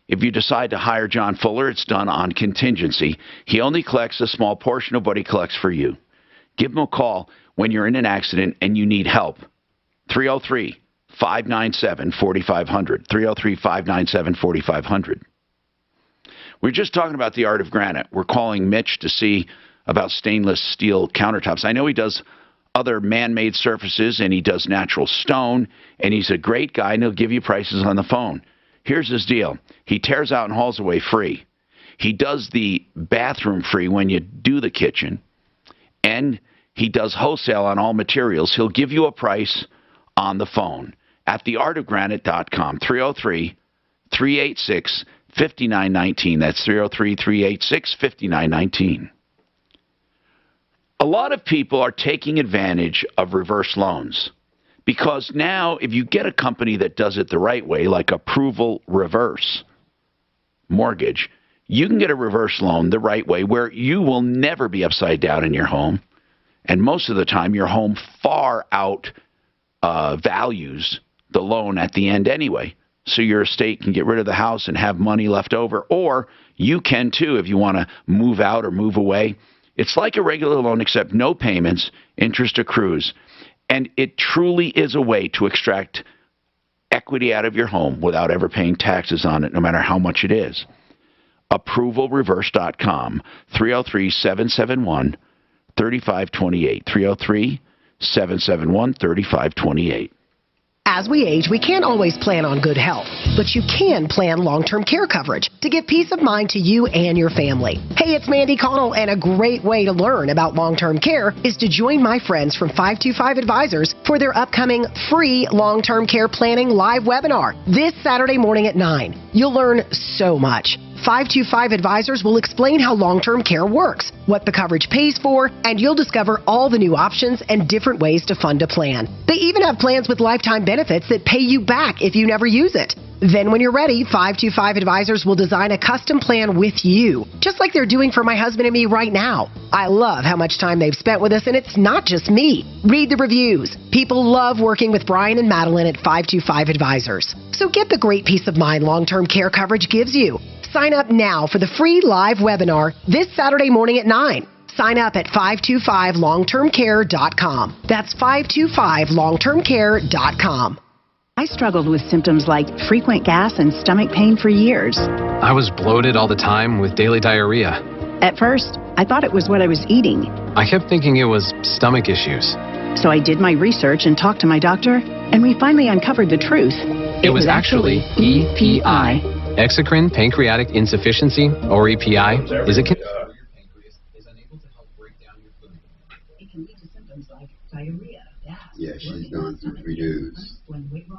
if you decide to hire John Fuller, it's done on contingency. He only collects a small portion of what he collects for you. Give him a call when you're in an accident and you need help. 303-597-4500. 303-597-4500. We're just talking about the art of granite. We're calling Mitch to see about stainless steel countertops. I know he does other man-made surfaces, and he does natural stone, and he's a great guy, and he'll give you prices on the phone. Here's his deal. He tears out and hauls away free. He does the bathroom free when you do the kitchen, and he does wholesale on all materials. He'll give you a price on the phone at theartofgranite.com. 303-386-5919. That's 303-386-5919. A lot of people are taking advantage of reverse loans because now if you get a company that does it the right way, like Approval Reverse Mortgage, you can get a reverse loan the right way where you will never be upside down in your home. And most of the time, your home far out values the loan at the end anyway. So your estate can get rid of the house and have money left over. Or you can too if you want to move out or move away. It's like a regular loan except no payments, interest accrues. And it truly is a way to extract equity out of your home without ever paying taxes on it, no matter how much it is. ApprovalReverse.com, 303-771-3528. 303-771-3528. As we age, we can't always plan on good health, but you can plan long-term care coverage to give peace of mind to you and your family. Hey, it's Mandy Connell, and a great way to learn about long-term care is to join my friends from 525 Advisors for their upcoming free long-term care planning live webinar this Saturday morning at 9. You'll learn so much. 525 Advisors will explain how long-term care works, what the coverage pays for, and you'll discover all the new options and different ways to fund a plan. They even have plans with lifetime benefits that pay you back if you never use it. Then when you're ready, 525 Advisors will design a custom plan with you, just like they're doing for my husband and me right now. I love how much time they've spent with us, and it's not just me. Read the reviews. People love working with Brian and Madeline at 525 Advisors. So get the great peace of mind long-term care coverage gives you. Sign up now for the free live webinar this Saturday morning at 9. Sign up at 525longtermcare.com. That's 525longtermcare.com. I struggled with symptoms like frequent gas and stomach pain for years. I was bloated all the time with daily diarrhea. At first, I thought it was what I was eating. I kept thinking it was stomach issues. So I did my research and talked to my doctor, and we finally uncovered the truth. It was actually EPI. Exocrine pancreatic insufficiency, or EPI, is a It can lead to symptoms like diarrhea, gas. Yeah, she's gone through 3 dudes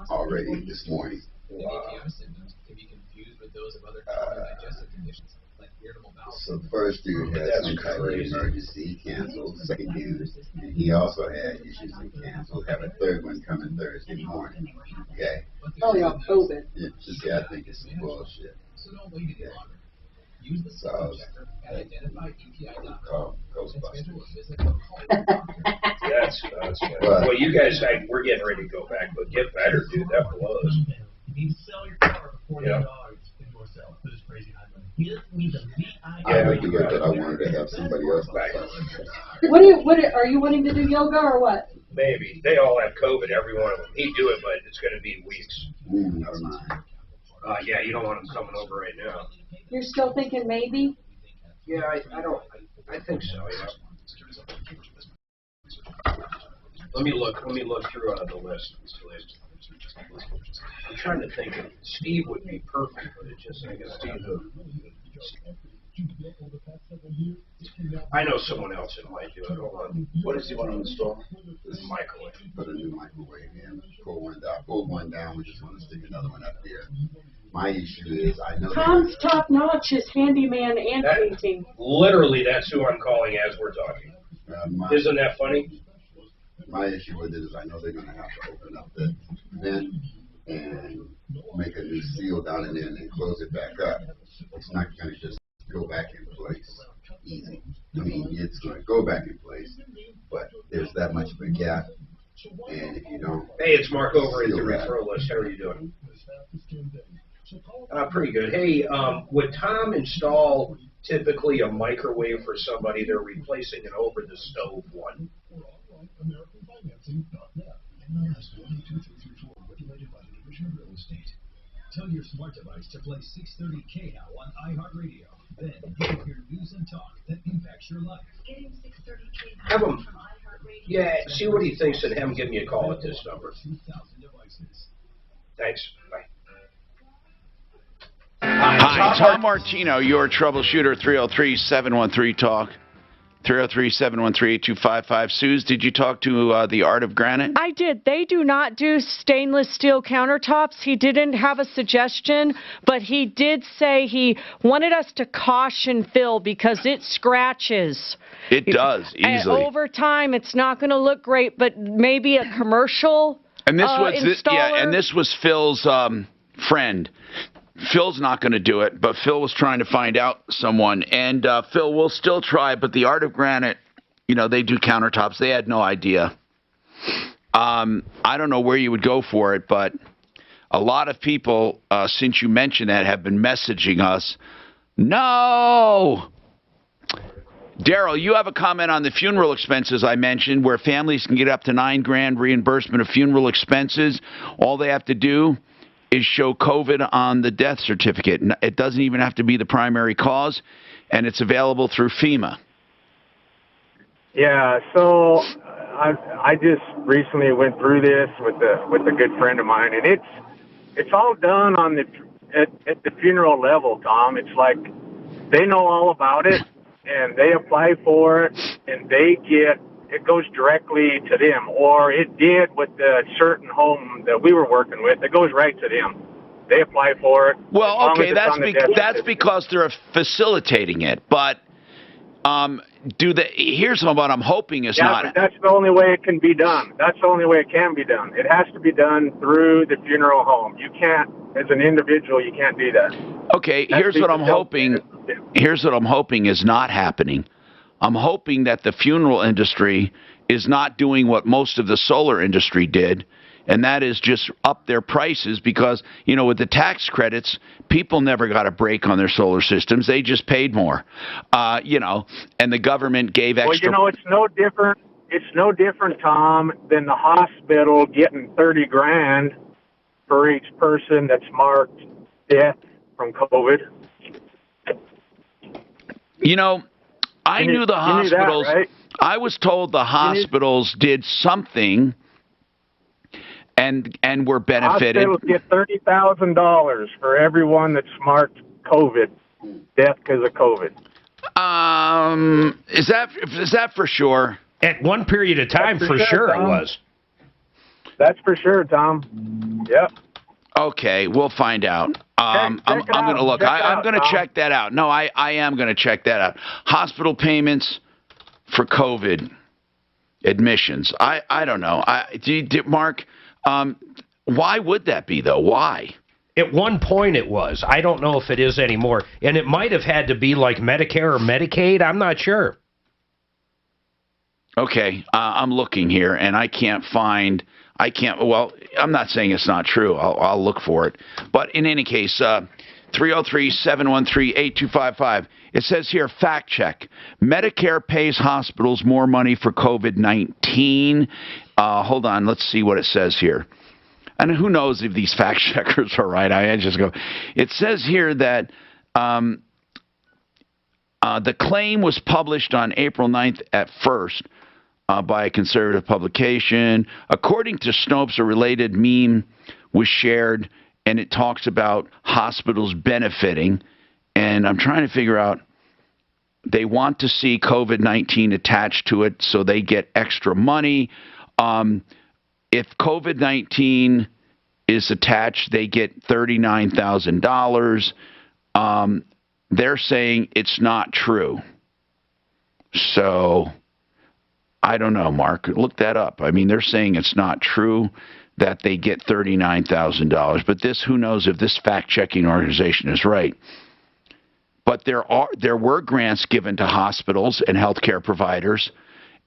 already this morning. EPI symptoms can be confused with those of other common digestive conditions like irritable bowel. So the first dude had some type of emergency, canceled. Second dude, and he also had issues and canceled. Have a third one coming Thursday morning. Okay? Oh, yeah, COVID. Yeah, I think it's some bullshit. So don't wait any longer. Use the symptom checker at identifyepi.com. That's good. Well, you guys, we're getting ready to go back, but get better, dude. That blows. You need to sell your car for $40 in your sale for this crazy high money. He doesn't need the VI. I would do it, but I wanted to have somebody else. What are you wanting to do yoga or what? Maybe. They all have COVID, every one of them. He'd do it, but it's going to be weeks. Never mind. Yeah, you don't want him coming over right now. You're still thinking maybe? Yeah, I think so, yeah. Let me look through the list. I'm trying to think of Steve would be perfect, but it just, I guess Steve who. I know someone else that might do it. Hold on. What does he want to install? This microwave. Put a new microwave in. Pull one down. We just want to stick another one up there. My issue is, I know Tom's top notch is handyman and painting. Literally, that's who I'm calling as we're talking. Isn't that funny? My issue with it is I know they're going to have to open up the vent and make a new seal down in there and then close it back up. It's not going to just go back in place easy. I mean, it's going to go back in place, but there's that much of a gap. And if you don't... Hey, it's Mark over at the referral list. How are you doing? Pretty good. Hey, would Tom install typically a microwave for somebody they're replacing an over-the-stove one? Tell your smart device to play 630K now on iHeartRadio. Then you can hear news and talk that impacts your life. Have him. Yeah, see what he thinks and have him give me a call at this number. Thanks. Bye. Hi, Tom Martino, your troubleshooter, 303-713-TALK. 303-713-8255. Suze, did you talk to the Art of Granite? I did. They do not do stainless steel countertops. He didn't have a suggestion, but he did say he wanted us to caution Phil because it scratches. It does, easily. And over time, it's not going to look great, but maybe a commercial and this was installer. and this was Phil's friend. Phil's not going to do it, but Phil was trying to find out someone. And Phil will still try, but the Art of Granite, they do countertops. They had no idea. I don't know where you would go for it, but a lot of people, since you mentioned that, have been messaging us. No! Daryl, you have a comment on the funeral expenses I mentioned, where families can get up to $9,000 reimbursement of funeral expenses. All they have to do is show COVID on the death certificate. It doesn't even have to be the primary cause, and it's available through FEMA. Yeah, so I just recently went through this with a good friend of mine, and it's all done on at the funeral level, Tom. It's like they know all about it, and they apply for it, and it goes directly to them, or it did with the certain home that we were working with. It goes right to them. They apply for it. Well, okay, that's because they're facilitating it. But here's what I'm hoping is not. But that's the only way it can be done. That's the only way it can be done. It has to be done through the funeral home. You can't, as an individual, you can't do that. Okay, here's what I'm hoping. Here's what I'm hoping is not happening. I'm hoping that the funeral industry is not doing what most of the solar industry did, and that is just up their prices because, with the tax credits, people never got a break on their solar systems. They just paid more, and the government gave extra. Well, it's no different. It's no different, Tom, than the hospital getting $30,000 for each person that's marked death from COVID. I knew the hospitals. That, right? I was told the hospitals did something, and were benefited. Hospitals get $30,000 for everyone that's marked COVID, death because of COVID. Is that for sure? At one period of time, for sure, Tom. It was. That's for sure, Tom. Yep. Okay, we'll find out. I'm going to look. I'm going to check that out. No, I am going to check that out. Hospital payments for COVID admissions. I don't know. Mark, why would that be, though? Why? At one point it was. I don't know if it is anymore. And it might have had to be like Medicare or Medicaid. I'm not sure. Okay, I'm looking here, and I can't find... well, I'm not saying it's not true. I'll look for it. But in any case, 303-713-8255. It says here, fact check. Medicare pays hospitals more money for COVID-19, Hold on, let's see what it says here. And who knows if these fact checkers are right. I just go. It says here that the claim was published on April 9th at first by a conservative publication. According to Snopes, a related meme was shared, and it talks about hospitals benefiting. And I'm trying to figure out, they want to see COVID-19 attached to it so they get extra money. If COVID-19 is attached, they get $39,000. They're saying it's not true. So I don't know, Mark. Look that up. I mean, they're saying it's not true that they get $39,000. But this, who knows if this fact-checking organization is right. But there were grants given to hospitals and healthcare providers,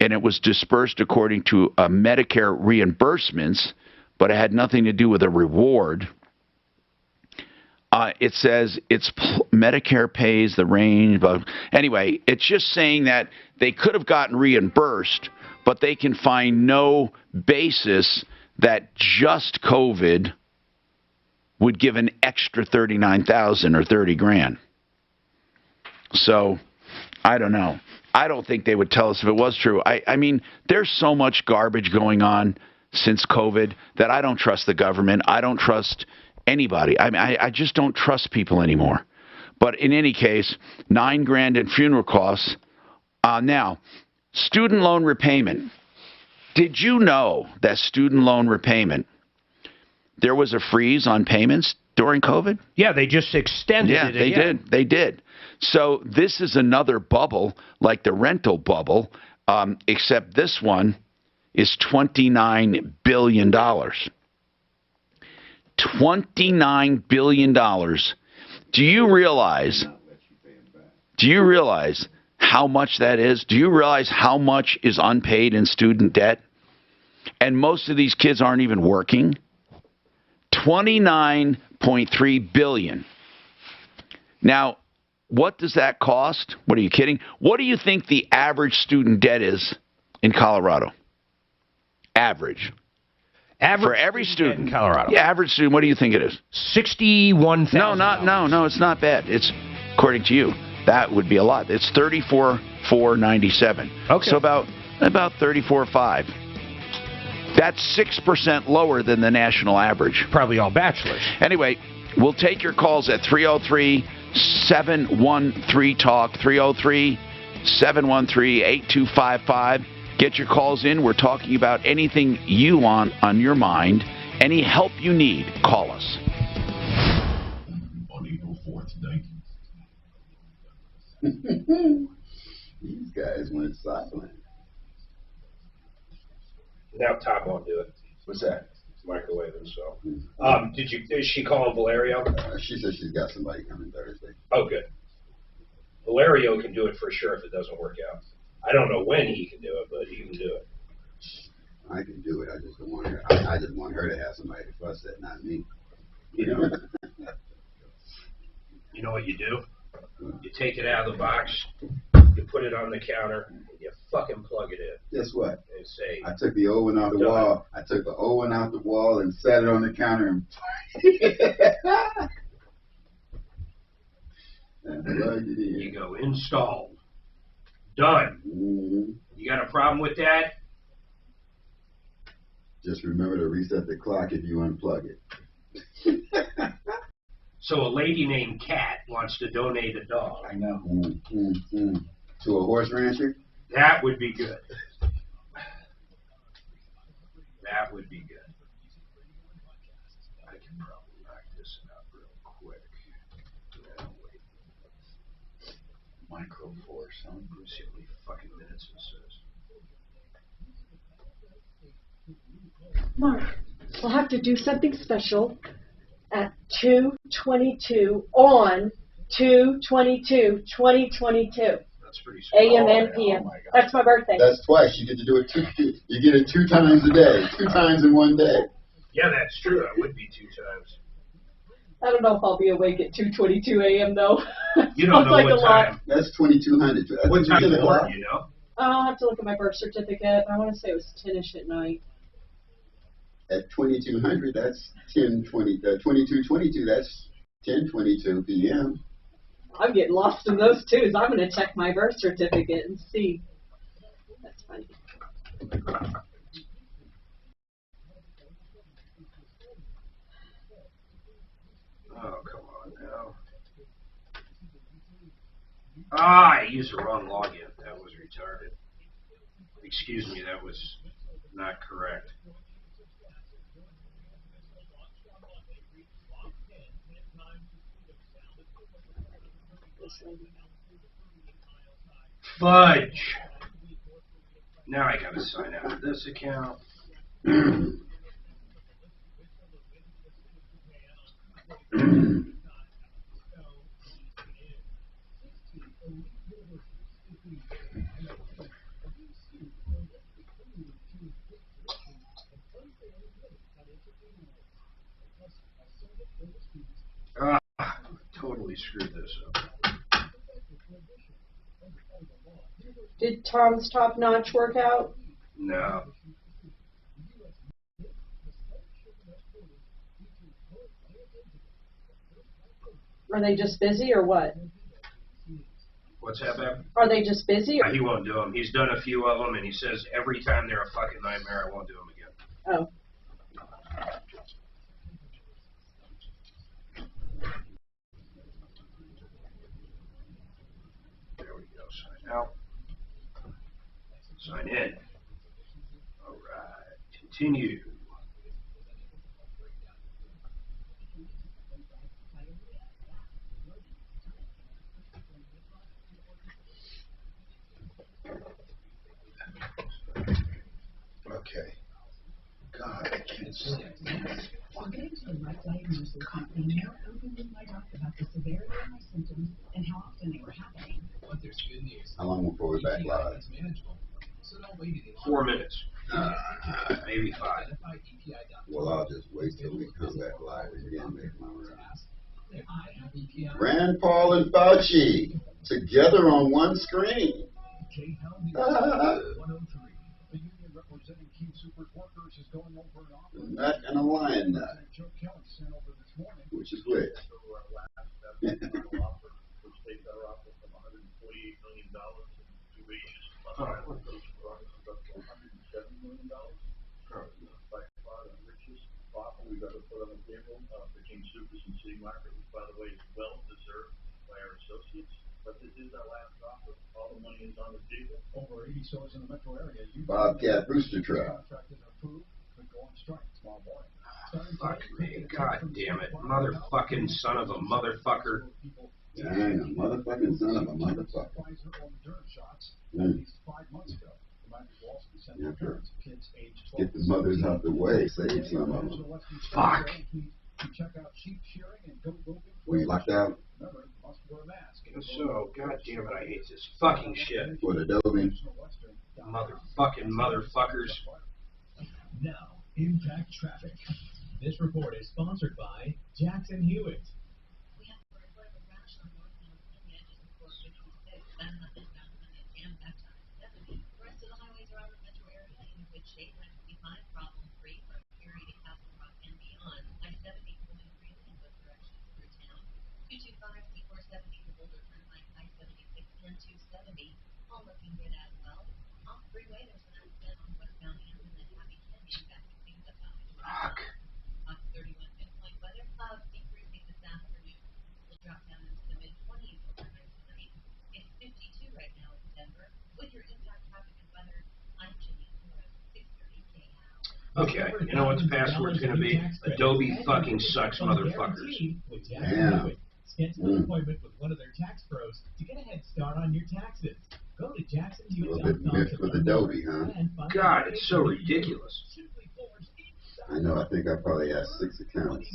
and it was dispersed according to Medicare reimbursements, but it had nothing to do with a reward. It says Medicare pays the range. But anyway, it's just saying that they could have gotten reimbursed, but they can find no basis that just COVID would give an extra $39,000 or $30,000. So, I don't know. I don't think they would tell us if it was true. I mean, there's so much garbage going on since COVID that I don't trust the government. I don't trust anybody. I mean, I just don't trust people anymore. But in any case, $9,000 in funeral costs. Now, student loan repayment. Did you know that student loan repayment, there was a freeze on payments during COVID? Yeah, they just extended it again. They did. So this is another bubble, like the rental bubble, except this one is $29 billion. $29 billion. Do you realize how much that is? Do you realize how much is unpaid in student debt? And most of these kids aren't even working. $29.3 billion. Now, what does that cost? What, are you kidding? What do you think the average student debt is in Colorado? Average for every student in Colorado. Yeah, average student. What do you think it is? $61,000. No, it's not bad. It's, according to you, that would be a lot. It's $34,497. Okay. So about $34,500. That's 6% lower than the average. Probably all bachelors. Anyway, we'll take your calls at 303-713-TALK, 303-713-8255. Get your calls in. We're talking about anything you want on your mind. Any help you need, call us. On April 4th, 19. These guys went silent. Now Tom won't do it. What's that? Microwaving. So, Is she calling Valerio? She said she's got somebody coming Thursday. Oh, good. Valerio can do it for sure if it doesn't work out. I don't know when he can do it, but he can do it. I can do it. I just don't want her. I just want her to have somebody to fuss at, not me. You know. You know what you do? You take it out of the box, you put it on the counter, and you fucking plug it in. Guess what? And say, I took the old one out the wall. I took the old one out the wall and sat it on the counter and plugged it in. You go installed. Done. Mm-hmm. You got a problem with that? Just remember to reset the clock if you unplug it. So a lady named Kat wants to donate a dog. I know. To a horse rancher? That would be good. That would be good. I can probably knock this out real quick. Yeah, wait. Micro Force. Let me see how many fucking minutes it says. Mark, we'll have to do something special at 2:22 on 2/22/2022. That's pretty AM and PM. Oh That's my birthday. That's twice. You get to do it you get it 2 times a day. 2 times in one day. Yeah, that's true. That would be 2 times. I don't know if I'll be awake at 2:22 a.m. though. You don't Sounds know like what a lot. time. That's 2,200. What time you you born, you know? I'll have to look at my birth certificate. I want to say it was 10ish at night. At 2200, that's 2222, that's 10:22 p.m. I'm getting lost in those twos. I'm going to check my birth certificate and see. That's funny. Oh, come on now. Ah, I used the wrong login. That was retarded. Excuse me, that was not correct. Fudge. Now I gotta sign out of this account. Totally screwed this up. Did Tom's top notch work out? No. Are they just busy or what? What's that, Bev? Are they just busy? He won't do them. He's done a few of them, and he says every time they're a fucking nightmare, I won't do them again. Oh. There we go. Sign out. Sign in. All right. Continue. Okay. God, I can't sleep. While getting to the right diagnosis, I now opened with my doctor about the severity of my symptoms and how often they were happening. But there's good news. How long before we're back live? It's manageable. So don't wait any longer. 4 minutes. Maybe 5. Well, I'll just wait till we come back live again, make my round. EPI. Rand Paul and Fauci together on one screen. Nut and a lion nut. Which is which? We got to put on the table for King Supers and City Market, which, by the way, is well deserved by our associates. But this is our last offer. All the money is on the table. Over 80 stores in the metro area. Bobcat Booster Truck. Fuck me. God damn it. Motherfucking son of a motherfucker. Dang, a motherfucking son of a motherfucker. You have to get the mothers out the way, save some of them. Fuck. Were you locked out? So, god damn it, I hate this fucking shit. What, Adobe? Motherfucking motherfuckers. Now, Impact Traffic. This report is sponsored by Jackson Hewitt. Okay, you know what the password's going to be? Adobe fucking sucks, motherfuckers. Damn. Schedule an appointment with one of their tax pros to get a head start on your taxes. Go to A little bit mixed with Adobe, huh? God, it's so ridiculous. I know, I think I probably have 6 accounts.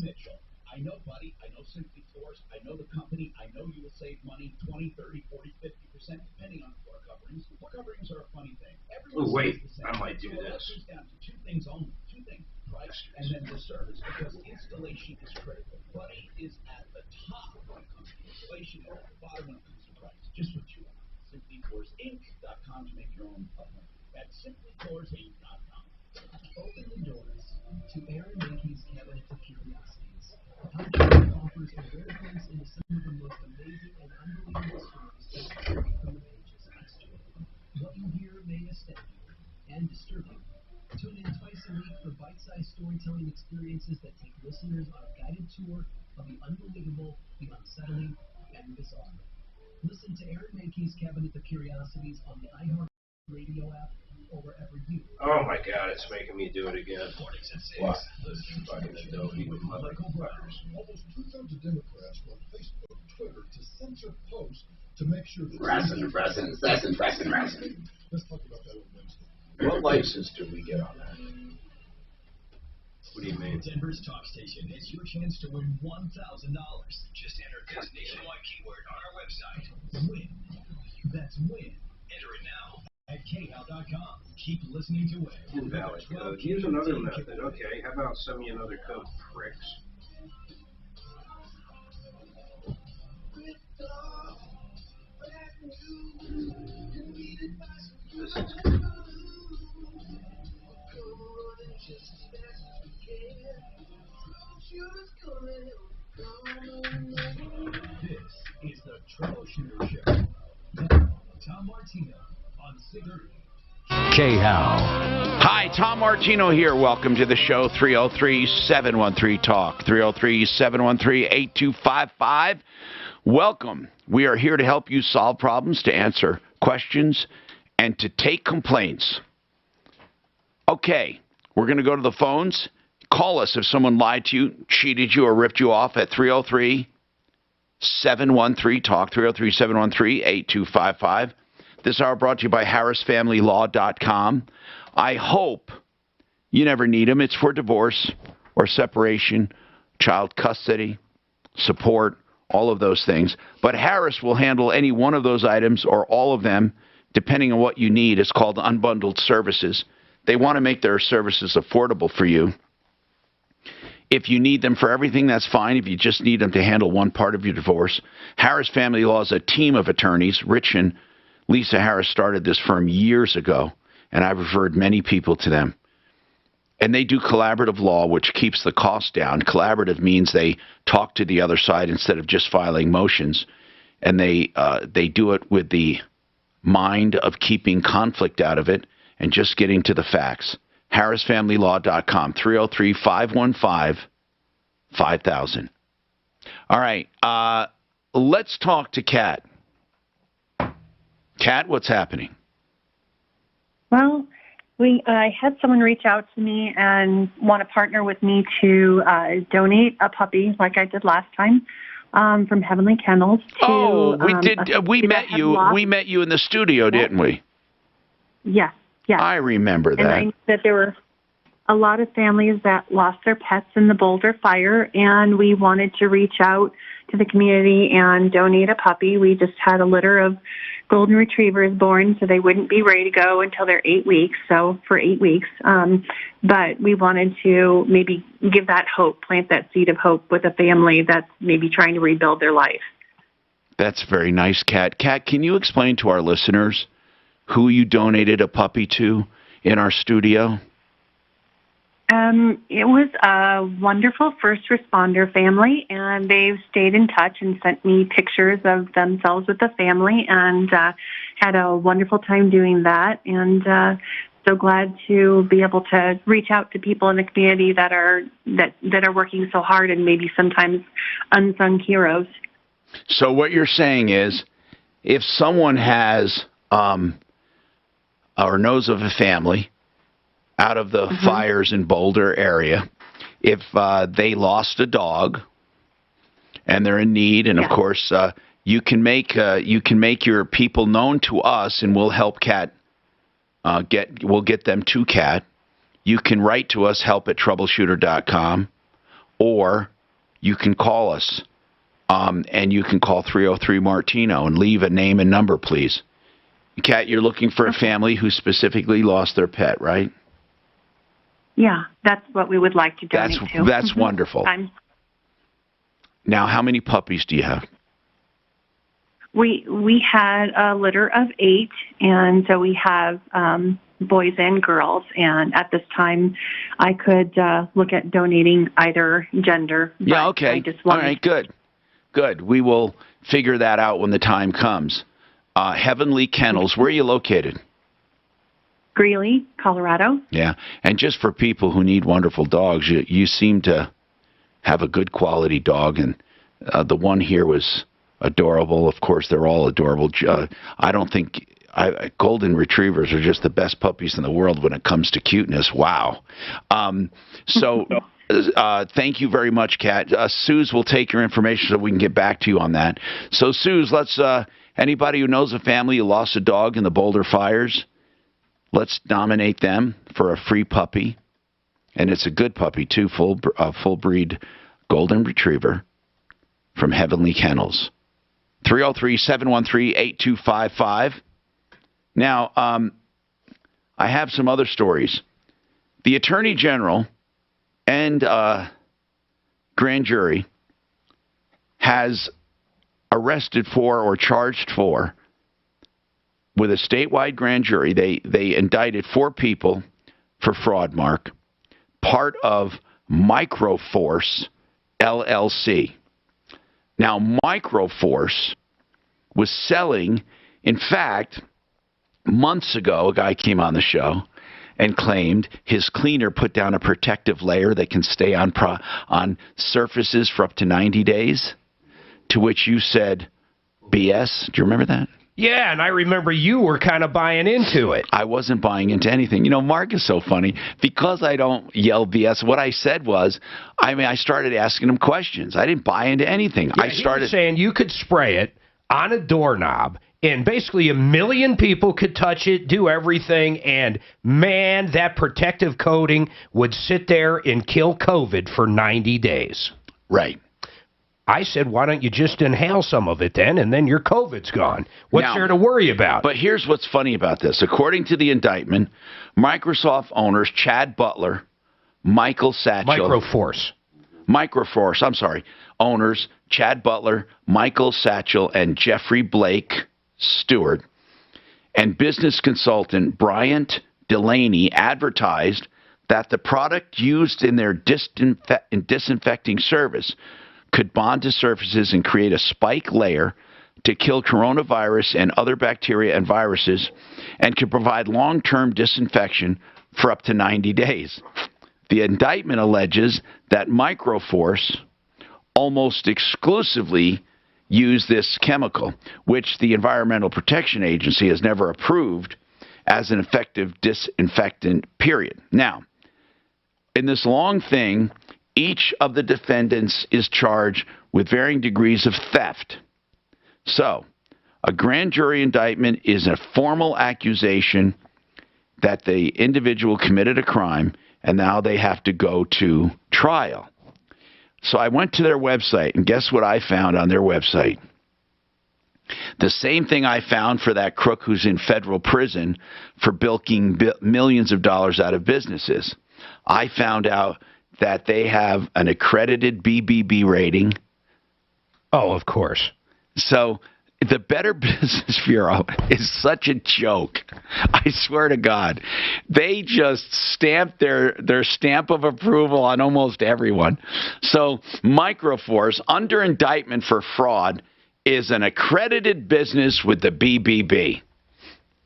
I know, buddy. I know Simply Floors. I know the company. I know you will save money 20, 30, 40, 50%, depending on floor coverings. Floor coverings are a funny thing. Oh, wait. I might do this. It comes down to 2 things only. 2 things. Price and then the service. Because installation is critical. Buddy is at the top when it comes to installation and at the bottom when it comes to price. Just what you want. SimplyFloorsInc.com to make your own appointment. That's SimplyFloorsInc.com. Open the doors. to Aaron Mankey's Cabinet of Curiosities. The podcast offers a rare glimpse into some of the most amazing and unbelievable stories just straight from the pages of history. What you hear may astound you and disturb you. Tune in twice a week for bite-sized storytelling experiences that take listeners on a guided tour of the unbelievable, the unsettling, and the bizarre. Listen to Aaron Mankey's Cabinet of Curiosities on the iHeartRadio app or wherever you. Oh my God, it's making me do it again. Mornings at 6. What? This fucking Adobe with Michael Brothers. Almost 2/3 of Democrats want Facebook and Twitter to censor posts to make sure that... Resin. Let's talk about that on Wednesday. What license do we get on that? What do you mean? Denver's talk station is your chance to win $1,000. Just enter this nationwide keyword on our website. Win. That's win. Enter it now at KHOW.com. Keep listening to win. Invalid code. Use another method. Okay, how about send me another code, pricks? This is good. This is the Troubleshooter Show. Tom Martino on 630. KHOW. Hi, Tom Martino here. Welcome to the show. 303-713-TALK. 303-713-8255. Welcome. We are here to help you solve problems, to answer questions, and to take complaints. Okay, we're going to go to the phones. Call us if someone lied to you, cheated you, or ripped you off at 303-713-TALK, 303-713-8255. This hour brought to you by HarrisFamilyLaw.com. I hope you never need them. It's for divorce or separation, child custody, support, all of those things. But Harris will handle any one of those items or all of them, depending on what you need. It's called unbundled services. They want to make their services affordable for you. If you need them for everything, that's fine. If you just need them to handle one part of your divorce, Harris Family Law is a team of attorneys. Rich and Lisa Harris started this firm years ago, and I've referred many people to them. And they do collaborative law, which keeps the cost down. Collaborative means they talk to the other side instead of just filing motions, and they do it with the mind of keeping conflict out of it and just getting to the facts. HarrisFamilyLaw.com, 303-515-5000. All right, let's talk to Kat. Kat, what's happening? Well, I had someone reach out to me and want to partner with me to donate a puppy, like I did last time, from Heavenly Kennels. To, we did. We met you. We met you in the studio, didn't we? Yes. Yes. I remember that. And I knew that there were a lot of families that lost their pets in the Boulder fire, and we wanted to reach out to the community and donate a puppy. We just had a litter of golden retrievers born, so they wouldn't be ready to go until they're 8 weeks, so for 8 weeks. But we wanted to maybe give that hope, plant that seed of hope with a family that's maybe trying to rebuild their life. That's very nice, Kat. Kat, can you explain to our listeners who you donated a puppy to in our studio? It was a wonderful first responder family, and they've stayed in touch and sent me pictures of themselves with the family, and had a wonderful time doing that. And so glad to be able to reach out to people in the community that are working so hard and maybe sometimes unsung heroes. So what you're saying is, if someone has or knows of a family out of the fires in Boulder area, if they lost a dog and they're in need, and of course you can make your people known to us, and we'll help Kat we'll get them to Kat. You can write to us, help@troubleshooter.com, or you can call us, and you can call 303-MARTINO and leave a name and number, please. Kat, you're looking for a family who specifically lost their pet, right? Yeah, that's what we would like to donate to. That's wonderful. Now, how many puppies do you have? We had a litter of 8, and so we have boys and girls. And at this time, I could look at donating either gender. Yeah, okay. I just All wanted right, good. Good. We will figure that out when the time comes. Heavenly Kennels, where are you located? Greeley, Colorado. Yeah, and just for people who need wonderful dogs, you seem to have a good quality dog, and the one here was adorable. Of course, they're all adorable. I don't think golden retrievers are just the best puppies in the world when it comes to cuteness. Wow. So thank you very much, Kat. Suze will take your information so we can get back to you on that. So, Suze, let's anybody who knows a family who lost a dog in the Boulder fires, let's nominate them for a free puppy. And it's a good puppy, too, full breed golden retriever from Heavenly Kennels. 303-713-8255. Now, I have some other stories. The Attorney General and grand jury has arrested for or charged for, with a statewide grand jury, they indicted 4 people for fraud, Mark, part of Microforce LLC. Now, Microforce was selling, in fact, months ago, a guy came on the show and claimed his cleaner put down a protective layer that can stay on surfaces for up to 90 days, to which you said, BS. Do you remember that? Yeah, and I remember you were kind of buying into it. I wasn't buying into anything. You know, Mark is so funny. Because I don't yell BS, what I said was, I started asking him questions. I didn't buy into anything. Yeah, I started saying you could spray it on a doorknob, and basically 1 million people could touch it, do everything, and man, that protective coating would sit there and kill COVID for 90 days. Right. I said, why don't you just inhale some of it then, and then your COVID's gone? What's there to worry about? But here's what's funny about this. According to the indictment, Microsoft owners Chad Butler, Michael Satchel... Microforce, I'm sorry. Owners Chad Butler, Michael Satchel, and Jeffrey Blake Stewart, and business consultant Bryant Delaney advertised that the product used in their disinfecting service could bond to surfaces and create a spike layer to kill coronavirus and other bacteria and viruses, and could provide long-term disinfection for up to 90 days. The indictment alleges that Microforce almost exclusively used this chemical, which the Environmental Protection Agency has never approved as an effective disinfectant, period. Now, in this long thing, each of the defendants is charged with varying degrees of theft. So, a grand jury indictment is a formal accusation that the individual committed a crime, and now they have to go to trial. So I went to their website, and guess what I found on their website? The same thing I found for that crook who's in federal prison for bilking millions of dollars out of businesses. I found out that they have an accredited BBB rating. Oh, of course. So the Better Business Bureau is such a joke. I swear to God. They just stamped their stamp of approval on almost everyone. So Microforce, under indictment for fraud, is an accredited business with the BBB.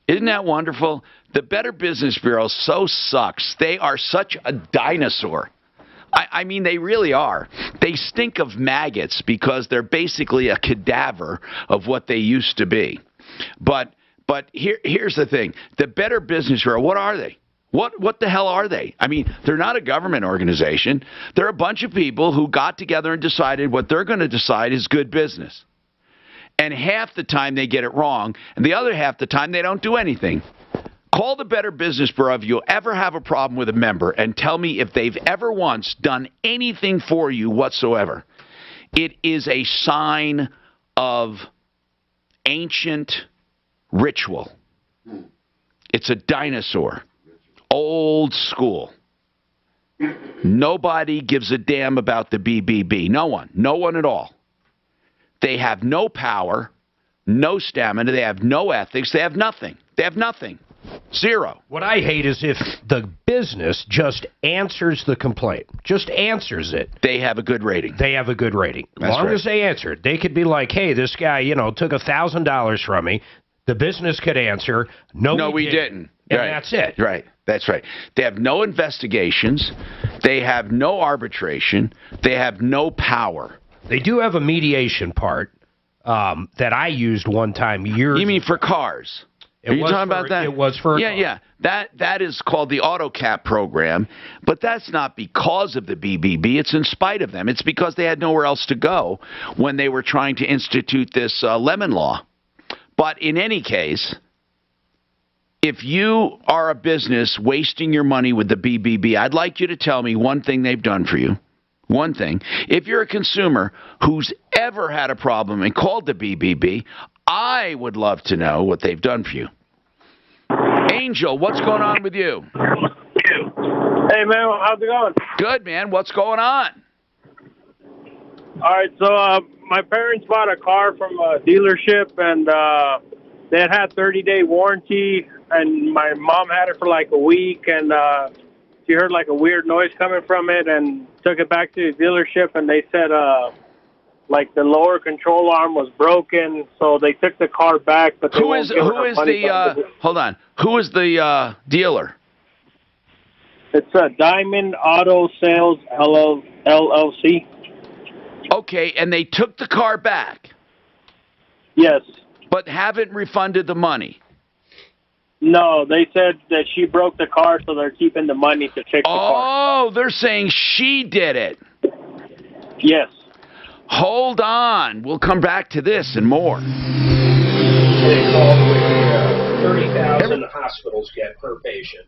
Isn't that wonderful? The Better Business Bureau so sucks. They are such a dinosaur. I mean, they really are. They stink of maggots because they're basically a cadaver of what they used to be. But here's the thing. The Better Business Bureau, what are they? What the hell are they? I mean, they're not a government organization. They're a bunch of people who got together and decided what they're going to decide is good business. And half the time they get it wrong, and the other half the time they don't do anything. Call the Better Business Bureau if you ever have a problem with a member and tell me if they've ever once done anything for you whatsoever. It is a sign of ancient ritual. It's a dinosaur. Old school. Nobody gives a damn about the BBB. No one. No one at all. They have no power, no stamina. They have no ethics. They have nothing. They have nothing. Zero. What I hate is if the business just answers the complaint, just answers it. They have a good rating. They have a good rating. As long as they answer it. They could be like, hey, this guy, took $1,000 from me. The business could answer, no, we didn't. And that's it. Right. That's right. They have no investigations. They have no arbitration. They have no power. They do have a mediation part that I used one time years. You mean for cars? Are you talking about that? It was for yeah. That is called the AutoCap program, but that's not because of the BBB. It's in spite of them. It's because they had nowhere else to go when they were trying to institute this lemon law. But in any case, if you are a business wasting your money with the BBB, I'd like you to tell me one thing they've done for you. One thing. If you're a consumer who's ever had a problem and called the BBB, I would love to know what they've done for you. Angel, what's going on with you? Hey, man, how's it going? Good, man. What's going on? All right, so my parents bought a car from a dealership, and they had 30-day warranty, and my mom had it for like a week, and she heard like a weird noise coming from it and took it back to the dealership, and they said like the lower control arm was broken, so they took the car back. But they won't give her money back. Hold on. Who is the dealer? It's a Diamond Auto Sales LLC. Okay, and they took the car back. Yes. But haven't refunded the money. No, they said that she broke the car, so they're keeping the money to fix the car. Oh, they're saying she did it. Yes. Hold on. We'll come back to this and more. They call it 30,000 hospitals get per patient.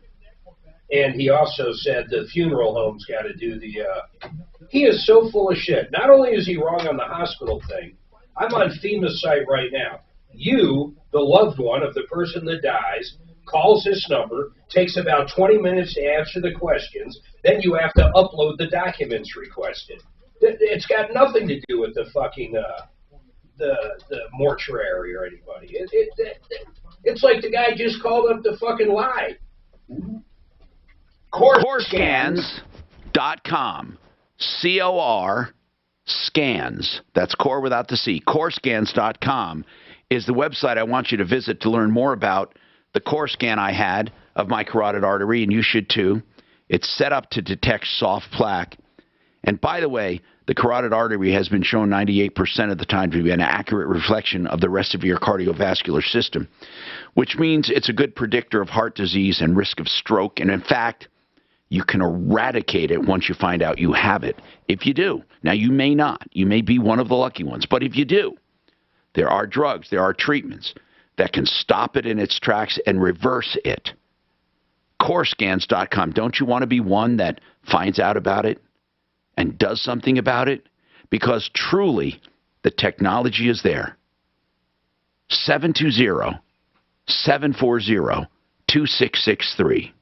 And he also said the funeral homes got to do the... he is so full of shit. Not only is he wrong on the hospital thing, I'm on FEMA's site right now. You, the loved one of the person that dies, calls this number, takes about 20 minutes to answer the questions, then you have to upload the documents requested. It's got nothing to do with the fucking the mortuary or anybody. It's like the guy just called up to fucking lie. Corescans.com. C-O-R scans. That's core without the C. Corescans.com is the website I want you to visit to learn more about the core scan I had of my carotid artery, and you should too. It's set up to detect soft plaque. And by the way, the carotid artery has been shown 98% of the time to be an accurate reflection of the rest of your cardiovascular system, which means it's a good predictor of heart disease and risk of stroke. And in fact, you can eradicate it once you find out you have it, if you do. Now, you may not. You may be one of the lucky ones. But if you do, there are drugs, there are treatments that can stop it in its tracks and reverse it. Corescans.com. Don't you want to be one that finds out about it and does something about it? Because truly, the technology is there. 720-740-2663.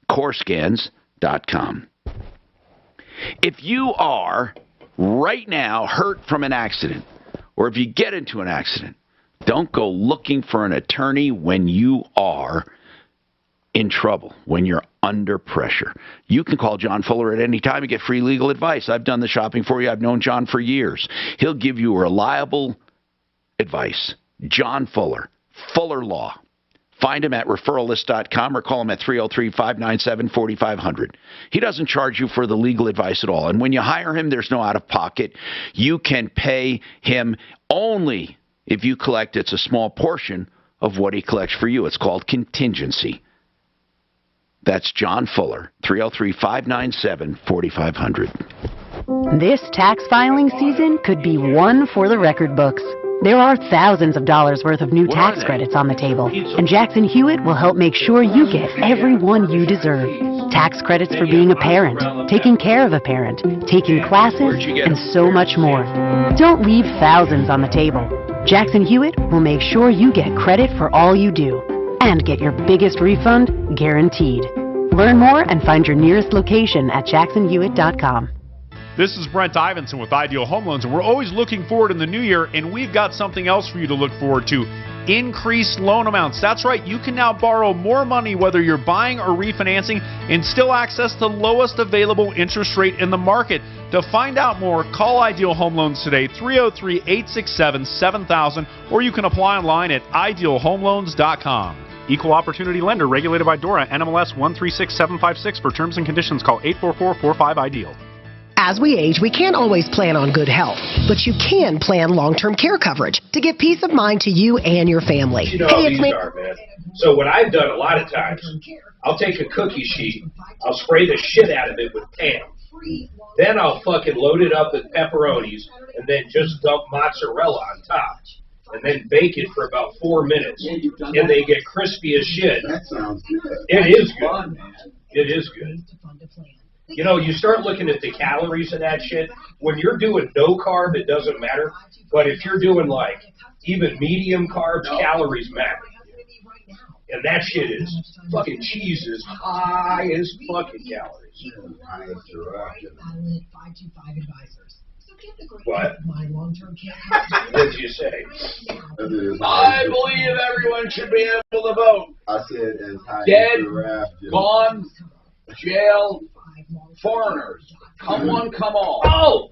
Corescans.com. If you are right now hurt from an accident, or if you get into an accident, don't go looking for an attorney when you are in trouble, when you're under pressure. You can call John Fuller at any time and get free legal advice. I've done the shopping for you. I've known John for years. He'll give you reliable advice. John Fuller, Fuller Law. Find him at referralist.com or call him at 303-597-4500. He doesn't charge you for the legal advice at all. And when you hire him, there's no out-of-pocket. You can pay him only if you collect, it's a small portion of what he collects for you. It's called contingency. That's John Fuller, 303-597-4500. This tax filing season could be one for the record books. There are thousands of dollars worth of new tax credits on the table, and Jackson Hewitt will help make sure you get every one you deserve. Tax credits for being a parent, taking care of a parent, taking classes, and so much more. Don't leave thousands on the table. Jackson Hewitt will make sure you get credit for all you do and get your biggest refund guaranteed. Learn more and find your nearest location at jacksonhewitt.com. This is Brent Ivinson with Ideal Home Loans, and we're always looking forward in the new year, and we've got something else for you to look forward to. increased loan amounts. That's right, you can now borrow more money whether you're buying or refinancing and still access the lowest available interest rate in the market. To find out more, call Ideal Home Loans today, 303-867-7000, or you can apply online at idealhomeloans.com. Equal Opportunity Lender, regulated by DORA, NMLS 136756. For terms and conditions, call 844-45-IDEAL. As we age, we can't always plan on good health, but you can plan long-term care coverage to give peace of mind to you and your family. You know how these are, man. So what I've done a lot of times, I'll take a cookie sheet, I'll spray the shit out of it with Pam. Then I'll fucking load it up with pepperonis and then just dump mozzarella on top. And then bake it for about 4 minutes. And they get crispy as shit. That sounds good. It is good. It is good. You know, you start looking at the calories of that shit. When you're doing no carb, it doesn't matter. But if you're doing like even medium carbs, calories matter. And that shit is fucking cheese is high as fucking calories. What? What did you say? I believe everyone should be able to vote. I said as high Dead, as giraffe. gone, jail, foreigners. Come on, come on. Oh!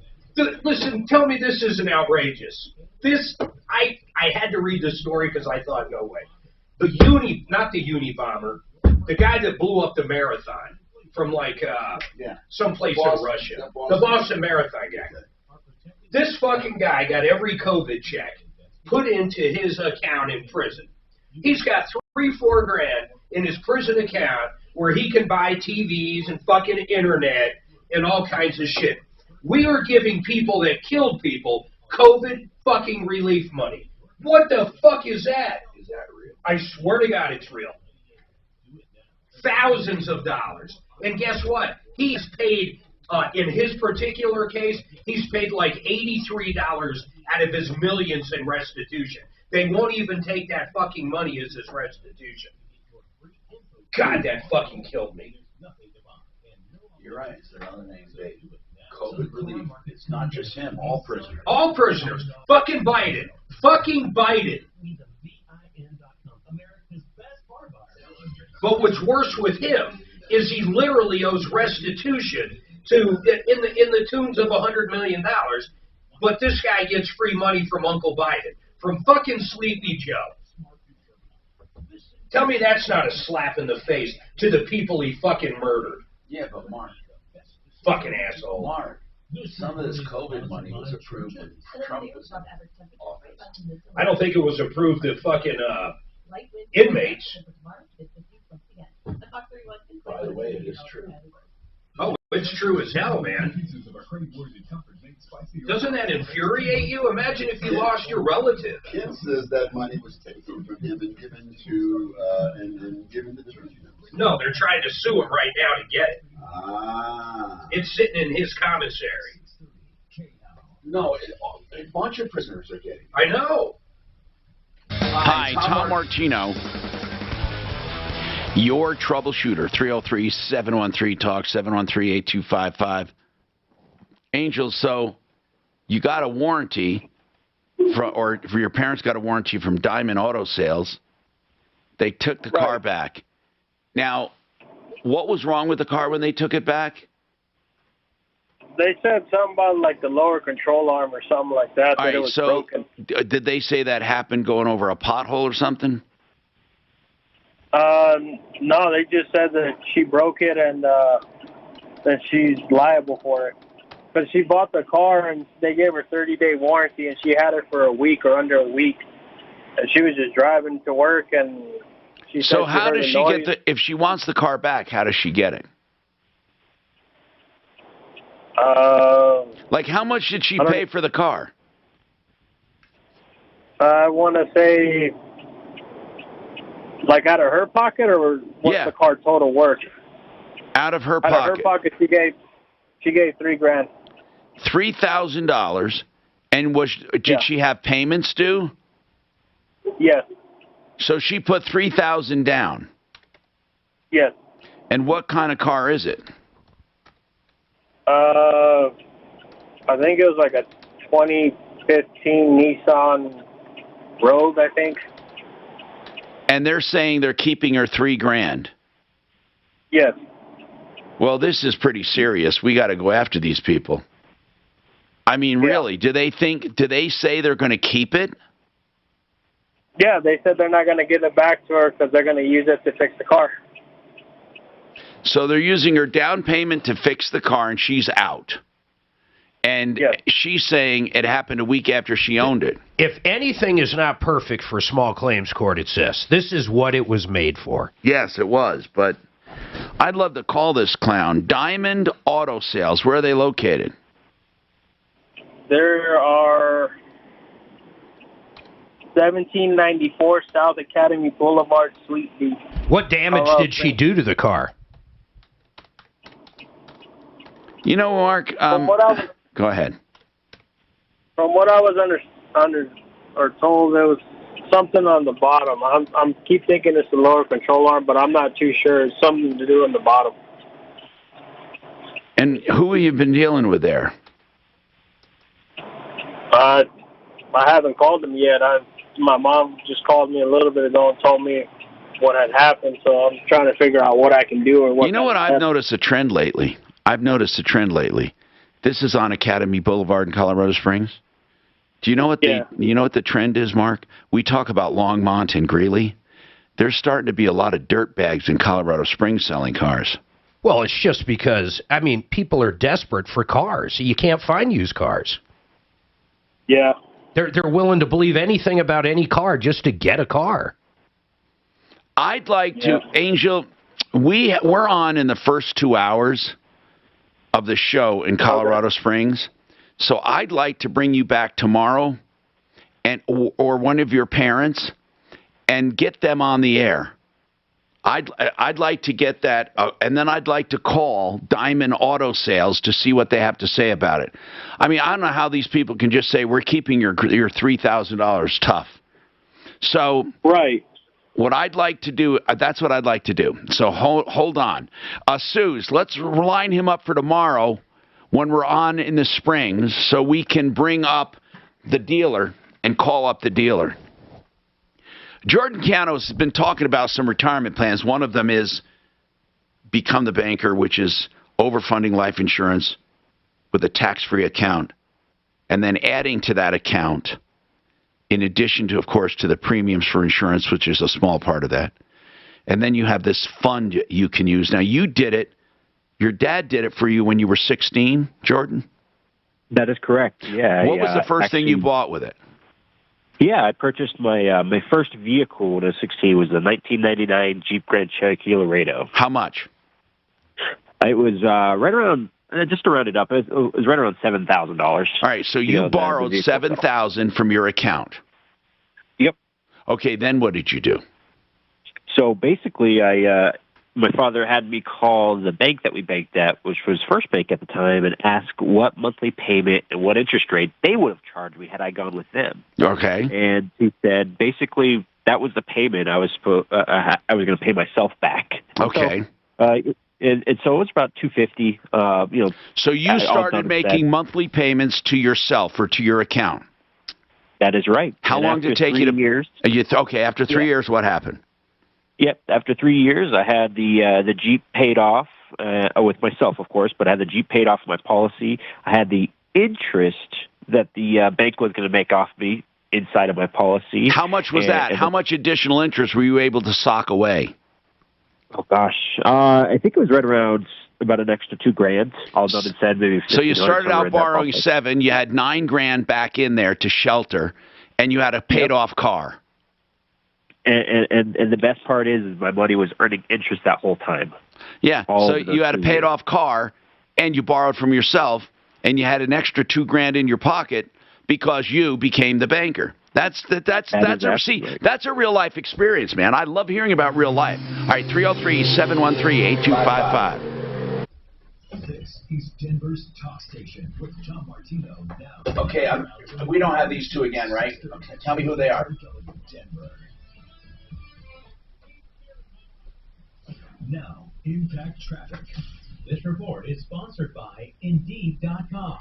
Listen, tell me this isn't outrageous. This, I had to read this story because I thought, no way. Not the Unabomber, the guy that blew up the marathon from like someplace in Russia. The Boston Marathon guy. This fucking guy got every COVID check put into his account in prison. He's got $3-4 grand in his prison account where he can buy TVs and fucking internet and all kinds of shit. We are giving people that killed people COVID fucking relief money. What the fuck is that? Is that real? I swear to God it's real. Thousands of dollars. And guess what? He's paid, in his particular case, he's paid like $83 out of his millions in restitution. They won't even take that fucking money as his restitution. God, that fucking killed me. You're right. It's another name, Dave. COVID relief. It's not just him. All prisoners. All prisoners. Fucking Biden. Fucking Biden. But what's worse with him is he literally owes restitution to in the tunes of $100 million. But this guy gets free money from Uncle Biden, from fucking Sleepy Joe. Tell me that's not a slap in the face to the people he fucking murdered. Yeah, but Mark. Fucking asshole. Mark. Some of this COVID money was approved when Trump was in office. I don't think it was approved to fucking inmates. By the way, it is true. Oh, it's true as hell, man. Doesn't that infuriate you? Imagine if you lost your relative. Kim says that money was taken from him and given to the church. No, they're trying to sue him right now to get it. Ah. It's sitting in his commissary. No, a bunch of prisoners are getting it. I know. Hi, Tom Martino. Your troubleshooter, 303-713-TALK, 713-8255. Angel, so you got a warranty, or your parents got a warranty from Diamond Auto Sales. They took the car back. Now, what was wrong with the car when they took it back? They said something about like the lower control arm or something like that. All that right, it was so broken. Did they say that happened going over a pothole or something? No, they just said that she broke it and that she's liable for it. But she bought the car and they gave her 30-day warranty and she had it for a week or under a week. And she was just driving to work and she said So she how heard does a she noise. get if she wants the car back, how does she get it? Like how much did she pay for the car? I want to say, like out of her pocket, or what's the car total worth? Out of her Out pocket. of her pocket, she gave $3,000. $3,000, and did she have payments due? Yes. So she put $3,000 down. Yes. And what kind of car is it? I think it was like a 2015 Nissan Rogue, I think. And they're saying they're keeping her $3,000. Yes. Well, this is pretty serious. We got to go after these people. I mean, really, do they say they're going to keep it? Yeah, they said they're not going to give it back to her because they're going to use it to fix the car. So they're using her down payment to fix the car, and she's out. And she's saying it happened a week after she owned it. If anything is not perfect for small claims court, it's this. This is what it was made for. Yes, it was, but I'd love to call this clown. Diamond Auto Sales, where are they located? There are 1794 South Academy Boulevard, Suite B. What damage did she do to the car? You know, Mark, go ahead. From what I was told, there was something on the bottom. I'm keep thinking it's the lower control arm, but I'm not too sure. It's something to do on the bottom. And who have you been dealing with there? I haven't called them yet. My mom just called me a little bit ago and told me what had happened, so I'm trying to figure out what I can do or what. You know what? I've noticed a trend lately. This is on Academy Boulevard in Colorado Springs. Do you know what the trend is, Mark? We talk about Longmont and Greeley. There's starting to be a lot of dirt bags in Colorado Springs selling cars. Well, it's just because, I mean, people are desperate for cars. You can't find used cars. Yeah. They're willing to believe anything about any car just to get a car. I'd like to, Angel, we're on in the first 2 hours of the show in Colorado Springs. So I'd like to bring you back tomorrow or one of your parents and get them on the air. I'd like to get that, and then I'd like to call Diamond Auto Sales to see what they have to say about it. I mean, I don't know how these people can just say, we're keeping your $3,000 tough. So what I'd like to do, that's what I'd like to do. So hold on. Suze, let's line him up for tomorrow when we're on in the Springs so we can bring up the dealer and call up the dealer. Jordan Canos has been talking about some retirement plans. One of them is Become the Banker, which is overfunding life insurance with a tax-free account, and then adding to that account, in addition to, of course, to the premiums for insurance, which is a small part of that. And then you have this fund you can use. Now, you did it. Your dad did it for you when you were 16, Jordan? That is correct, yeah. What was the first thing you bought with it? Yeah, I purchased my my first vehicle when I was 16. Was the 1999 Jeep Grand Cherokee Laredo. How much? It was right around, just to round it up, it was right around $7,000. All right, so you borrowed $7,000 from your account. Yep. Okay, then what did you do? So basically, my father had me call the bank that we banked at, which was First Bank at the time, and ask what monthly payment and what interest rate they would have charged me had I gone with them. Okay. And he said basically that was the payment I was going to pay myself back. Okay. So, and so it was about $250. So you started making monthly payments to yourself or to your account. That is right. How long did it take you to? 3 years. Okay. After 3 years, what happened? Yep. After 3 years, I had the Jeep paid off with myself, of course, but I had the Jeep paid off my policy. I had the interest that the bank was going to make off me inside of my policy. How much was that? How much additional interest were you able to sock away? Oh gosh, I think it was right around about an extra $2,000. All done and said, maybe. So you started out borrowing $7,000. You had $9,000 back in there to shelter, and you had a paid-off car. And the best part is my money was earning interest that whole time. Yeah, so you had a paid-off car, and you borrowed from yourself, and you had an extra $2,000 in your pocket because you became the banker. That's a real life experience, man. I love hearing about real life. All right, 303-713-8255. This is Denver's talk station with Tom Martino now. Okay, we don't have these two again, right? Okay, tell me who they are. Denver. Now, Impact Traffic. This report is sponsored by Indeed.com.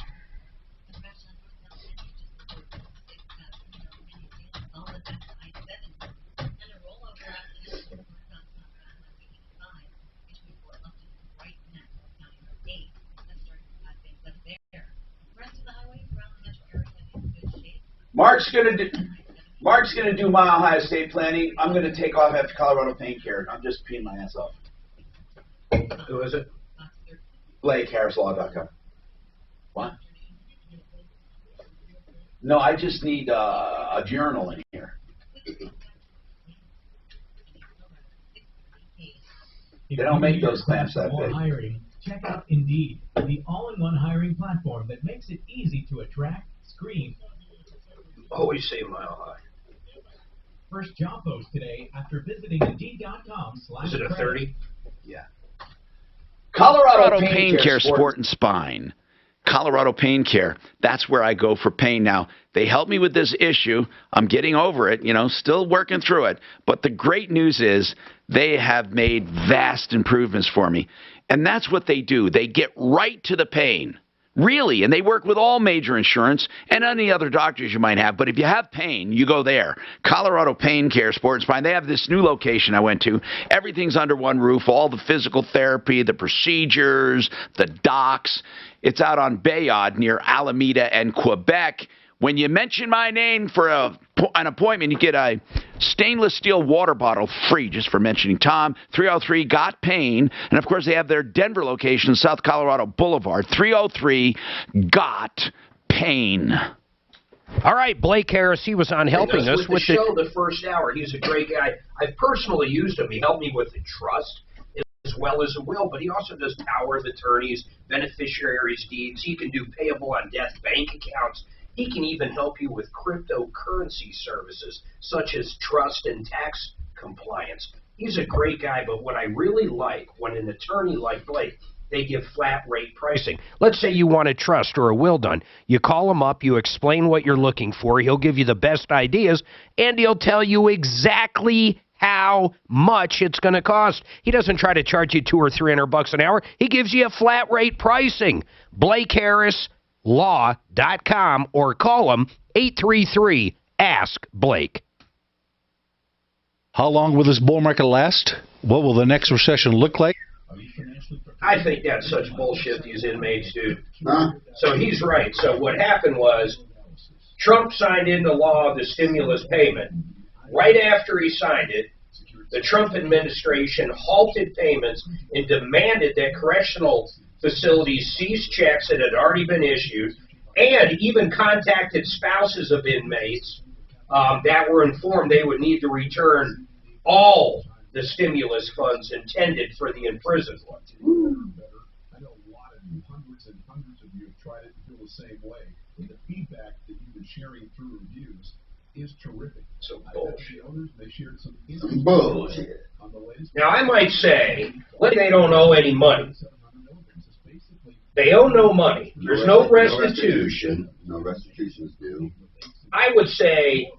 Mark's gonna do Mile High estate planning. I'm gonna take off after Colorado Pain Care. I'm just peeing my ass off. Who is it? Blake, HarrisLaw.com. What? No, I just need a journal in here. They don't make those clamps that big. Hiring, check out Indeed, the all-in-one hiring platform that makes it easy to attract, screen. Always say Mile High. First job post today after visiting Indeed.com/. Is it a 30? Yeah. Colorado Pain Care Sport and Spine. Colorado Pain Care. That's where I go for pain now. They helped me with this issue. I'm getting over it, still working through it. But the great news is they have made vast improvements for me. And that's what they do. They get right to the pain. Really, and they work with all major insurance and any other doctors you might have. But if you have pain, you go there. Colorado Pain Care Sport and Spine. They have this new location I went to. Everything's under one roof. All the physical therapy, the procedures, the docs. It's out on Bayard near Alameda and Quebec. When you mention my name for an appointment, you get a stainless steel water bottle free just for mentioning Tom. 303-GOT-PAIN. And, of course, they have their Denver location, South Colorado Boulevard. 303-GOT-PAIN. All right, Blake Harris, he was on helping us with the show the first hour. He's a great guy. I've personally used him. He helped me with the trust as well as a will, but he also does power of attorneys, beneficiaries deeds. He can do payable on death bank accounts. He can even help you with cryptocurrency services, such as trust and tax compliance. He's a great guy, but what I really like when an attorney like Blake, they give flat rate pricing. Let's say you want a trust or a will done. You call him up, you explain what you're looking for, he'll give you the best ideas, and he'll tell you exactly how much it's going to cost. He doesn't try to charge you $200 or $300 an hour. He gives you a flat rate pricing. Blake Harris, law.com, or call them 833-ASK-BLAKE. How long will this bull market last? What will the next recession look like? I think that's such bullshit, these inmates do. So he's right. So what happened was Trump signed into law the stimulus payment. Right after he signed it, the Trump administration halted payments and demanded that correctional facilities cease checks that had already been issued, and even contacted spouses of inmates that were informed they would need to return all the stimulus funds intended for the imprisoned ones. I know a lot of you, hundreds and hundreds of you have tried it and feel the same way. And the feedback that you've been sharing through reviews is terrific. So bullshit. They shared some bullshit. On the latest. Now I might say, they don't owe any money. They owe no money. There's no restitution. No restitution is due. I would say,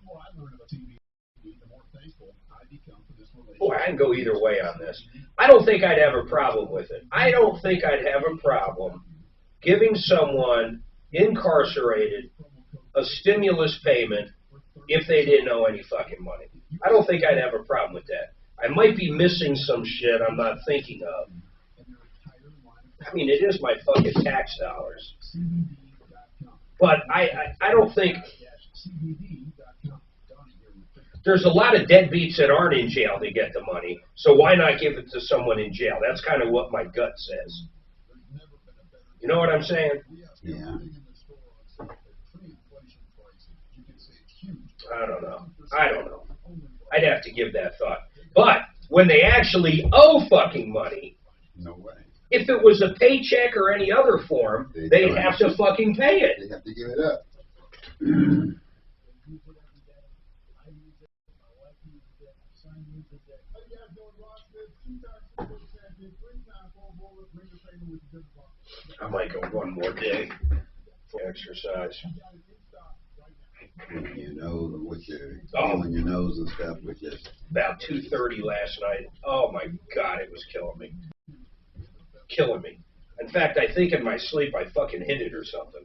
boy, I can go either way on this. I don't think I'd have a problem with it. I don't think I'd have a problem giving someone incarcerated a stimulus payment if they didn't owe any fucking money. I don't think I'd have a problem with that. I might be missing some shit I'm not thinking of. I mean, it is my fucking tax dollars. But I don't think... There's a lot of deadbeats that aren't in jail to get the money, so why not give it to someone in jail? That's kind of what my gut says. You know what I'm saying? Yeah. I don't know. I'd have to give that thought. But when they actually owe fucking money, no way. If it was a paycheck or any other form, they'd have to fucking pay it. They have to give it up. I might go one more day for exercise. You know, with your feeling your nose and stuff, with just about 2:30 last night. Oh my God, it was killing me. Killing me. In fact, I think in my sleep I fucking hit it or something.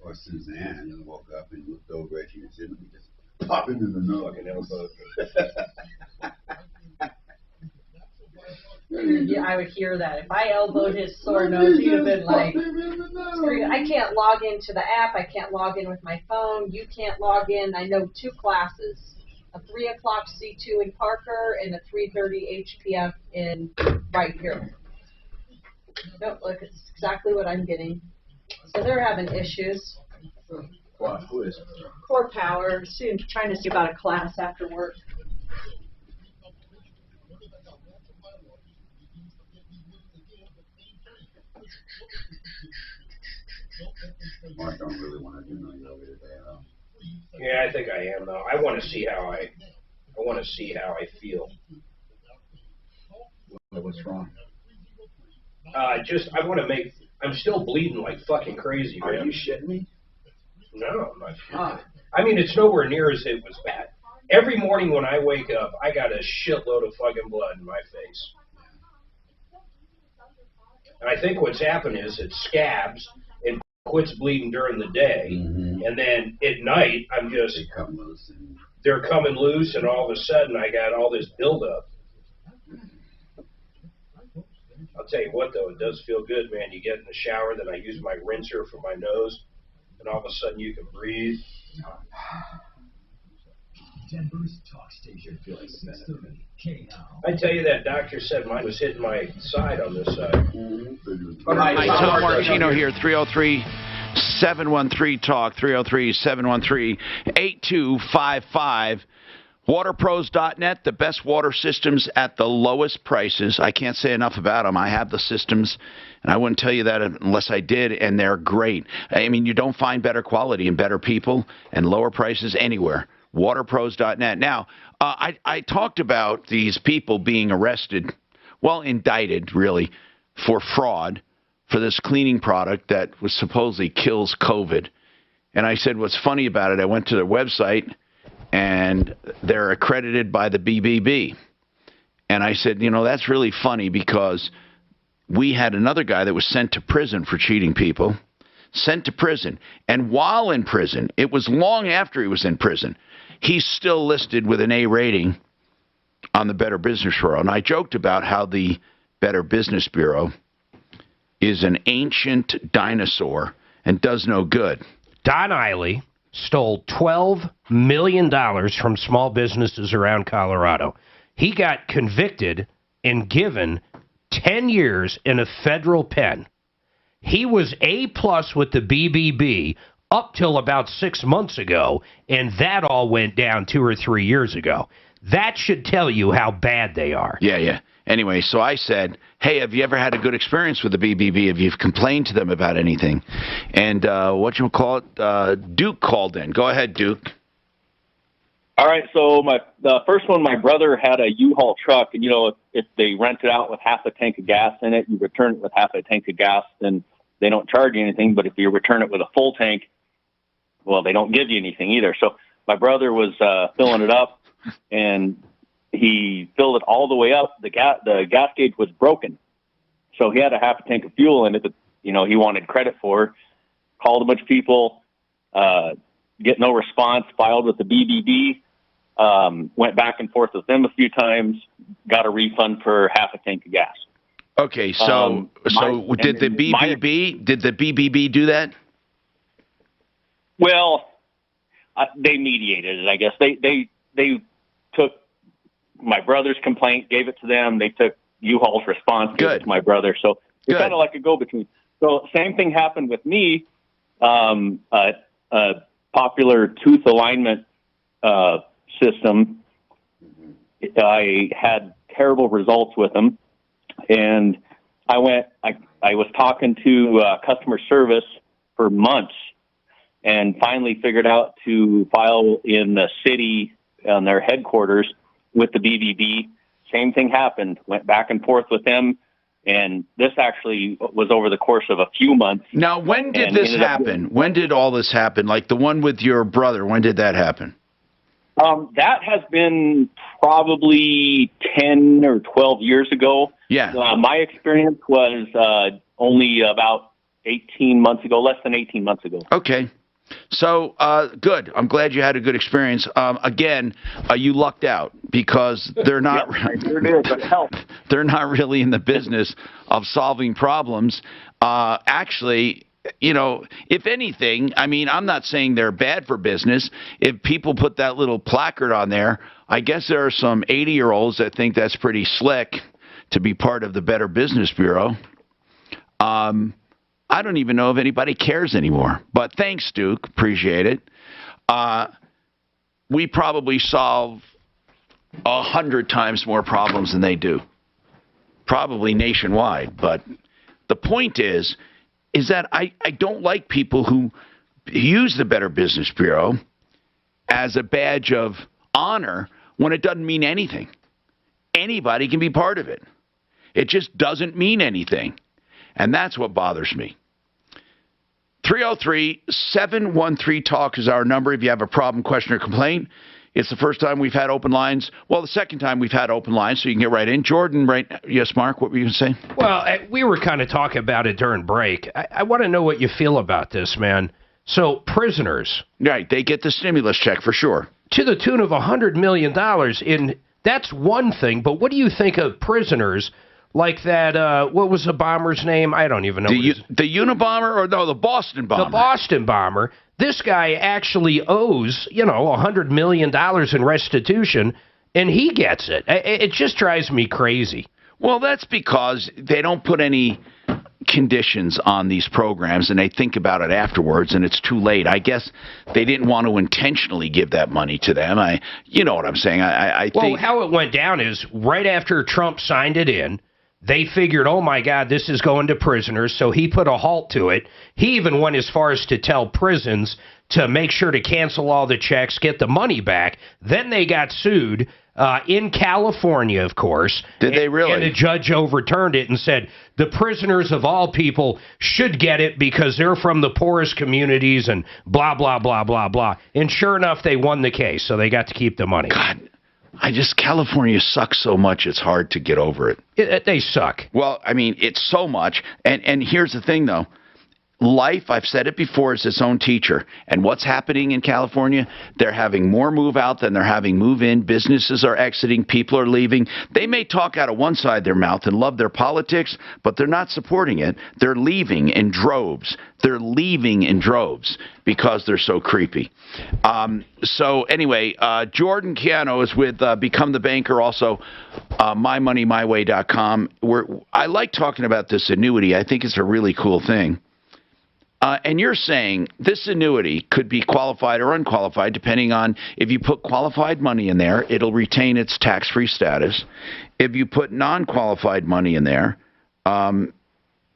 Or Suzanne woke up and looked over at you and said, just pop him in the nose. Fucking elbow. Yeah, I would hear that. If I elbowed his sore nose, he would have been like, screaming. I can't log into the app. I can't log in with my phone. You can't log in. I know 2 classes, a 3 o'clock C2 in Parker and a 3:30 HPF in right here. Nope, look, it's exactly what I'm getting. So they're having issues. Wow, who is it? Core Power, trying to see about a class after work. Mark don't really want to do no yoga today, though. Yeah, I think I am though. I want to see how I feel. What's wrong? I want to make. I'm still bleeding like fucking crazy, man. Are you shitting me? No, I'm not shitting. I mean, it's nowhere near as it was bad. Every morning when I wake up, I got a shitload of fucking blood in my face. And I think what's happened is it scabs and quits bleeding during the day, and then at night I'm just they're coming loose, and all of a sudden I got all this buildup. I'll tell you what though, it does feel good, man. You get in the shower, then I use my rinser for my nose, and all of a sudden you can breathe. Denver's talk station feels 630 I tell you that doctor said mine was hitting my side on this side. Hi, Tom Martino here, 303-713-TALK, 303-713-8255. WaterPros.net, the best water systems at the lowest prices. I can't say enough about them. I have the systems, and I wouldn't tell you that unless I did, and they're great. I mean, you don't find better quality and better people and lower prices anywhere. WaterPros.net. Now, I talked about these people being arrested, well, indicted, really, for fraud for this cleaning product that was supposedly kills COVID. And I said, what's funny about it, I went to their website, and they're accredited by the BBB. And I said, you know, that's really funny because we had another guy that was sent to prison for cheating people, sent to prison. And while in prison, it was long after he was in prison, he's still listed with an A rating on the Better Business Bureau. And I joked about how the Better Business Bureau is an ancient dinosaur and does no good. Don Eiley stole $12 million from small businesses around Colorado. He got convicted and given 10 years in a federal pen. He was A+ with the BBB up till about 6 months ago, and that all went down 2 or 3 years ago. That should tell you how bad they are. Yeah. Anyway, so I said, hey, have you ever had a good experience with the BBB? Have you complained to them about anything? And Duke called in. Go ahead, Duke. All right, so the first one, my brother had a U-Haul truck, and, you know, if they rent it out with half a tank of gas in it, you return it with half a tank of gas, then they don't charge you anything. But if you return it with a full tank, well, they don't give you anything either. So my brother was filling it up, and he filled it all the way up. The gas gauge was broken, so he had a half a tank of fuel in it that, you know, he wanted credit for. Called a bunch of people, get no response. Filed with the BBB, went back and forth with them a few times. Got a refund for half a tank of gas. Okay, so did the BBB do that? Well, they mediated it, I guess. They took my brother's complaint, gave it to them. They took U-Haul's response, gave it to my brother. So it's kind of like a go-between. So same thing happened with me. A popular tooth alignment system. I had terrible results with them, and I was talking to customer service for months, and finally figured out to file in the city on their headquarters with the BBB. Same thing happened. Went back and forth with them, and this actually was over the course of a few months. Now, when did this happen? When did all this happen? Like the one with your brother, when did that happen? That has been probably 10 or 12 years ago. Yeah. My experience was only about 18 months ago, less than 18 months ago. Okay. So, good. I'm glad you had a good experience. Again, you lucked out because they're not. Yep, I sure did, but it helped. They're not really in the business of solving problems. Actually, you know, if anything, I mean, I'm not saying they're bad for business. If people put that little placard on there, I guess there are some 80-year-olds that think that's pretty slick to be part of the Better Business Bureau. I don't even know if anybody cares anymore. But thanks, Duke. Appreciate it. We probably solve 100 times more problems than they do. Probably nationwide. But the point is that I don't like people who use the Better Business Bureau as a badge of honor when it doesn't mean anything. Anybody can be part of it. It just doesn't mean anything. And that's what bothers me. 303-713-TALK is our number if you have a problem, question, or complaint. It's the first time we've had open lines. Well, the second time we've had open lines, so you can get right in. Jordan, right? Yes, Mark, what were you going to say? Well, we were kind of talking about it during break. I want to know what you feel about this, man. So, prisoners. Right, they get the stimulus check for sure. To the tune of $100 million. That's one thing, but what do you think of prisoners like that, what was the bomber's name? I don't even know. The Unabomber or no, the Boston bomber? The Boston bomber. This guy actually owes, $100 million in restitution, and he gets it. It just drives me crazy. Well, that's because they don't put any conditions on these programs, and they think about it afterwards, and it's too late. I guess they didn't want to intentionally give that money to them. You know what I'm saying? I think. Well, how it went down is right after Trump signed it in, they figured, oh, my God, this is going to prisoners, so he put a halt to it. He even went as far as to tell prisons to make sure to cancel all the checks, get the money back. Then they got sued in California, of course. Did they really? And the judge overturned it and said the prisoners of all people should get it because they're from the poorest communities and blah, blah, blah, blah, blah. And sure enough, they won the case, so they got to keep the money. God. California sucks so much, it's hard to get over it. They suck. Well, I mean, it's so much. And here's the thing, though. Life, I've said it before, is its own teacher. And what's happening in California? They're having more move out than they're having move in. Businesses are exiting. People are leaving. They may talk out of one side of their mouth and love their politics, but they're not supporting it. They're leaving in droves. They're leaving in droves because they're so creepy. So anyway, Jordan Keano is with Become the Banker, also mymoneymyway.com. I like talking about this annuity. I think it's a really cool thing. And you're saying this annuity could be qualified or unqualified, depending on if you put qualified money in there, it'll retain its tax-free status. If you put non-qualified money in there, then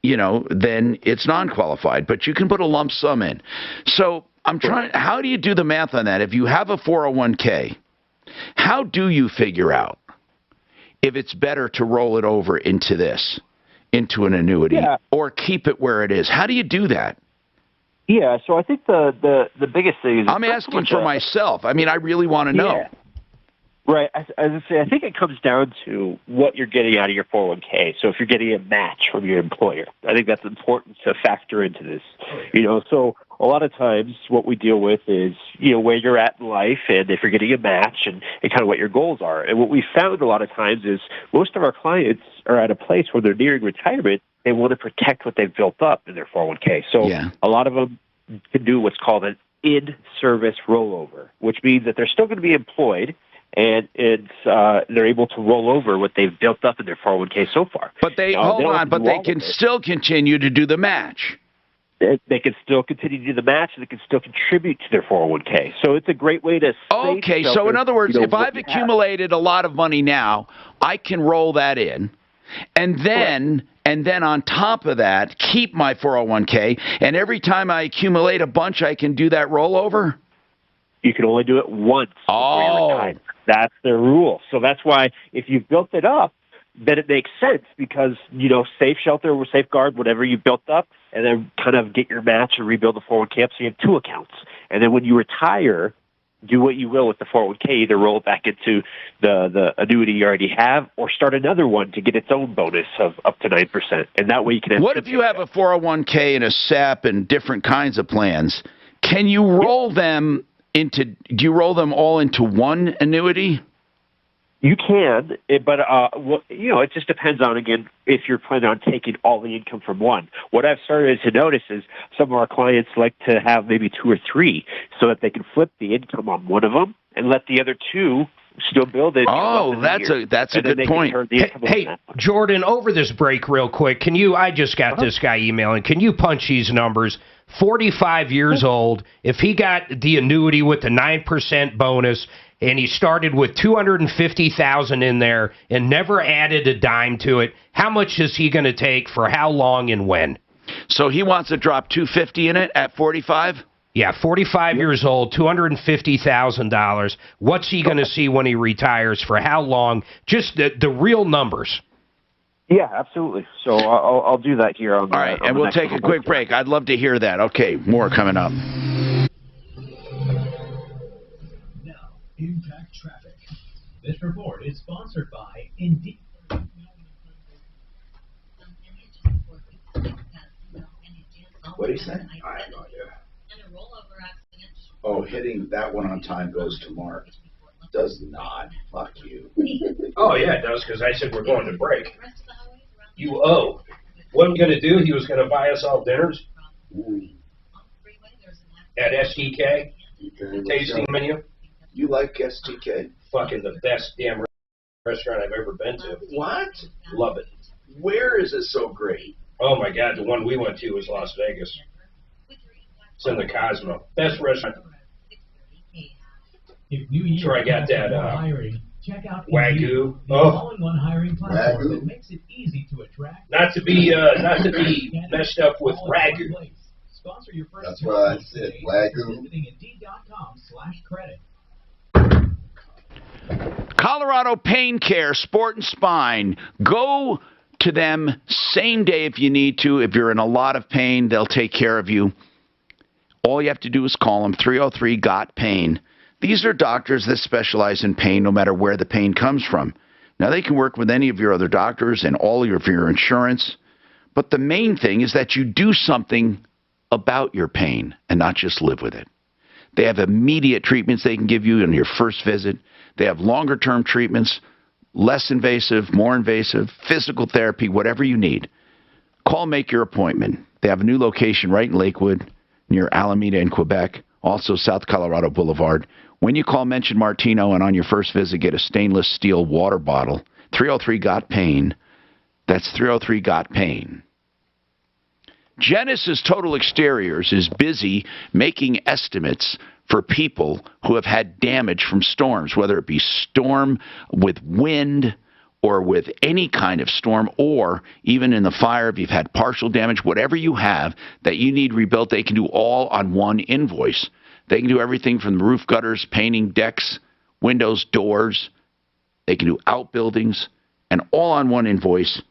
it's non-qualified. But you can put a lump sum in. So how do you do the math on that? If you have a 401k, how do you figure out if it's better to roll it over into an annuity, or keep it where it is? How do you do that? Yeah, so I think the biggest thing is... I'm asking for myself. I mean, I really want to know. Right. As I say, I think it comes down to what you're getting out of your 401k. So if you're getting a match from your employer, I think that's important to factor into this. So a lot of times what we deal with is, where you're at in life and if you're getting a match and kind of what your goals are. And what we found a lot of times is most of our clients are at a place where they're nearing retirement. They want to protect what they've built up in their 401k. So a lot of them can do what's called an in-service rollover, which means that they're still going to be employed, and they're able to roll over what they've built up in their 401k so far. But they can still continue to do the match. They can still continue to do the match, and they can still contribute to their 401k. So it's a great way to Okay, so in other words, if I've accumulated a lot of money now, I can roll that in, and then on top of that, keep my 401k, and every time I accumulate a bunch, I can do that rollover? You can only do it once before you retire. That's their rule. So that's why if you've built it up, then it makes sense because, safe shelter or safeguard, whatever you built up, and then kind of get your match and rebuild the 401k up so you have two accounts. And then when you retire, do what you will with the 401k, either roll it back into the annuity you already have or start another one to get its own bonus of up to 9%. And that way you can... What if you have a 401k and a SEP and different kinds of plans? Can you roll them do you roll them all into one annuity? You can, but it just depends on, again, if you're planning on taking all the income from one. What I've started to notice is some of our clients like to have maybe 2 or 3 so that they can flip the income on one of them and let the other 2 still build it. Oh, that's a good point. Hey, Jordan, over this break real quick, I just got this guy emailing. Can you punch these numbers? 45 years old. If he got the annuity with the 9% bonus and he started with $250,000 in there and never added a dime to it, how much is he going to take for how long and when? So he wants to drop $250 in it at 45? Yeah, 45 years old, $250,000. What's he going to see when he retires? For how long? Just the real numbers. Yeah, absolutely. So I'll do that here. All right, and we'll take a quick break. I'd love to hear that. Okay, more coming up. Now, Impact Traffic. This report is sponsored by Indeed. What did he say? I have no idea. Oh, hitting that one on time goes to Mark. Does not. Fuck you. Oh, yeah, it does, because I said we're going to break. You owe. What I'm going to do, he was going to buy us all dinners at STK, tasting menu. You like STK? Fucking the best damn restaurant I've ever been to. What? Love it. Where is it so great? Oh, my God, the one we went to was Las Vegas. It's in the Cosmo. Best restaurant. That's where I got that Check out Wagyu. The all-in-one hiring platform that makes it easy to attract. Not to be messed up with Ragu. Sponsor your first. That's what I said. Wagyu. Visiting Indeed.com/credit. Colorado Pain Care, Sport and Spine. Go to them same day if you need to. If you're in a lot of pain, they'll take care of you. All you have to do is call them 303-GOT-PAIN. These are doctors that specialize in pain no matter where the pain comes from. Now, they can work with any of your other doctors and all of your insurance, but the main thing is that you do something about your pain and not just live with it. They have immediate treatments they can give you on your first visit. They have longer-term treatments, less invasive, more invasive, physical therapy, whatever you need. Call, make your appointment. They have a new location right in Lakewood, near Alameda in Quebec, also South Colorado Boulevard. When you call, mention Martino, and on your first visit, get a stainless steel water bottle. 303-GOT-PAIN. That's 303-GOT-PAIN. Genesis Total Exteriors is busy making estimates for people who have had damage from storms, whether it be storm with wind or with any kind of storm, or even in the fire, if you've had partial damage, whatever you have that you need rebuilt, they can do all on one invoice. They can do everything from the roof gutters, painting decks, windows, doors. They can do outbuildings, and all on one invoice,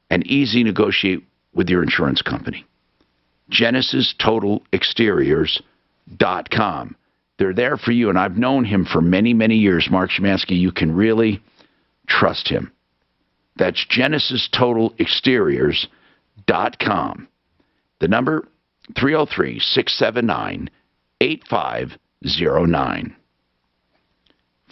and easy to negotiate with your insurance company. GenesisTotalExteriors.com. They're there for you, and I've known him for many, many years. Mark Szymanski, you can really trust him. That's GenesisTotalExteriors.com. The number, 303-679-8509.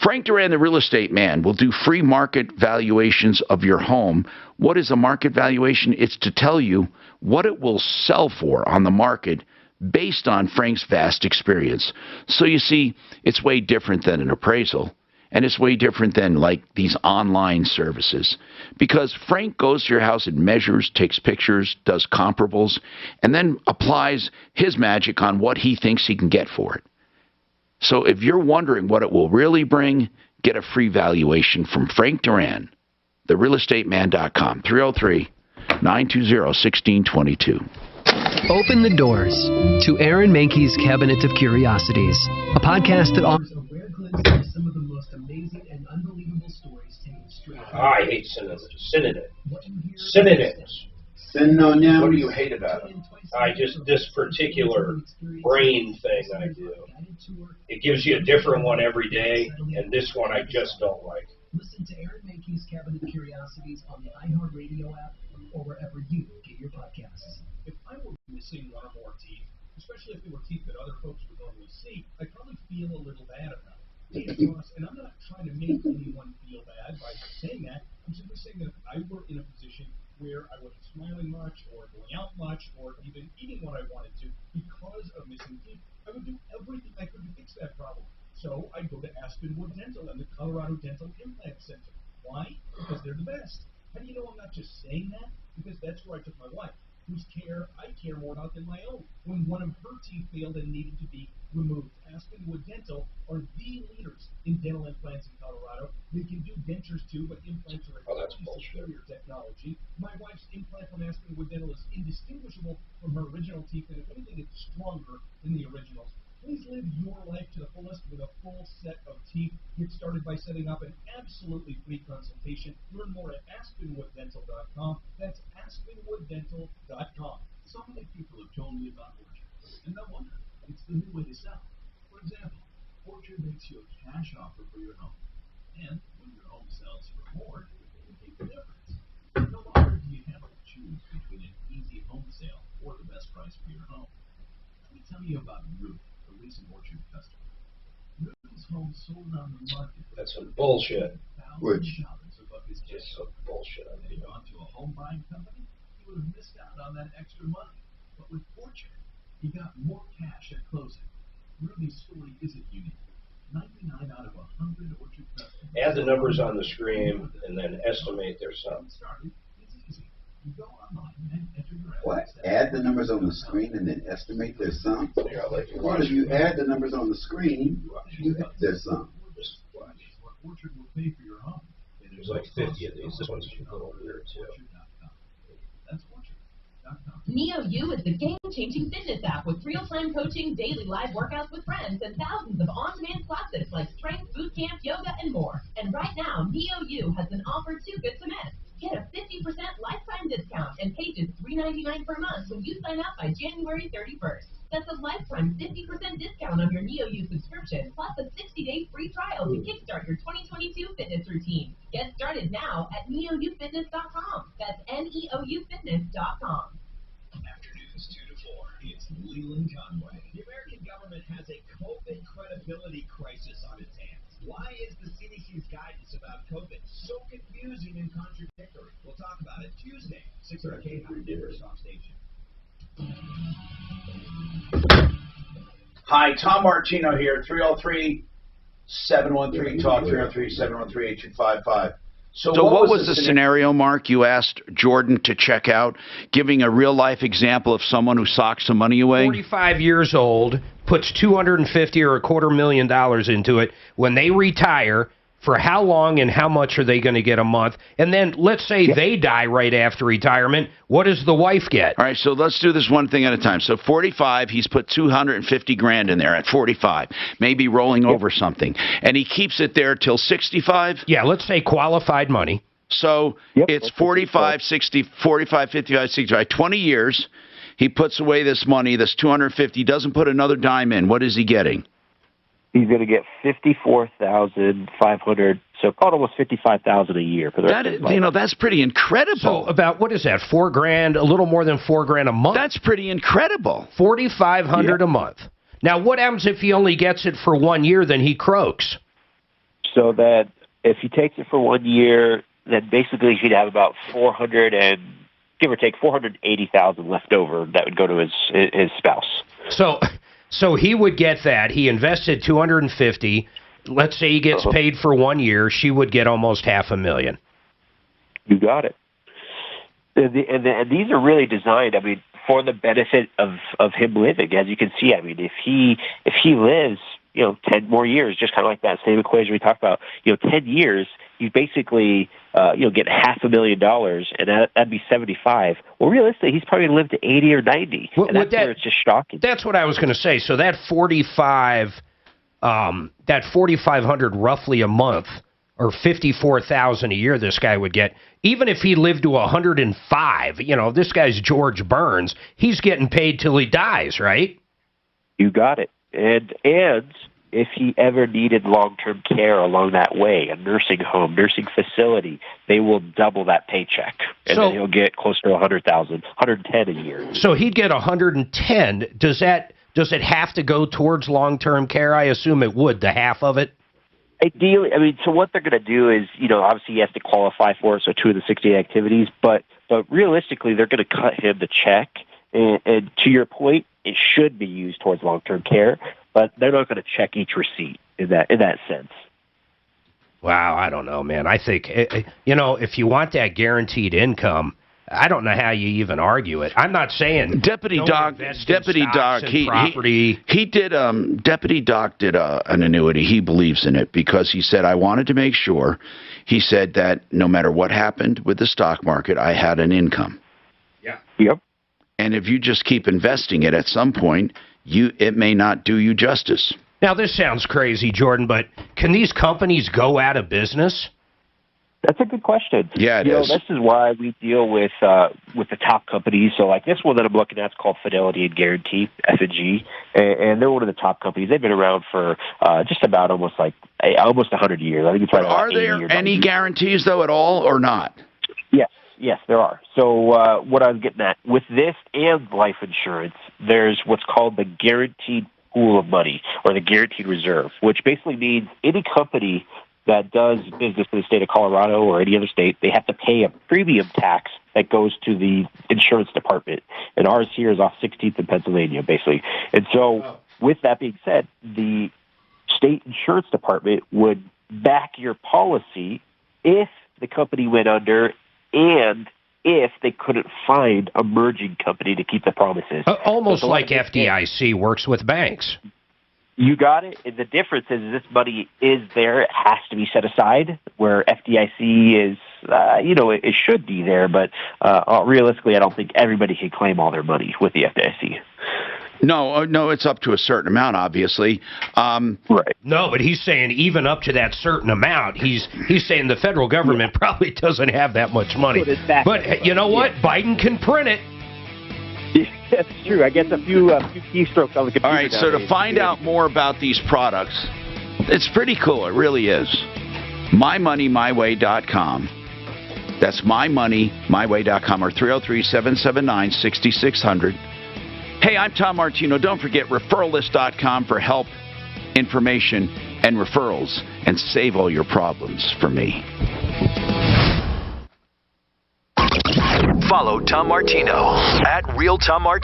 Frank Duran, the real estate man, will do free market valuations of your home. What is a market valuation? It's to tell you what it will sell for on the market based on Frank's vast experience. So you see, it's way different than an appraisal. And it's way different than like these online services, because Frank goes to your house and measures, takes pictures, does comparables, and then applies his magic on what he thinks he can get for it. So if you're wondering what it will really bring, get a free valuation from Frank Duran, therealestateman.com, 303-920-1622. Open the doors to Aaron Mahnke's Cabinet of Curiosities, a podcast that offers a rare glimpse into some of the most amazing and unbelievable stories taken straight from I hate synonyms. Synonyms. Synonyms. What do you hate about it? This particular brain thing I do. It gives you a different one every day, and this one I just don't like. Listen to Aaron Mahnke's Cabinet of Curiosities on the iHeartRadio app or wherever you get your podcasts. If I were missing one or more teeth, especially if they were teeth that other folks would normally see, I'd probably feel a little bad about it. And I'm not trying to make anyone feel bad by situation where I wasn't smiling much or going out much or even eating what I wanted to because of missing teeth. I would do everything I could to fix that problem. So I'd go to Aspenwood Dental and the Colorado Dental Implant Center. Why? Because they're the best. How do you know I'm not just saying that? Because that's where I took my wife, whose care I care more about than my own. When one of her teeth failed and needed to be removed, Aspenwood Dental are the leaders in dental implants in Colorado. They can do dentures too, but implants are a superior technology. My wife's implant from Aspenwood Dental is indistinguishable from her original teeth, and if anything, it's stronger than the originals. Please live your life to the fullest with a full set of teeth. Get started by setting up an absolutely free consultation. Learn more at AspenwoodDental.com. That's AspenwoodDental.com. So many people have told me about Orchard, and no wonder. It's the new way to sell. For example, Orchard makes you a cash offer for your home. And when your home sells for more, you take the difference. No longer do you have to choose between an easy home sale or the best price for your home. Let me tell you about Ruth, a recent Orchard customer. Ruth's home sold on the market. That's some bullshit. Which? Just some bullshit. Had he gone to a home buying company, he would have missed out on that extra money. But with Orchard, he got more cash at closing. Ruby's story isn't unique. 99 out of 100 Orchard customers. Add the numbers on the screen and then estimate their sum. It's easy. You go online and enter your What? Add the numbers on the screen and then estimate their sum? Well, if you add the numbers on the screen, you have their sum. What Orchard will pay for your home. There's like 50 of these. This one's a little weird too. That's Orchard.com. NeoU is the game-changing fitness app with real-time coaching, daily live workouts with friends, and thousands of on-demand classes like strength, boot camp, yoga, and more. And right now, NeoU has an offer too good to miss. Get a 50% lifetime discount and pay just $3.99 per month when you sign up by January 31st. That's a lifetime 50% discount on your NeoU subscription, plus a 60-day free trial to kickstart your 2022 fitness routine. Get started now at neoufitness.com. That's neoufitness.com. Afternoons 2 to 4. It's Leland Conway. The American government has a COVID credibility crisis on its hands. Why is the CDC's guidance about COVID so confusing and contradictory? We'll talk about it Tuesday, 6:00 K-High, Denver's Talk Station. Hi, Tom Martino here, 303-713-TALK, 303-713-8255. So what was the scenario, Mark, you asked Jordan to check out, giving a real-life example of someone who socked some money away? 45 years old, puts $250,000 or $250,000 into it. When they retire, for how long and how much are they going to get a month? And then let's say they die right after retirement. What does the wife get? All right, so let's do this one thing at a time. So 45, he's put $250,000 in there at 45, maybe rolling over something. And he keeps it there till 65? Yeah, let's say qualified money. So it's 45, 60, 45, 55, 65, 20 years. He puts away this money, this $250,000, doesn't put another dime in. What is he getting? He's going to get $54,500, so call it almost $55,000 a year for the rest of his life. You know, that's pretty incredible. So about, what is that, $4,000, a little more than $4,000 a month? That's pretty incredible. $4,500 a month. Now, what happens if he only gets it for 1 year, then he croaks? So that if he takes it for 1 year, then basically he'd have about give or take $480,000 left over that would go to his spouse. So he would get that. He invested $250,000. Let's say he gets paid for 1 year. She would get almost $500,000. You got it. And these are really designed, I mean, for the benefit of him living. As you can see, I mean, if he lives, 10 more years, just kind of like that same equation we talked about, 10 years, you basically, get $500,000, and that'd be 75. Well, realistically, he's probably going to live to 80 or 90, and that's where it's just shocking. That's what I was going to say. So that $4,500 roughly a month, or $54,000 a year, this guy would get. Even if he lived to 105, this guy's George Burns, he's getting paid till he dies, right? You got it. And if he ever needed long-term care along that way, a nursing home, nursing facility, they will double that paycheck. And then he'll get closer to $100,000, $110,000 a year. So he'd get $110,000. Does it have to go towards long-term care? I assume it would, the half of it? Ideally, I mean, so what they're going to do is, obviously he has to qualify for it, so 2 of the 60 activities, but realistically, they're going to cut him the check, and to your point, it should be used towards long-term care, but they're not going to check each receipt in that sense. Wow, I don't know, man. I think, if you want that guaranteed income, I don't know how you even argue it. I'm not saying Deputy Doc, Deputy Doc did an annuity. He believes in it because he said, I wanted to make sure, he said that no matter what happened with the stock market, I had an income. Yeah. Yep. And if you just keep investing it, at some point, it may not do you justice. Now, this sounds crazy, Jordan, but can these companies go out of business? That's a good question. Yeah, it is. This is why we deal with the top companies. So, like this one that I'm looking at is called Fidelity and Guarantee, F&G, and they're one of the top companies. They've been around for just about almost 100 years. I think it's right about 80 years. Are there any guarantees, though, at all, or not? Yes, there are. So what I was getting at, with this and life insurance, there's what's called the guaranteed pool of money, or the guaranteed reserve, which basically means any company that does business in the state of Colorado or any other state, they have to pay a premium tax that goes to the insurance department. And ours here is off 16th in Pennsylvania, basically. And so with that being said, the state insurance department would back your policy if the company went under and if they couldn't find a merging company to keep the promises. Almost like FDIC works with banks. You got it. And the difference is this money is there. It has to be set aside, where FDIC is, it should be there. But realistically, I don't think everybody can claim all their money with the FDIC. No, it's up to a certain amount, obviously. Right. No, but he's saying even up to that certain amount, he's saying the federal government probably doesn't have that much money. But you know what? Biden can print it. That's true. I guess a few keystrokes on the computer. All right, so to find out more about these products, it's pretty cool. It really is. MyMoneyMyWay.com. That's MyMoneyMyWay.com, or 303-779-6600. Hey, I'm Tom Martino. Don't forget referralist.com for help, information, and referrals, and save all your problems for me. Follow Tom Martino at Real Tom Martino.